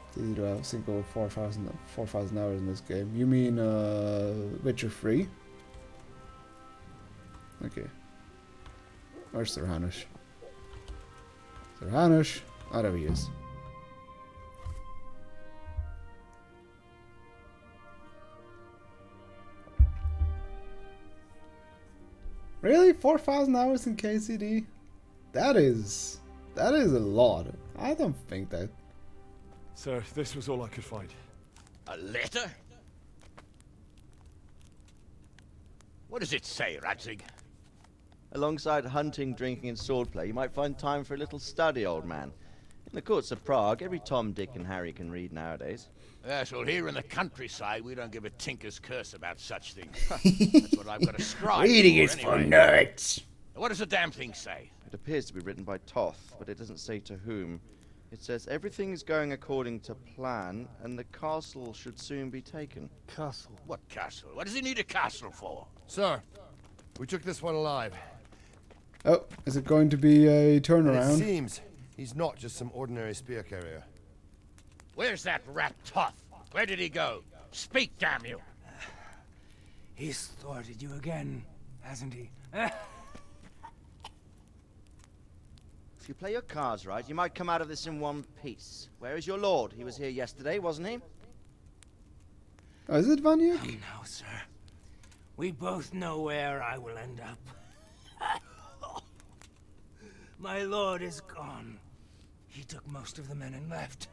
A: It's easy to have a single 4,000 hours in this game. You mean Witcher 3? Okay. Where's Sir Hanush? Sir Hanush? Oh, there he is. Really? 4,000 hours in KCD? That is a lot. I don't think that.
B: Sir, this was all I could find.
U: A letter? What does it say, Radzig?
V: Alongside hunting, drinking, and swordplay, you might find time for a little study, old man. In the courts of Prague, every Tom, Dick, and Harry can read nowadays.
U: Yes, well, here in the countryside, we don't give a tinker's curse about such things. That's what I've got to strive
A: Reading
U: for,
A: is for
U: anyway.
A: nerds.
U: What does the damn thing say?
V: It appears to be written by Toth, but it doesn't say to whom. It says everything is going according to plan, and the castle should soon be taken.
U: Castle? What castle? What does he need a castle for?
Q: Sir, we took this one alive.
A: Oh, is it going to be a turnaround?
Q: It seems he's not just some ordinary spear carrier.
U: Where's that rat Toth? Where did he go? Speak, damn you!
R: He's thwarted you again, hasn't he?
V: If you play your cards right, you might come out of this in one piece. Where is your lord? He was here yesterday, wasn't he?
A: Oh, is it Vanya?
R: No, sir. We both know where I will end up. My lord is gone. He took most of the men and left.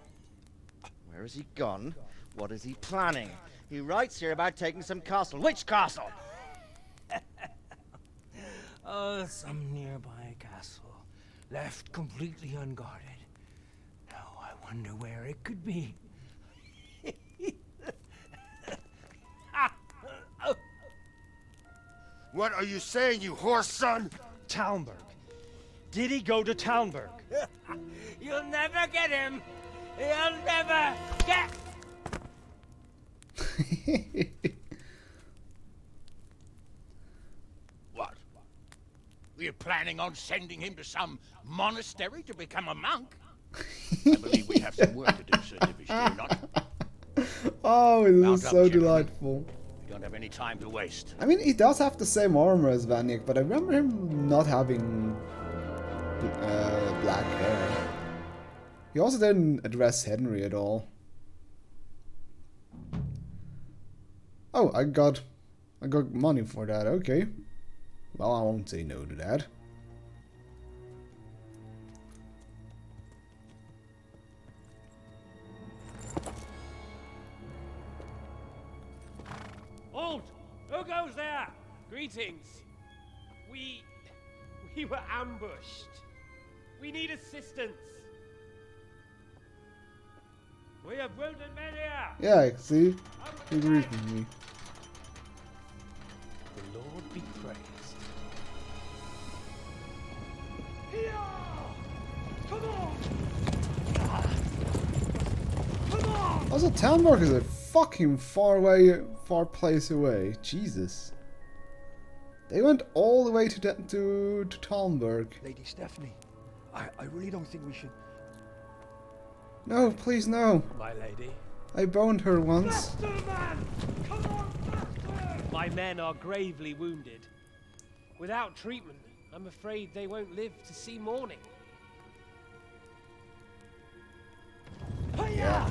V: Where has he gone? What is he planning? He writes here about taking some castle. Which castle?
R: Oh, some nearby castle. Left completely unguarded. Now I wonder where it could be.
Q: What are you saying, you horse son?
M: Talmberg. Did he go to Talmberg?
R: You'll never get him. You'll never get...
U: What? We're planning on sending him to some monastery to become a monk? I believe we have some work to do, Sir Divish, do you not?
A: Oh, it
U: Mount
A: is
U: up,
A: so
U: gentlemen.
A: delightful.
U: We don't have any time to waste.
A: I mean, he does have the same armor as Vanyek, but I remember him not having black hair. He also didn't address Henry at all. Oh, I got money for that. Okay. Well, I won't say no to that.
O: Halt! Who goes there? Greetings. We were ambushed. We need assistance. We have wounded men here.
A: Yeah, see? He agrees with me.
O: The Lord be praised.
R: Come on!
A: Also, Talmberg is a fucking far place away. Jesus. They went all the way to Talmberg.
W: Lady Stephanie, I really don't think we should...
A: No, please no.
O: My lady.
A: I boned her once.
O: Faster, man! Come on, faster! My men are gravely wounded. Without treatment, I'm afraid they won't live to see morning.
A: Yeah.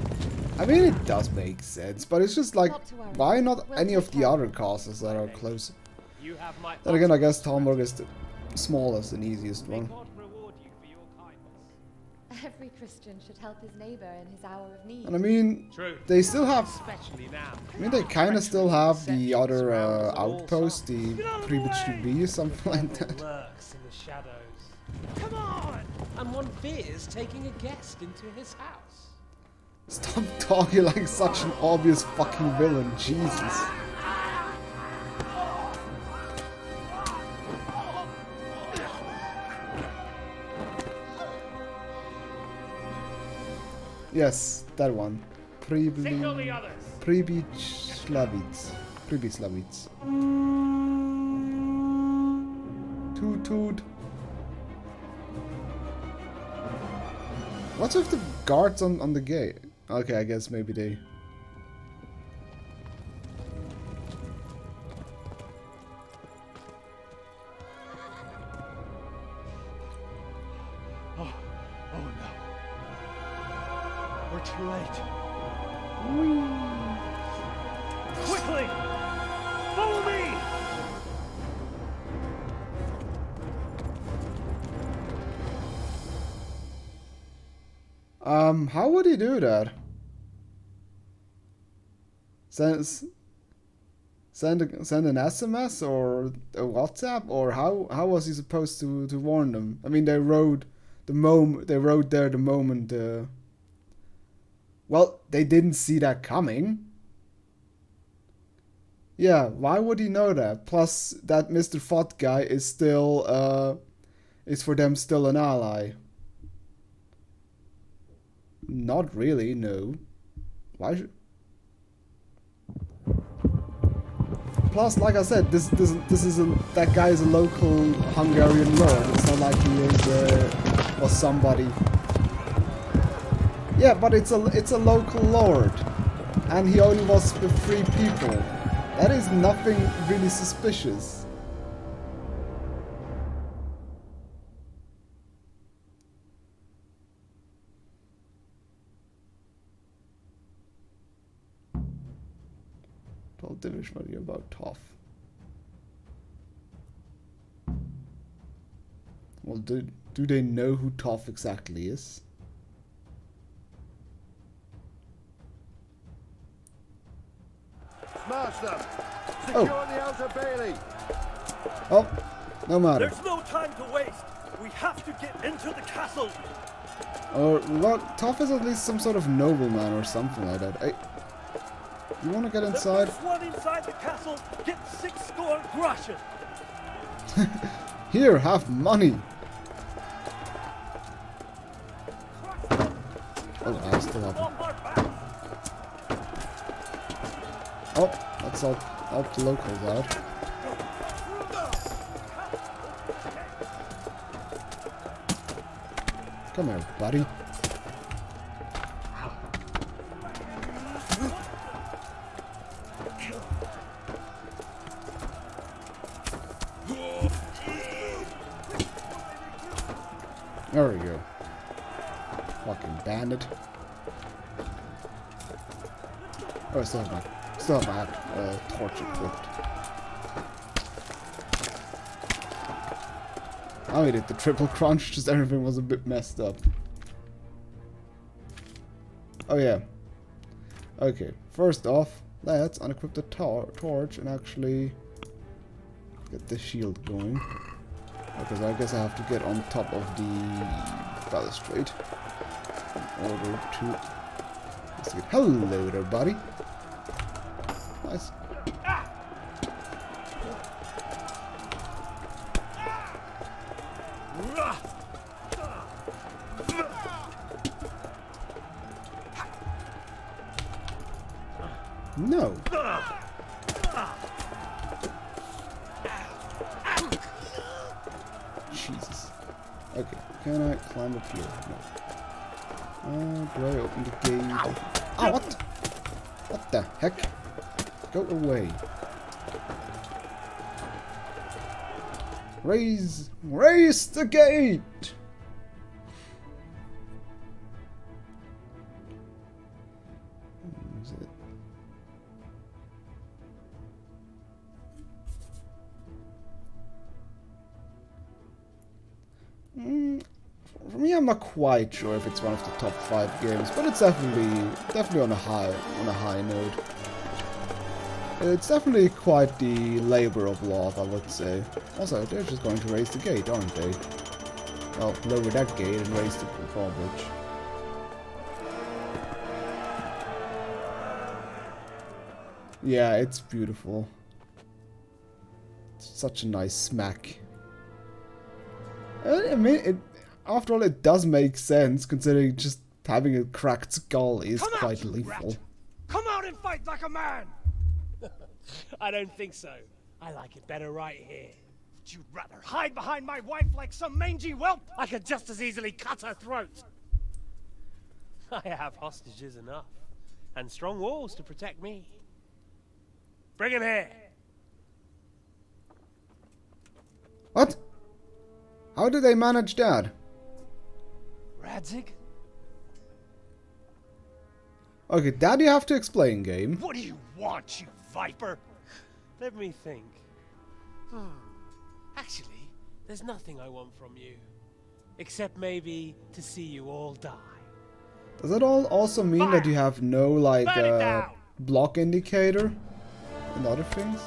A: I mean, it does make sense, but it's just like, why not any of the other castles that are close? Then again, I guess Talmberg is the smallest and easiest one.
P: Every Christian should help his neighbor in his hour of need.
A: And I mean, they still have...
O: Especially now.
A: I mean, they kind of still have the other outpost, the Pribich B or something like that.
O: Lurks in the shadows. Come on! And one fears taking a guest into his house.
A: Stop talking like such an obvious fucking villain, Jesus. Yes, that one. Pribislavitz. Pribislavitz. Toot toot. What's with the guards on the gate? Okay, I guess maybe they...
E: Oh no. We're too late. Quickly! Follow me!
A: How would he do that? Send an SMS or a WhatsApp, or how was he supposed to warn them? I mean, they rode there the moment. Well, they didn't see that coming. Yeah, why would he know that? Plus, that Mr. Fott guy is still is for them still an ally. Not really, no. Why should... Plus, like I said, that guy is a local Hungarian lord. It's not like he is was somebody. Yeah, but it's a local lord, and he only was with 3 people. That is nothing really suspicious. Told Divish what you're about tough. Well, do they know who Toff exactly is?
Q: Smash them! Secure the outer bailey!
A: Oh, no matter.
E: There's no time to waste! We have to get into the castle!
A: Or, well, Toff is at least some sort of nobleman or something like that. Hey, you want to get inside?
E: The first one inside the castle gets 6 score groschen!
A: Here, have money! Oh, I still have it. Oh, let's help the locals out. Come here, buddy. There we go. Fucking bandit. Oh, I still have my torch equipped. Oh, we did the triple crunch, just everything was a bit messed up. Oh yeah. Okay, first off, let's unequip the torch and actually get the shield going. Because I guess I have to get on top of the balustrade in order to investigate. Hello there, buddy. Nice. No. Jesus. Okay, can I climb up here? No. Do I open the gate? Ah, what? What the heck? Go away. Raise the gate! Is it? For me, I'm not quite sure if it's one of the top 5 games, but it's definitely on a high note. It's definitely quite the labor of love, I would say. Also, they're just going to raise the gate, aren't they? Well, lower that gate and raise the drawbridge. Yeah, it's beautiful. It's such a nice smack. I mean, after all, it does make sense, considering just having a cracked skull is quite lethal.
O: Come out and fight like a man! I don't think so. I like it better right here. Would you rather hide behind my wife like some mangy whelp? I could just as easily cut her throat. I have hostages enough, and strong walls to protect me. Bring him here!
A: What? How did they manage that?
O: Radzig?
A: Okay, that you have to explain, game.
O: What do you want, you viper? Let me think. Actually, there's nothing I want from you. Except maybe to see you all die.
A: Does that also mean that you have no, like, block indicator and other things?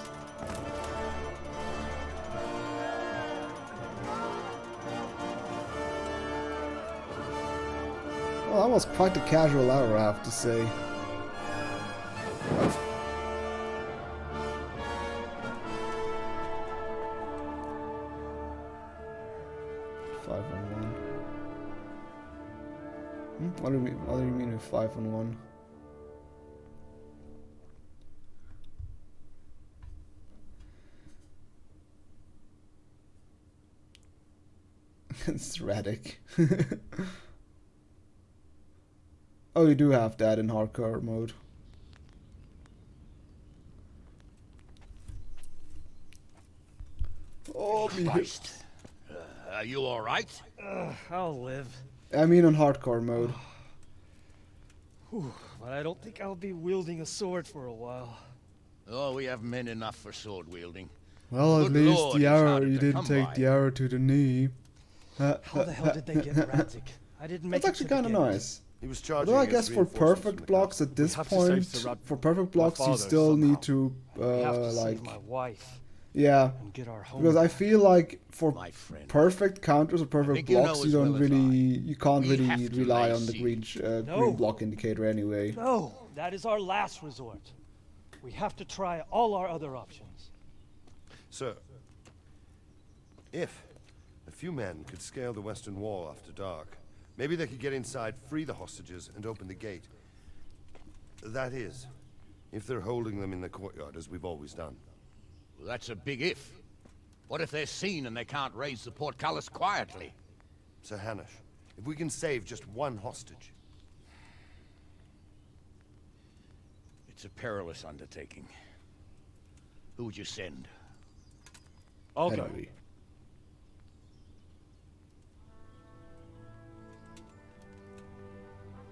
A: Well, that was quite a casual hour, I have to say. Oh. What do you mean with 5-on-1? It's erratic. Oh, you do have that in hardcore mode.
U: Oh, Christ. Are you all right?
O: I'll live.
A: I mean on hardcore mode.
O: But I don't think I'll be wielding a sword for a while.
U: Oh, we have men enough for sword wielding.
A: Well,
U: Good
A: at least
U: Lord,
A: the
U: it's
A: arrow,
U: harder
A: you
U: to
A: didn't
U: come
A: take
U: by.
A: the arrow to the knee.
O: How the hell did they get Radzig? I didn't make
A: That's
O: it
A: actually
O: to the
A: kind of
O: gate.
A: nice.
K: He was charging
A: Although I
K: against
A: guess for
K: reinforcements
A: perfect
K: from the
A: blocks at this
K: castle. We have to save
A: point,
K: Sir Rad-
A: for perfect
K: my
A: blocks you
K: father
A: still
K: somehow.
A: need to,
O: We have to
A: like...
O: save my wife.
A: Yeah,
O: and get our home
A: because I
O: back.
A: feel like for
U: My friend.
A: perfect counters or perfect
U: think you know
A: blocks, you
U: as
A: don't
U: well as
A: really, you can't
U: We
A: really
U: have to
A: rely
U: lay
A: on the
U: siege.
A: green block indicator anyway.
O: No, that is our last resort. We have to try all our other options.
K: Sir, if a few men could scale the western wall after dark, maybe they could get inside, free the hostages, and open the gate. That is, if they're holding them in the courtyard as we've always done.
U: Well, that's a big if. What if they're seen and they can't raise the portcullis quietly?
K: Sir Hanush, if we can save just one hostage.
U: It's a perilous undertaking. Who would you send?
O: I'll go.
A: Henry.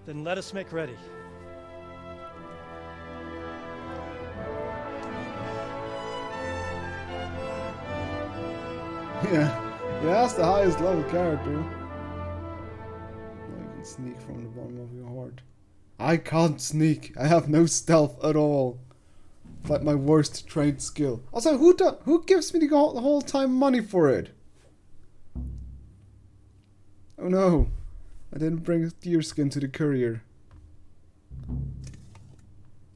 O: Then let us make ready.
A: Yeah, that's the highest level character. You can sneak from the bottom of your heart. I can't sneak. I have no stealth at all. It's like my worst trained skill. Also, who gives me the whole time money for it? Oh no, I didn't bring deer skin to the courier.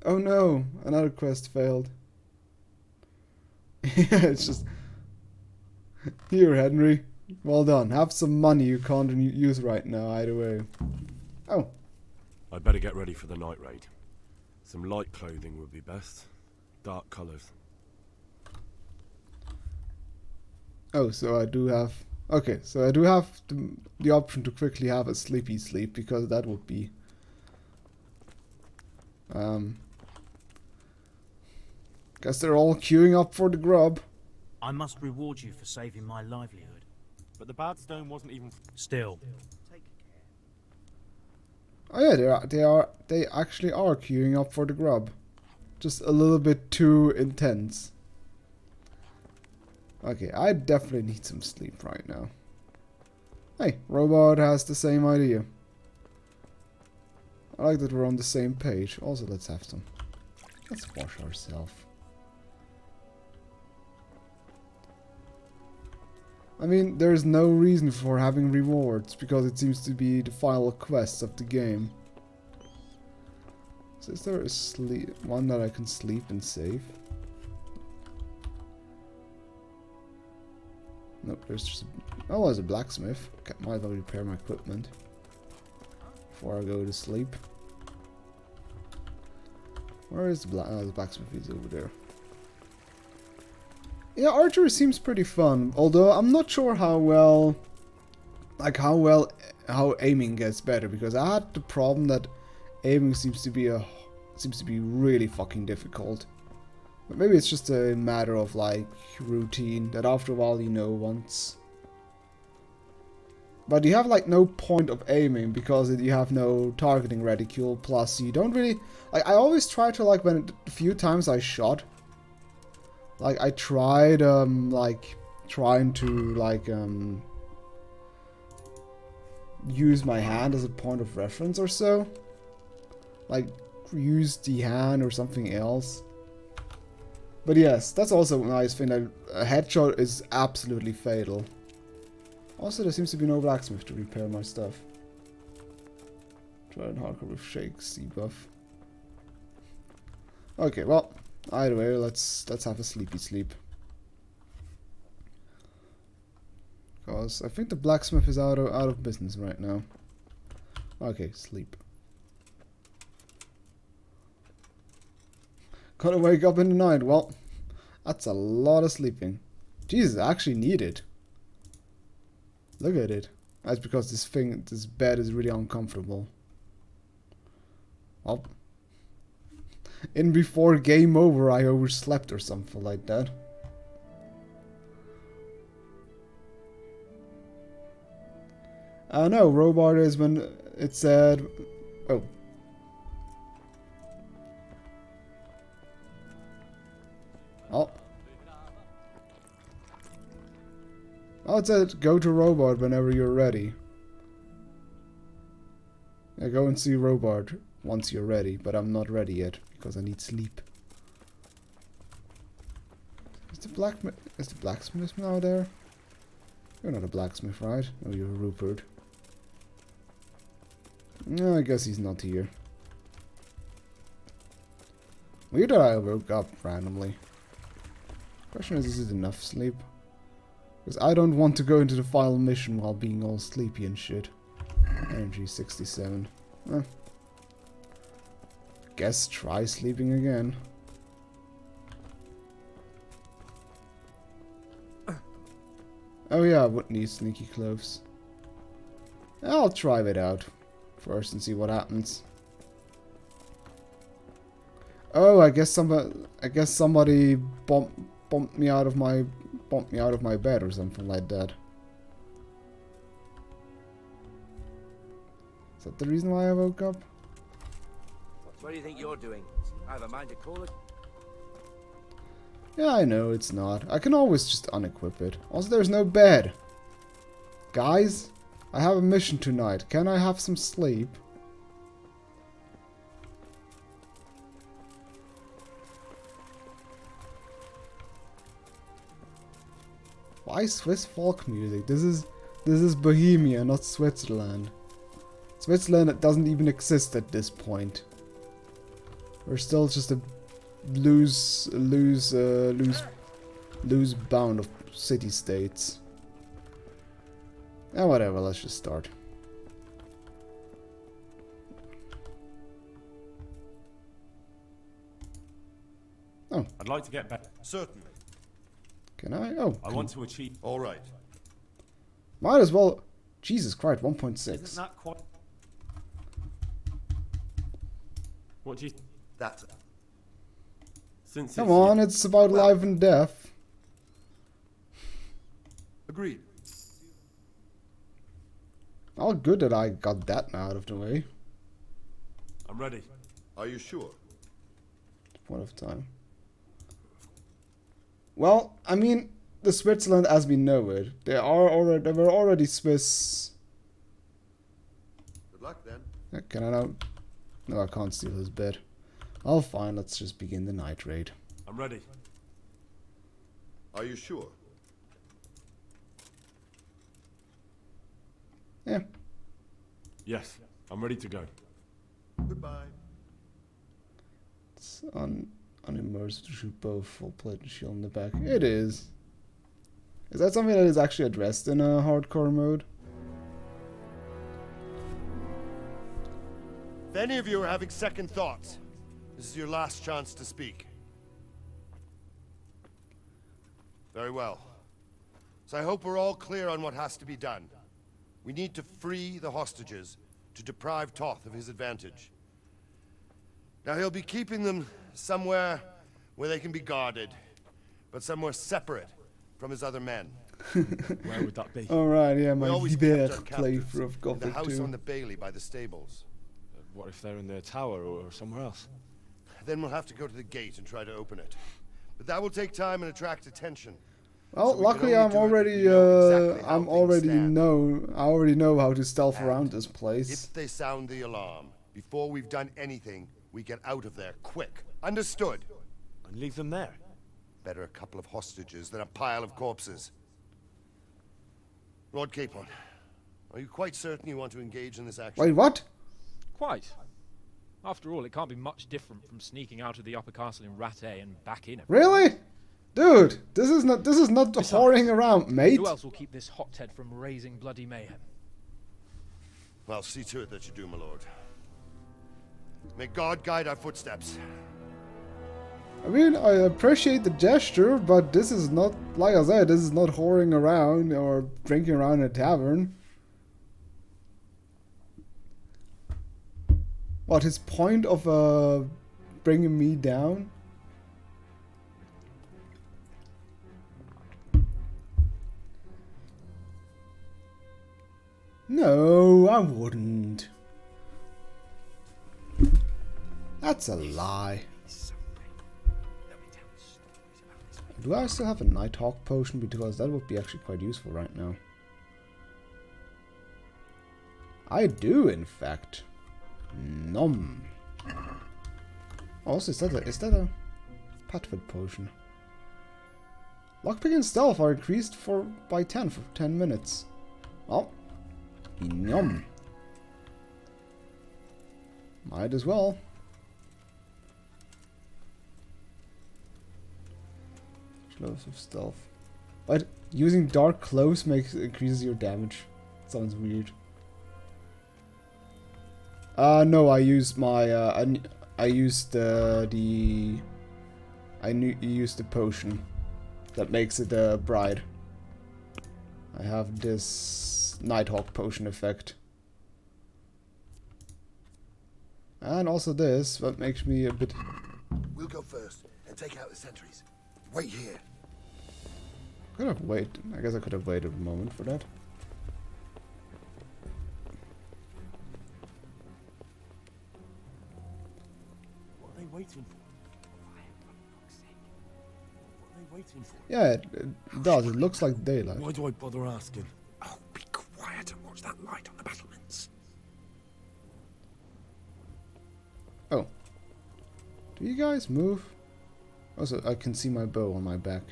A: Oh no, another quest failed. Yeah, it's just... Here, Henry. Well done. Have some money you can't use right now, either way. Oh.
B: I'd better get ready for the night raid. Some light clothing would be best. Dark colours.
A: Oh, so I do have Okay, so I do have the option to quickly have a sleepy sleep, because that would be... Guess they're all queuing up for the grub.
L: I must reward you for saving my livelihood.
C: But the bad stone wasn't even...
L: Still.
A: Oh yeah, they actually are queuing up for the grub. Just a little bit too intense. Okay, I definitely need some sleep right now. Hey, Robot has the same idea. I like that we're on the same page. Also, let's have some. Let's wash ourselves. I mean, there's no reason for having rewards, because it seems to be the final quest of the game. So is there a one that I can sleep and save? Nope, there's just oh, there's a blacksmith. Okay, might as well repair my equipment before I go to sleep. Where is the blacksmith? He's over there. Yeah, archery seems pretty fun, although I'm not sure how aiming gets better, because I had the problem that aiming seems to be really fucking difficult. But maybe it's just a matter of like routine that after a while you know once. But you have like no point of aiming because you have no targeting reticule, plus you don't really like. I always try to like when the few times I shot, like I tried trying to use my hand as a point of reference or so. Like use the hand or something else. But yes, that's also a nice thing, that a headshot is absolutely fatal. Also, there seems to be no blacksmith to repair my stuff. Try and hardcore with shakes, debuff. Okay, well, either way, let's have a sleepy sleep. Because I think the blacksmith is out of business right now. Okay, sleep. Gotta wake up in the night. Well, that's a lot of sleeping. Jesus, I actually need it. Look at it. That's because this bed is really uncomfortable. Well, in before game over, I overslept or something like that. No, robot is when it said... Oh. Oh. Oh, it said go to robot whenever you're ready. Yeah, go and see robot once you're ready, but I'm not ready yet because I need sleep. Is the blacksmith now there? You're not a blacksmith, right? Oh, you're Rupert. No, I guess he's not here. Weird that I woke up randomly. Question is it enough sleep? Because I don't want to go into the final mission while being all sleepy and shit. Energy 67. Guess try sleeping again. Oh yeah, I would need sneaky clothes. I'll try it out first and see what happens. Oh, I guess somebody bumped me out of my bed or something like that. Is that the reason why I woke up?
S: What do you think you're doing? I have a mind to call it.
A: Yeah, I know it's not. I can always just unequip it. Also, there's no bed. Guys, I have a mission tonight. Can I have some sleep? Why Swiss folk music? This is Bohemia, not Switzerland. Switzerland doesn't even exist at this point. We're still just a loose bound of city-states. Whatever, let's just start. Oh.
C: I'd like to get back.
N: Certainly.
A: Can I? Oh.
C: I want to achieve.
N: All right.
A: Might as well. Jesus Christ, 1.6.
C: Isn't that quite... What do you...
V: That's...
C: Since
A: Come
C: it's...
A: on, it's about life and death.
N: Agreed.
A: All good that I got that out of the way.
C: I'm ready.
N: Are you sure?
A: One of time. Well, I mean, the Switzerland as we know it, there were already Swiss.
N: Good luck then.
A: Can I now? No, I can't steal his bed. Oh, fine. Let's just begin the night raid.
C: I'm ready.
N: Are you sure?
A: Yeah.
B: Yes, I'm ready to go.
N: Goodbye.
A: It's unimmersed to shoot both full plate and shield in the back. It is. Is that something that is actually addressed in a hardcore mode?
F: If any of you are having second thoughts, this is your last chance to speak. Very well. So I hope we're all clear on what has to be done. We need to free the hostages to deprive Toth of his advantage. Now he'll be keeping them somewhere where they can be guarded, but somewhere separate from his other men.
B: Where would that be?
A: Alright, yeah, my
F: We always
A: Vibert
F: kept our captives
A: playthrough of
F: in
A: Gothic
F: the house
A: 2.
F: on the Bailey by the stables.
B: What if they're in their tower or somewhere else?
F: Then we'll have to go to the gate and try to open it. But that will take time and attract attention.
A: Well,
F: So we can
A: luckily
F: only
A: I'm
F: do it if
A: already
F: we know exactly how
A: I'm
F: things
A: already
F: stand.
A: I already know how to stealth
F: And
A: around this place.
F: If they sound the alarm, before we've done anything, we get out of there quick. Understood?
B: And leave them there?
F: Better a couple of hostages than a pile of corpses. Lord Capon, are you quite certain you want to engage in this action?
A: Wait, what?
J: Quite. After all, it can't be much different from sneaking out of the upper castle in Rattay and back in.
A: Really? Dude, this is not whoring around, mate.
J: Who else will keep this hothead from raising bloody mayhem?
F: Well, see to it that you do, my lord. May God guide our footsteps.
A: I mean, I appreciate the gesture, but this is not, like I said, this is not whoring around or drinking around in a tavern. What, his point of bringing me down? No, I wouldn't. That's a lie. Do I still have a Nighthawk potion? Because that would be actually quite useful right now. I do, in fact. Nom. Also, is that a Patford potion? Lockpick and stealth are increased by 10 for 10 minutes. Well, nom. Might as well. Close of stealth. But using dark clothes increases your damage. Sounds weird. No, I used my I used the potion that makes it a bride. I have this Nighthawk potion effect. And also this, that makes me a bit...
F: We'll go first and take out the sentries. Wait here.
A: Could have waited. I guess I could have waited a moment for that.
B: What are they waiting for? What are they waiting for?
A: Yeah, it does. It looks like daylight.
B: Why do I bother asking?
U: Oh, be quiet and watch that light on the battlements.
A: Oh. Do you guys move? Also, I can see my bow on my back.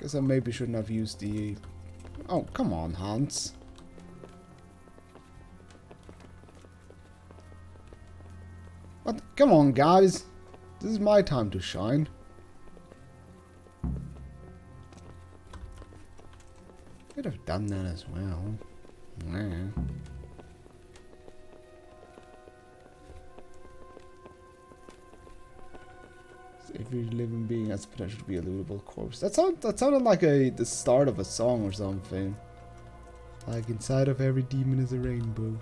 A: Guess I maybe shouldn't have used the... Oh, come on, Hans. What? Come on, guys. This is my time to shine. Could have done that as well. Nah. Save Every living being has potential to be a lootable corpse. That sounded like the start of a song or something. Like inside of every demon is a rainbow.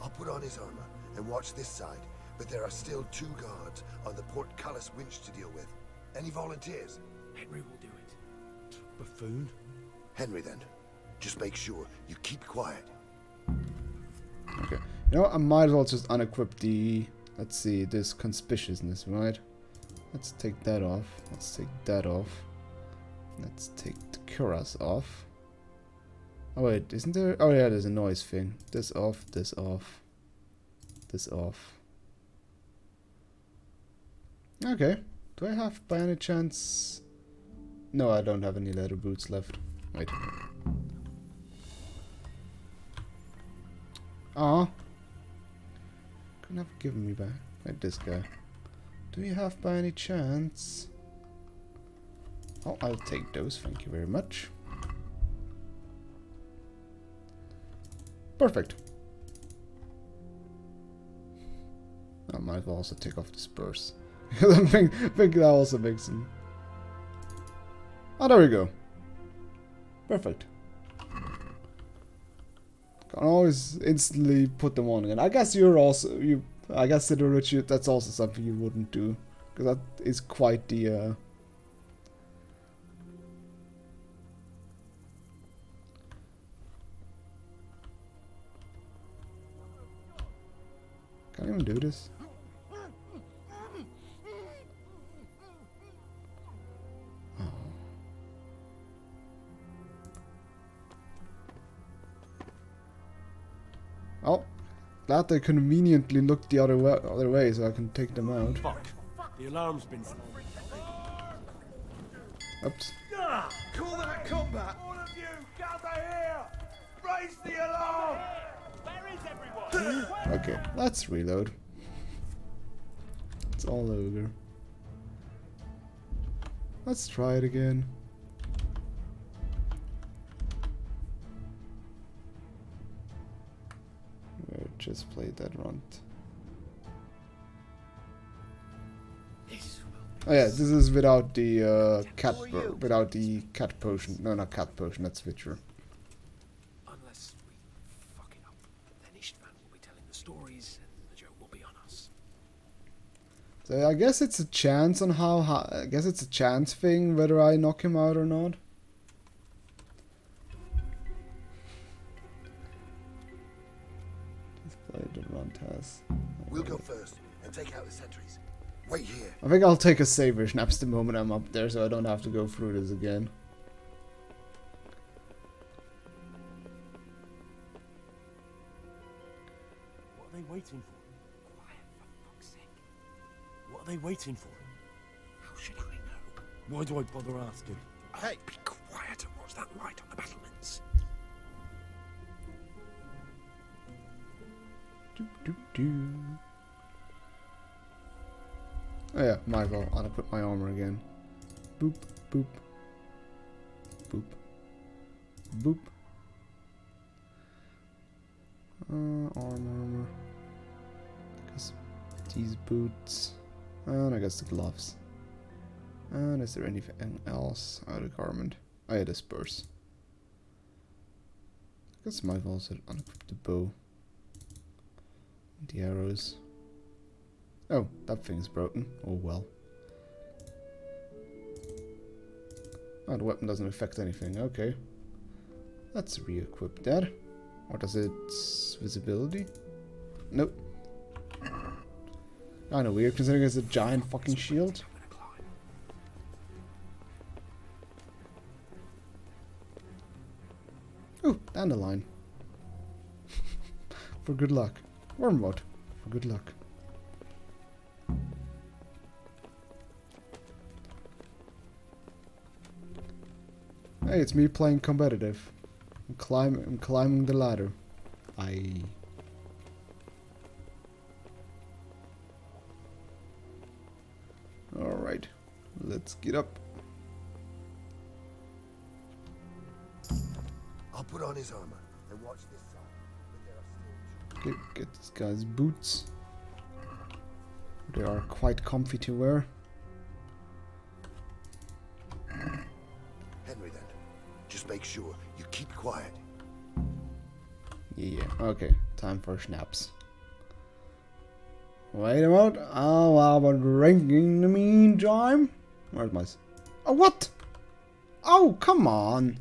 F: I'll put on his armor and watch this side, but there are still 2 guards on the portcullis winch to deal with. Any volunteers?
M: Henry will do it.
F: Buffoon? Henry, then. Just make sure you keep quiet.
A: Okay. You know what? I might as well just unequip the... Let's see, this conspicuousness, right? Let's take that off. Let's take that off. Let's take the cuirass off. Oh wait, isn't there... Oh yeah, there's a noise thing. This off, this off. This off. Okay. Do I have, by any chance... No, I don't have any leather boots left. Wait. Ah. Couldn't have given me back. Like this guy. Do you have by any chance? Oh, I'll take those. Thank you very much. Perfect. I might as well also take off the spurs. I think that also makes them. Oh, there we go. Perfect. Can always instantly put them on again. I guess you're also I guess that's also something you wouldn't do, because that is quite the. Can't even do this. Oh, glad they conveniently looked the other way so I can take them out.
M: Fuck. The alarm's been...
A: Oops.
T: Call that combat! All of you, gather here! Raise the alarm! Where is everyone?
A: Okay, let's reload. It's all over. Let's try it again. Just played that runt. Oh yeah, this is without the without the cat potion. No, not cat potion. That's Witcher.
M: Unless we fuck it up, then Istvan will be telling the stories, and the joke will be on us.
A: So I guess it's a chance on how. I guess it's a chance thing whether I knock him out or not. The runt has.
F: We'll go first and take out the sentries. Wait here.
A: I think I'll take a saber snaps the moment I'm up there, so I don't have to go through this again.
M: What are they waiting for? Quiet, for fuck's sake. What are they waiting for? How should I know? Why do I bother asking?
F: Hey,
M: be quiet and watch that light on the battlements.
A: Oh yeah, might as well unequip my armor again. Boop, boop, boop, boop. Armor. I guess these boots, and I guess the gloves. And is there anything else out of garment? Oh yeah, the spurs. I guess might as well also unequip the bow. The arrows. Oh, that thing's broken. Oh well. Oh, the weapon doesn't affect anything. Okay. Let's re-equip that. Or does its visibility? Nope. Kinda weird considering it's a giant fucking shield. Ooh, dandelion. For good luck. Wormwood, for good luck. Hey, it's me playing competitive. I'm climbing the ladder. Alright, let's get up.
F: I'll put on his armor and watch this side.
A: Get this guy's boots. They are quite comfy to wear.
F: Just make sure you keep quiet.
A: Yeah, okay. Time for schnapps. Wait a minute. I'll have a drink in the meantime. Where's my... Oh, what? Oh, come on.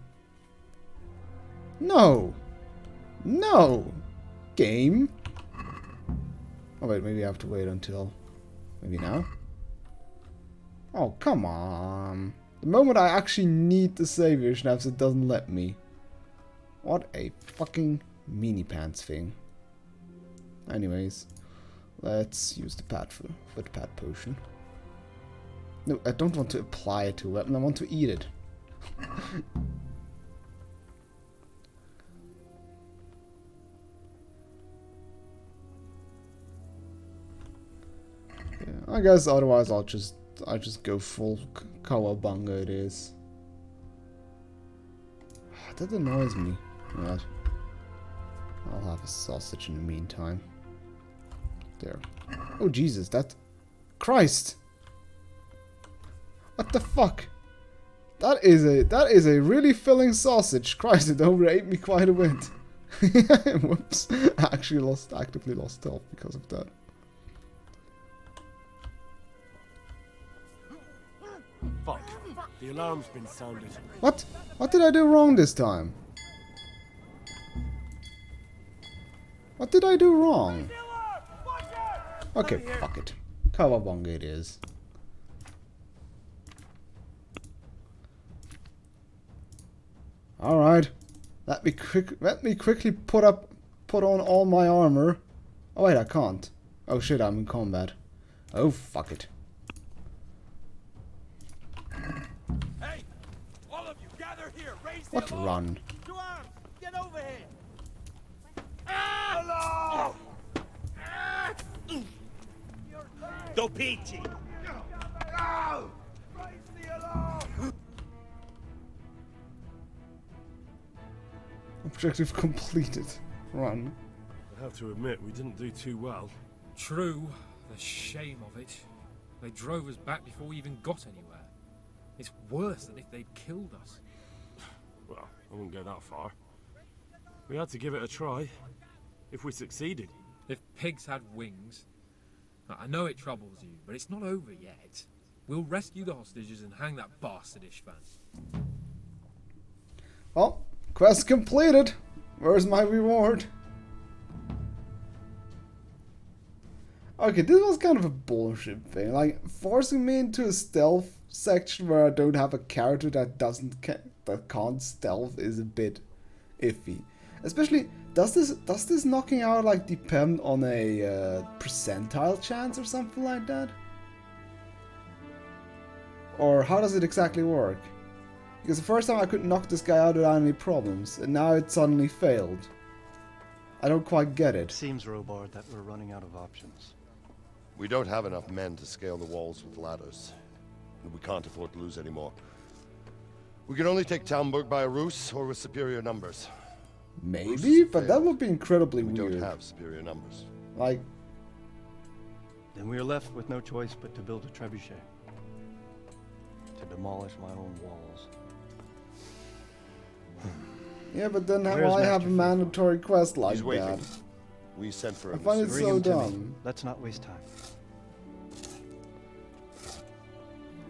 A: No. No. Game. Oh, wait, maybe I have to wait until... Maybe now? Oh, come on. The moment I actually need the savior schnapps, it doesn't let me. What a fucking meanie pants thing. Anyways, let's use the pad potion. No, I don't want to apply it to a weapon, I want to eat it. Yeah, I guess otherwise I'll just go full cowabunga it is. That annoys me. Right. I'll have a sausage in the meantime. There. Oh Jesus, that... Christ! What the fuck? That is a really filling sausage. Christ, it overate me quite a bit. Whoops. I actually actively lost health because of that.
M: Fuck. The alarm's been sounded.
A: What? What did I do wrong this time? What did I do wrong? Okay, fuck it. Cowabunga it is. Alright. Let me quickly put on all my armor. Oh wait, I can't. Oh shit, I'm in combat. Oh fuck it.
T: Hey! All of you gather here, raise
A: What run?
T: to arms! Get over here! Ah!
M: Dopiti!
A: Objective completed. Run.
C: I have to admit, we didn't do too well.
J: True. The shame of it. They drove us back before we even got anywhere. It's worse than if they'd killed us.
C: Well, I wouldn't go that far. We had to give it a try. If we succeeded.
J: If pigs had wings... I know it troubles you, but it's not over yet. We'll rescue the hostages and hang that bastard Ishvan.
A: Well, quest completed. Where's my reward? Okay, this was kind of a bullshit thing. Like, forcing me into a stealth section where I don't have a character that can't stealth is a bit iffy. Especially, does this knocking out like depend on a percentile chance or something like that? Or how does it exactly work? Because the first time I could knock this guy out without any problems, and now it suddenly failed. I don't quite get it.
H: Seems, Robard, that we're running out of options.
F: We don't have enough men to scale the walls with ladders. And we can't afford to lose any more. We can only take Talmberg by a ruse or with superior numbers.
A: Maybe, but that would be incredibly weird.
F: We don't have superior numbers.
A: Like...
H: Then we are left with no choice but to build a trebuchet. To demolish my own walls.
A: Yeah, but then why have a mandatory quest like
F: He's waiting.
A: that?
F: We sent for
A: I
F: him.
A: find it
H: Bring
A: so
H: him to me.
A: dumb.
H: Let's not waste time.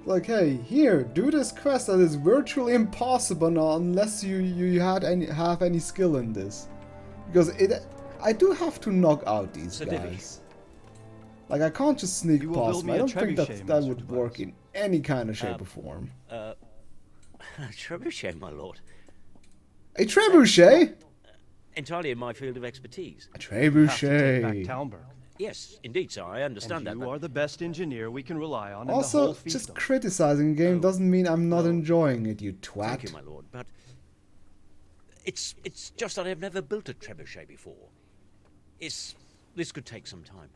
A: Like, hey, here, do this quest that is virtually impossible now unless you have any skill in this. Because I do have to knock out these guys. Like, I can't just sneak past them. I don't think that would work in any kind of shape or form.
I: Trebuchet, my lord.
A: A trebuchet?
I: Entirely in my field of expertise.
A: A trebuchet.
I: Yes, indeed, sir. I understand that.
H: You are the best engineer we can rely on in the
A: Also,
H: whole
A: just criticizing a game doesn't mean I'm not enjoying it, you twat.
I: Thank you, my lord, but it's just that I've never built a trebuchet before. This could take some time.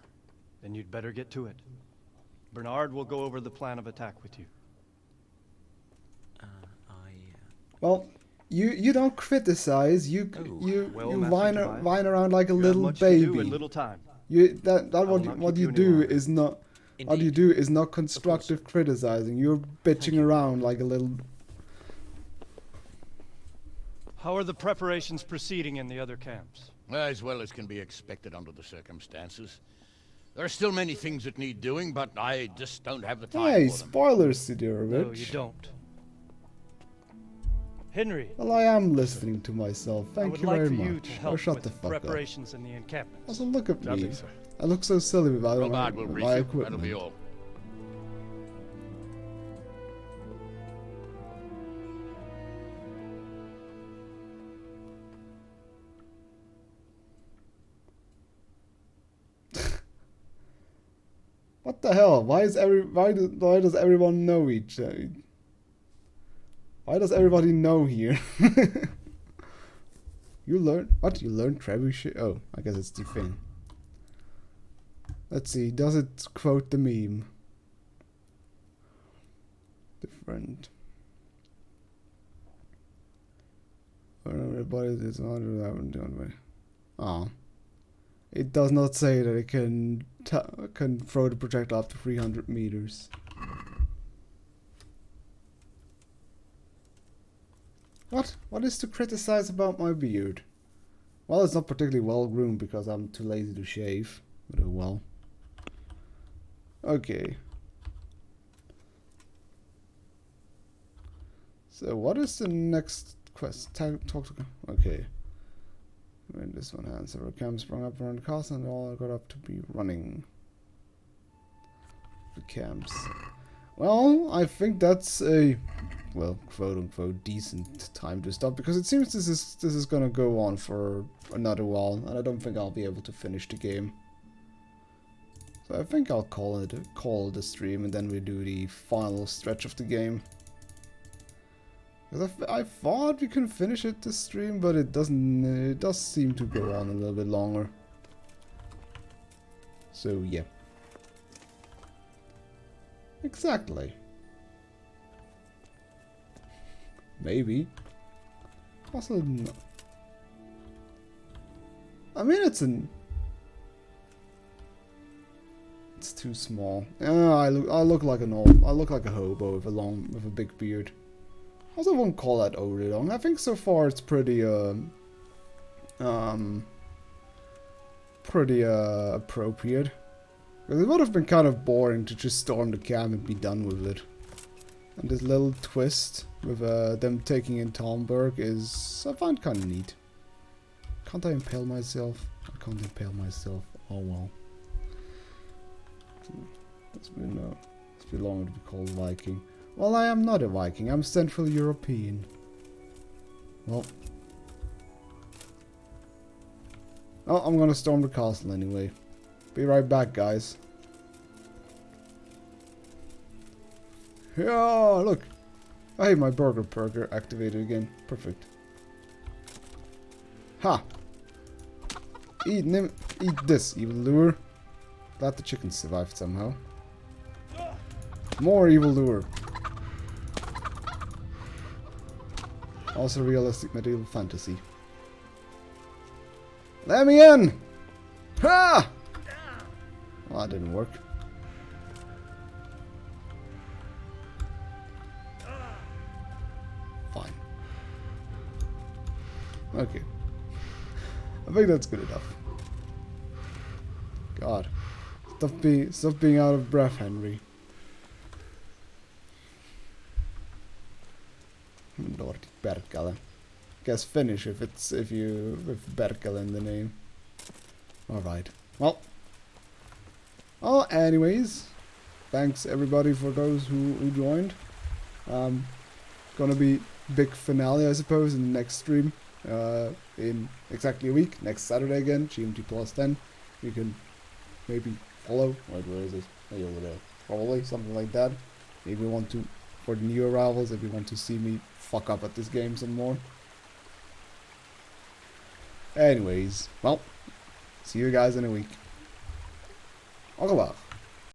H: Then you'd better get to it. Bernard will go over the plan of attack with you.
A: Well, you don't criticize. You whine around like a little baby.
H: Little time.
A: What you do is not constructive criticizing. You're bitching around like a little.
H: How are the preparations proceeding in the other camps?
U: As well as can be expected under the circumstances. There are still many things that need doing, but I just don't have the time
A: Hey,
U: for them.
A: spoilers to do, Rich.
H: No, you don't. Henry.
A: Well, I am listening to myself. Thank you very
H: I would like for
A: much.
H: you to help
A: shut
H: with
A: the fuck
H: preparations in the encampments.
A: Also, look at
U: Lovely,
A: me.
U: sir.
A: I look so silly without
U: Robard will brief
A: my
U: you.
A: equipment.
U: That'll be all.
A: What the hell? Why does everyone know each other? Why does everybody know here? You learn what? You learn trebuchet? Oh, I guess it's the thing. Let's see. Does it quote the meme? Different. Everybody is on that way. Ah. It does not say that it can throw the projectile up to 300 meters. What? What is to criticize about my beard? Well, it's not particularly well groomed because I'm too lazy to shave. But oh well. Okay. So what is the next quest? Talk to... Okay. When this one has several camps sprung up around the castle and they all got up to be running the camps. Well, I think that's a, well, quote unquote decent time to stop because it seems this is gonna go on for another while and I don't think I'll be able to finish the game. So I think I'll call it a stream and then we do the final stretch of the game. Because I thought we can finish it this stream, but it doesn't. It does seem to go on a little bit longer. So yeah. Exactly. Maybe. Also, no. I mean, it's too small. I look like an old. I look like a hobo with a big beard. Also, I won't call that overly long. I think so far it's pretty appropriate. Because it would have been kind of boring to just storm the camp and be done with it. And this little twist with them taking in Talmberg is, I find, kind of neat. Can't I impale myself? I can't impale myself. Oh well. It's been longer to be called Viking. Well, I am not a Viking. I'm Central European. Well. Oh, I'm gonna storm the castle anyway. Be right back, guys. Yeah, look. Hey, my burger perker activated again. Perfect. Ha! Eat this, evil lure. Glad the chicken survived somehow. More evil lure. Also realistic medieval fantasy. Let me in! Ha! Well, that didn't work. Fine. Okay. I think that's good enough. God. Stop being out of breath, Henry. Lord Berkele. Guess Finnish if you with Berkele in the name. Alright. Well. Anyways. Thanks everybody for those who joined. Gonna be big finale I suppose in the next stream. In exactly a week. Next Saturday again, GMT plus 10. You can maybe follow. Wait, where is it? Maybe over there. Probably something like that. Maybe you want to, for the new arrivals, if you want to see me fuck up at this game some more. Anyways, well, see you guys in a week. Au revoir.